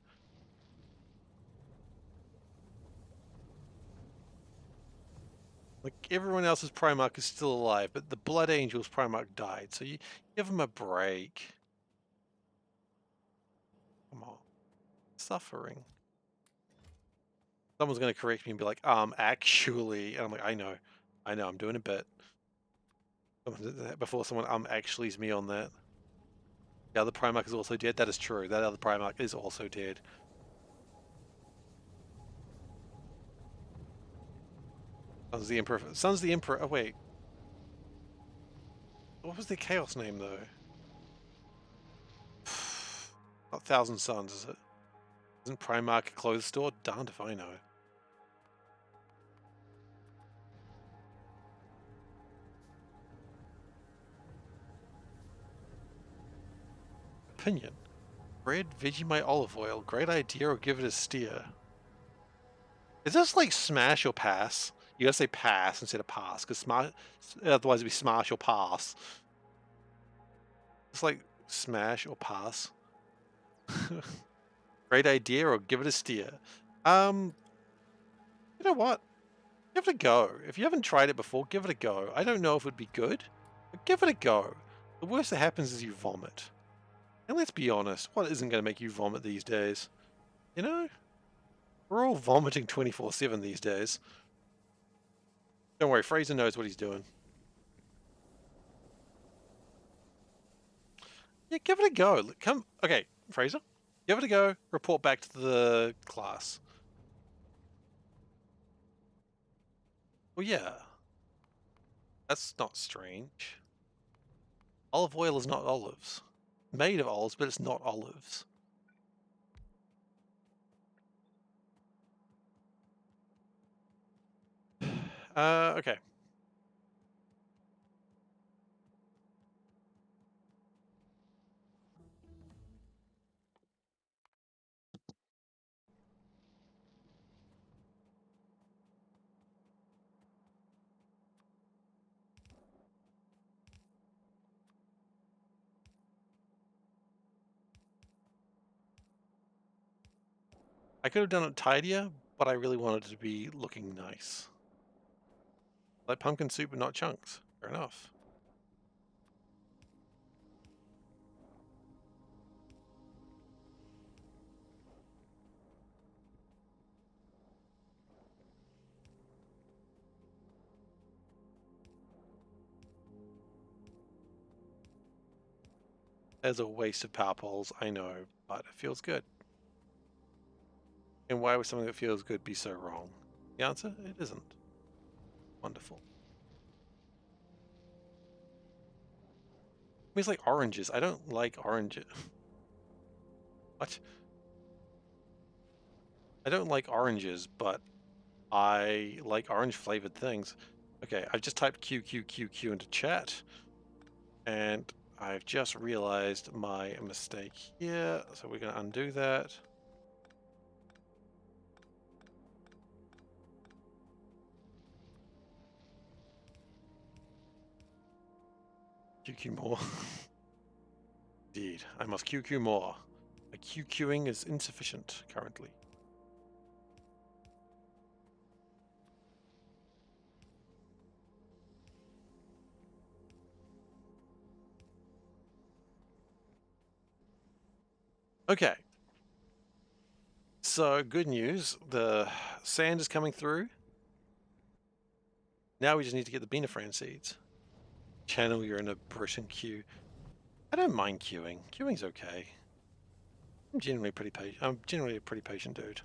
Like, everyone else's Primarch is still alive, but the Blood Angel's Primarch died, so you give him a break. Come on. Suffering. Someone's going to correct me and be like, actually, and I'm like, I know, I'm doing a bit. Before someone, actuallys me on that. The other Primarch is also dead. That is true. That other Primarch is also dead. Son's the Emperor. Son's the Emperor. Oh, wait. What was the Chaos name, though? Not Thousand Suns, is it? Isn't Primarch a clothes store? Darned if I know. Opinion. Bread, Vegemite, olive oil. Great idea, or give it a steer. Is this like smash or pass? You gotta say pass instead of pass, because otherwise it'd be smash or pass. It's like smash or pass. Great idea, or give it a steer. You know what? Give it a go. If you haven't tried it before, give it a go. I don't know if it would be good, but give it a go. The worst that happens is you vomit. And let's be honest, what isn't going to make you vomit these days? You know? We're all vomiting 24/7 these days. Don't worry, Fraser knows what he's doing. Yeah, give it a go. Come, okay, Fraser, give it a go. Report back to the class. Well, yeah, that's not strange. Olive oil is not olives. Made of olives, but it's not olives. Okay. I could have done it tidier, but I really wanted it to be looking nice. Like pumpkin soup, but not chunks. Fair enough. There's a waste of power poles, I know, but it feels good. And why would something that feels good be so wrong? The answer? It isn't. Wonderful. It's like oranges. I don't like oranges. What? I don't like oranges, but I like orange flavored things. Okay, I've just typed QQQQ into chat, and I've just realized my mistake here, so we're going to undo that. QQ more. Indeed, I must QQ more. My QQing is insufficient currently. Okay. So, good news. The sand is coming through. Now we just need to get the Benafran seeds. Channel, you're in a Britain queue. I don't mind queuing. Queuing's okay. I'm generally pretty patient. I'm generally a pretty patient dude.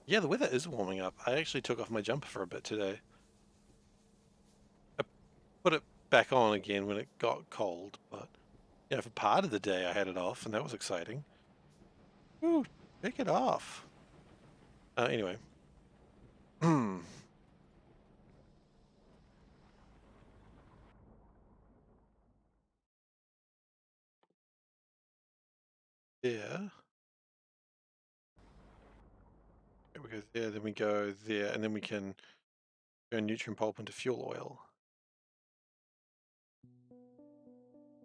Yeah, the weather is warming up. I actually took off my jumper for a bit today. I put it back on again when it got cold, but you know, for part of the day I had it off, and that was exciting. Ooh, take it off. Anyway. There. We go there, then we go there, and then we can turn nutrient pulp into fuel oil.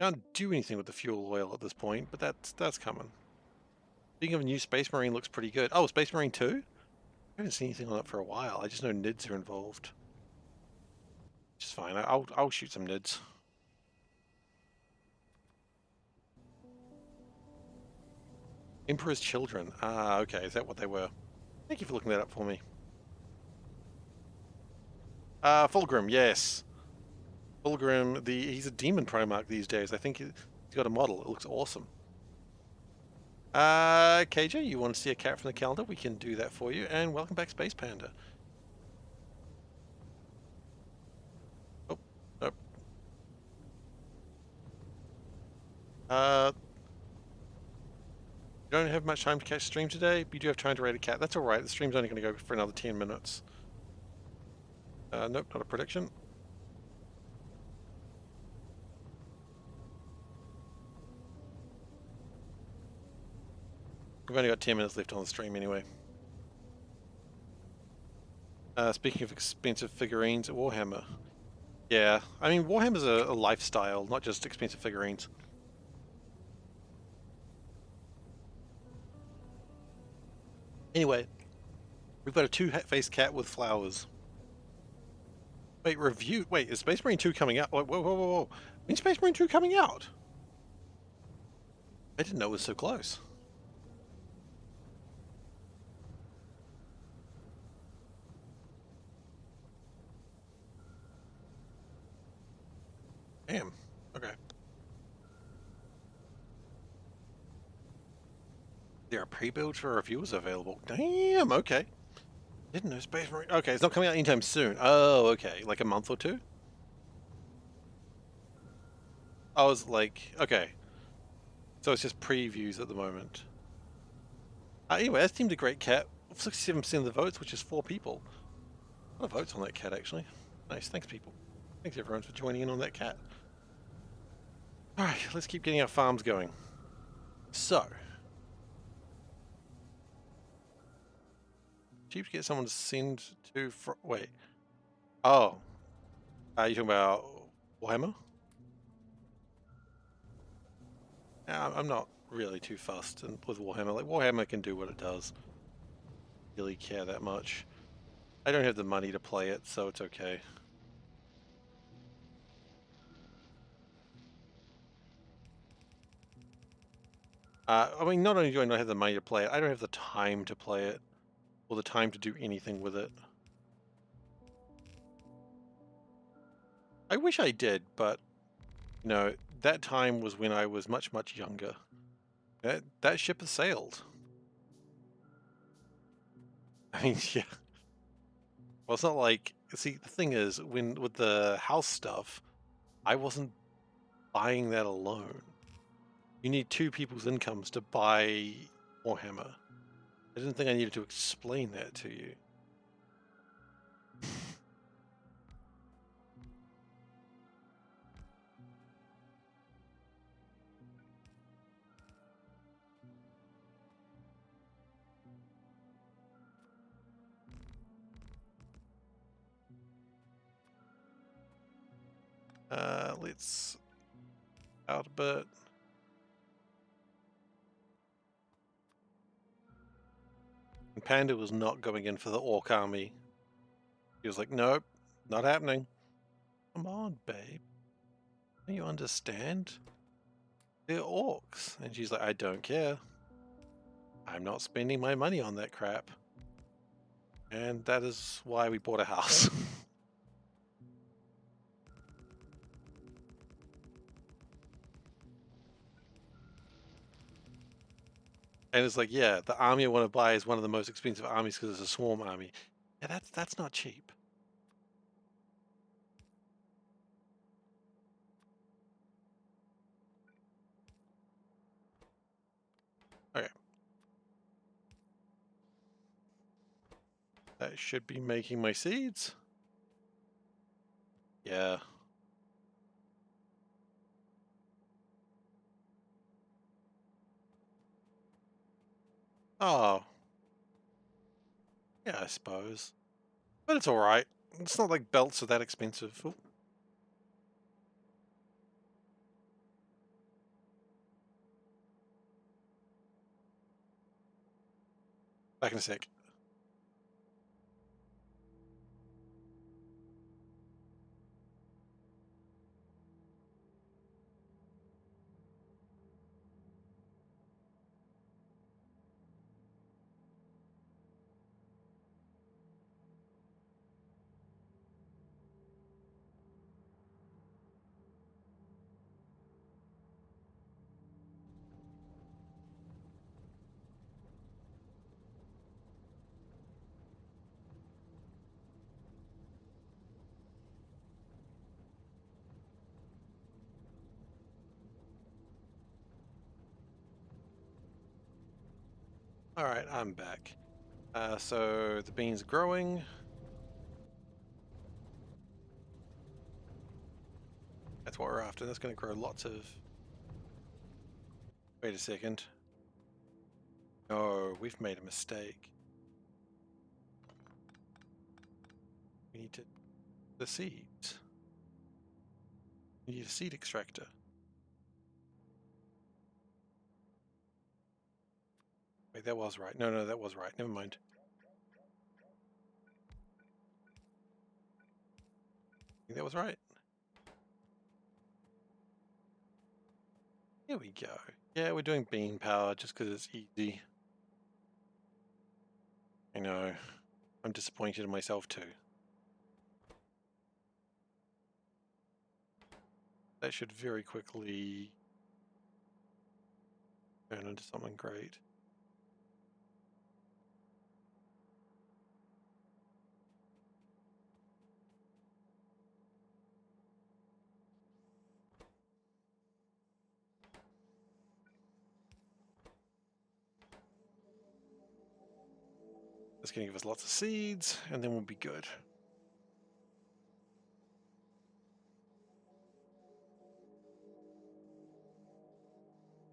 Can't do anything with the fuel oil at this point, but that's coming. Speaking of, a new Space Marine looks pretty good. Oh, Space Marine 2? I haven't seen anything on it for a while. I just know NIDs are involved. Which is fine. I'll shoot some NIDs. Emperor's Children. Ah, okay. Is that what they were? Thank you for looking that up for me. Fulgrim, yes. Fulgrim, he's a demon Primarch these days. I think he's got a model. It looks awesome. KJ, you want to see a cat from the calendar? We can do that for you. And welcome back, Space Panda. Oh, nope. You don't have much time to catch stream today, but you do have time to rate a cat. That's alright. The stream's only going to go for another 10 minutes. Nope, not a prediction. We've only got 10 minutes left on the stream anyway. Speaking of expensive figurines, Warhammer. Yeah, I mean, Warhammer's a lifestyle, not just expensive figurines. Anyway, we've got a two-faced cat with flowers. Wait, review? Wait, is Space Marine 2 coming out? Whoa, whoa, whoa, whoa. When's Space Marine 2 coming out? I didn't know it was so close. Damn. Okay. There are pre-builds for reviewers available. Damn, okay. Didn't know Space Marine. Okay, it's not coming out anytime soon. Oh, okay. Like a month or two? I was like, okay. So it's just previews at the moment. Anyway, that's teamed a great cat. 67% of the votes, which is 4 people. A lot of votes on that cat, actually. Nice. Thanks, people. Thanks, everyone, for joining in on that cat. Alright, let's keep getting our farms going. So. Cheap to get someone to send to... Wait. Oh. Are you talking about Warhammer? I'm not really too fussed with Warhammer. Like, Warhammer can do what it does. Really care that much. I don't have the money to play it, so it's okay. I mean, not only do I not have the money to play it, I don't have the time to play it, or the time to do anything with it. I wish I did, but, you know, that time was when I was much, much younger. That ship has sailed. I mean, yeah. Well, it's not like... See, the thing is, with the house stuff, I wasn't buying that alone. You need 2 people's incomes to buy Warhammer. I didn't think I needed to explain that to you. Let's out a bit. And Panda was not going in for the Orc army. He was like, nope, not happening. Come on, babe. Don't you understand? They're orcs. And she's like, I don't care. I'm not spending my money on that crap. And that is why we bought a house. And it's like, yeah, the army I want to buy is one of the most expensive armies because it's a swarm army. Yeah, that's not cheap. Okay. That should be making my seeds. Yeah. Oh. Yeah, I suppose. But it's alright. It's not like belts are that expensive. Oh. Back in a sec. Alright, I'm back. So the beans are growing. That's what we're after. That's going to grow lots of... Wait a second. No, we've made a mistake. We need to... The seeds. We need a seed extractor. Wait, that was right. No, that was right. Never mind. I think that was right. Here we go. Yeah, we're doing bean power just because it's easy. I know. I'm disappointed in myself too. That should very quickly turn into something great. That's going to give us lots of seeds, and then we'll be good.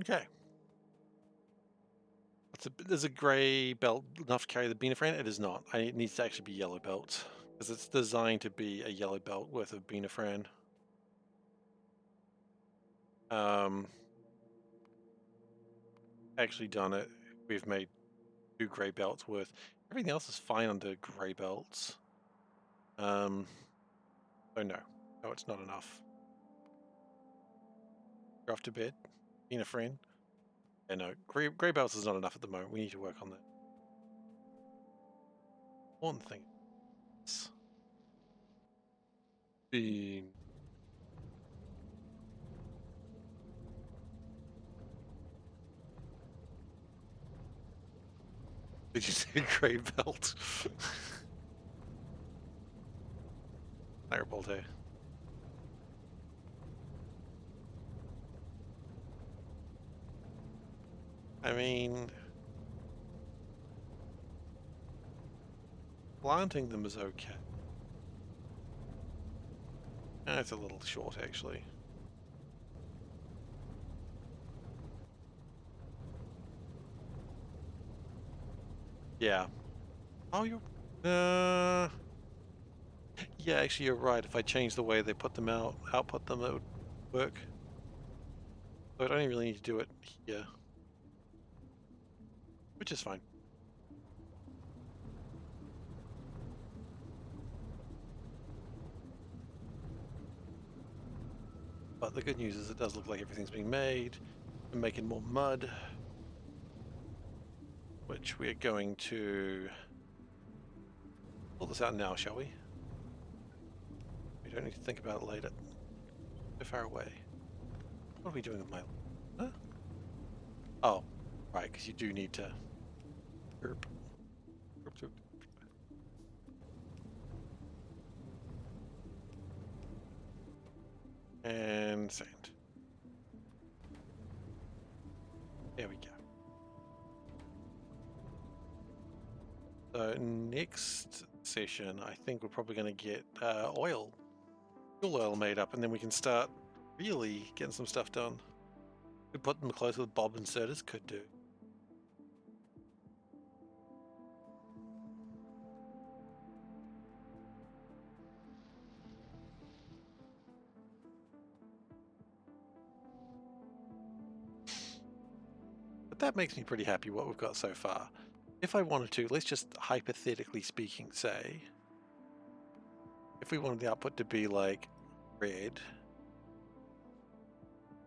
Okay. There's a grey belt enough to carry the Beanafran? It is not. It needs to actually be yellow belt, because it's designed to be a yellow belt worth of Beanafran. Actually done it. We've made 2 grey belts worth. Everything else is fine under grey belts. Oh no. No, it's not enough. You're off to bed? Beanafran? Yeah, no. Grey belts is not enough at the moment. We need to work on that. One thing. Bean. Did you say grey belt? Firebolt here. I mean, planting them is okay. It's a little short, actually. Yeah. Oh, you're... Yeah, actually, you're right. If I change the way they put them output them, it would work. So I don't even really need to do it here. Which is fine. but the good news is it does look like everything's being made. We're making more mud, which we're going to pull this out now, shall we? We don't need to think about it later. So far away. What are we doing with my... Huh? Oh, right, because you do need to... Herp. Herp, herp. And sand. There we go. So next session, I think we're probably going to get fuel oil made up, and then we can start really getting some stuff done. We put them close with Bob inserters, could do. But that makes me pretty happy what we've got so far. If I wanted to, let's just hypothetically speaking say, if we wanted the output to be like red,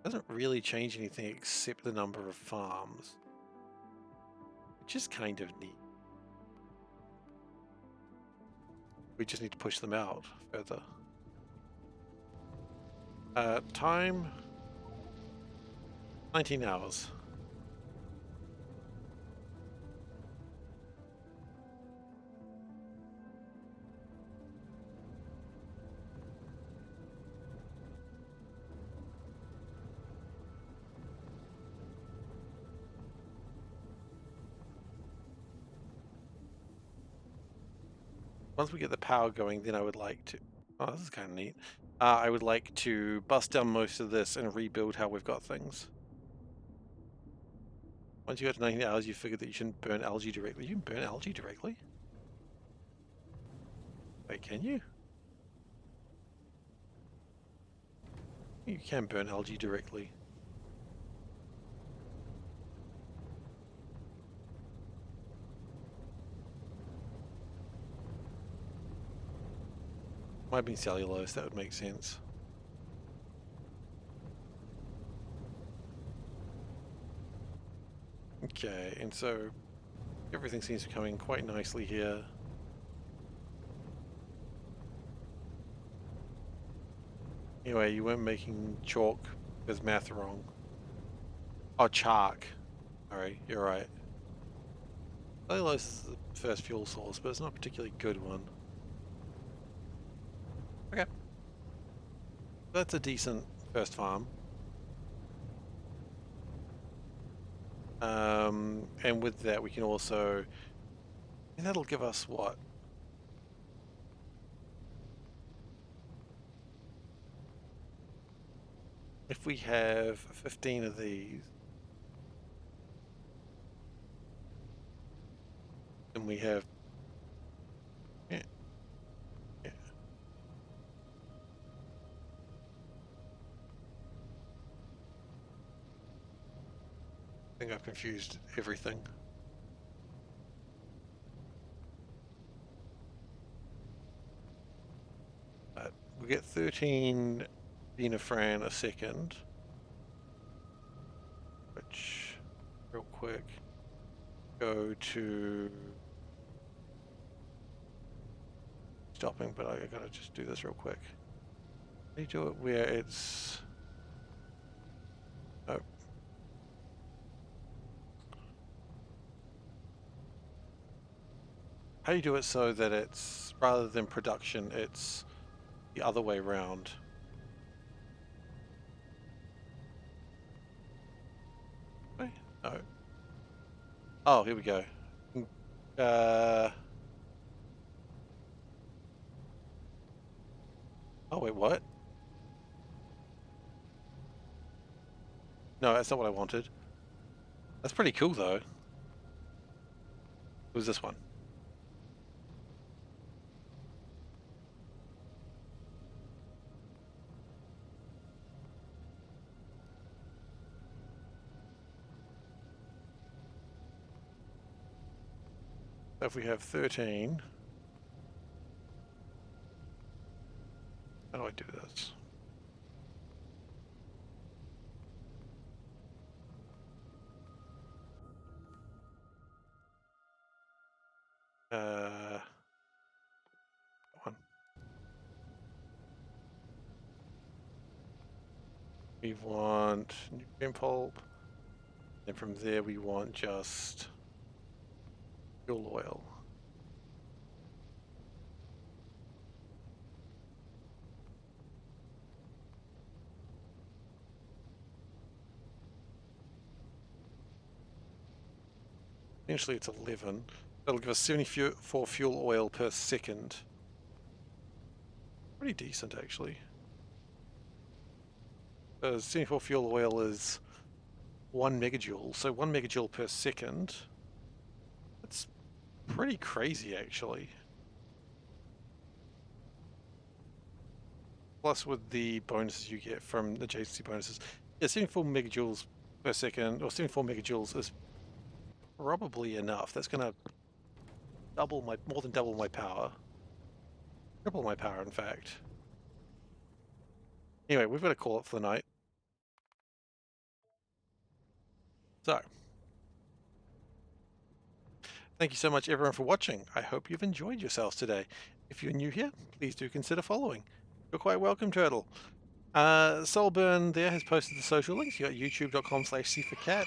doesn't really change anything except the number of farms, which is kind of neat. We just need to push them out further. Time 19 hours. Once we get the power going, then I would like to... Oh, this is kind of neat. I would like to bust down most of this and rebuild how we've got things. Once you get to 19 hours, you figure that you shouldn't burn algae directly. You can burn algae directly? Wait, can you? You can burn algae directly. Might be cellulose, that would make sense. Okay, and so everything seems to be coming quite nicely here. Anyway, you weren't making chalk because math wrong. Oh, chalk. Sorry, you're right. Cellulose is the first fuel source, but it's not a particularly good one. Okay. That's a decent first farm. And with that, we can also... And that'll give us what? If we have 15 of these, and we have... Yeah. Yeah. I think I've confused everything. We get 13 Venafran a second, which, real quick, go to stopping, but I gotta just do this real quick. How do you do it where it's... Oh. How do you do it so that it's, rather than production, it's the other way around? Wait, no. Oh, here we go. Oh, wait, what? No, that's not what I wanted. That's pretty cool, though. It was this one. So if we have 13... How do I do this? we want nutrient pulp. And from there we want just fuel oil. Essentially it's 11. That'll give us 74 fuel oil per second. Pretty decent actually. 74 fuel oil is 1 megajoule, so 1 megajoule per second. That's pretty crazy actually. Plus with the bonuses you get from the adjacency bonuses. Yeah, 74 megajoules per second, or 74 megajoules is probably enough. That's gonna more than double my power. Triple my power, in fact. Anyway, we've got to call it for the night. So, thank you so much everyone for watching. I hope you've enjoyed yourselves today. If you're new here, please do consider following. You're quite welcome, Turtle. Soulburn there has posted the social links. You got youtube.com/SeiferKatt,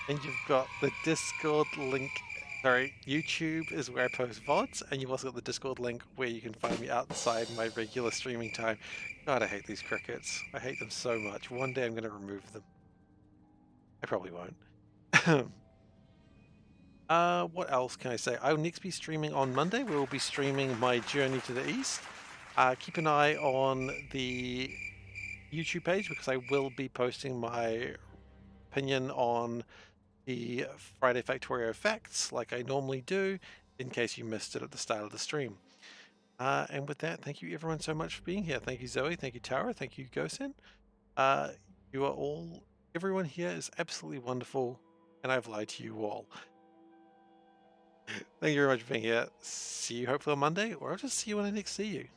and you've got the Discord link. Sorry, YouTube is where I post VODs, and you've also got the Discord link where you can find me outside my regular streaming time. God, I hate these crickets. I hate them so much. One day I'm going to remove them. I probably won't. What else can I say? I will next be streaming on Monday. We will be streaming my journey to the east. Keep an eye on the YouTube page because I will be posting my opinion on the Friday Factorio facts like I normally do in case you missed it at the start of the stream. And with that, thank you everyone so much for being here. Thank you, Zoe. Thank you, Tara. Thank you, Gosen. You are all, everyone here is absolutely wonderful, and I've lied to you all. Thank you very much for being here. See you hopefully on Monday, or I'll just see you when I next see you.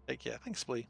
Take care. Thanks, Splee.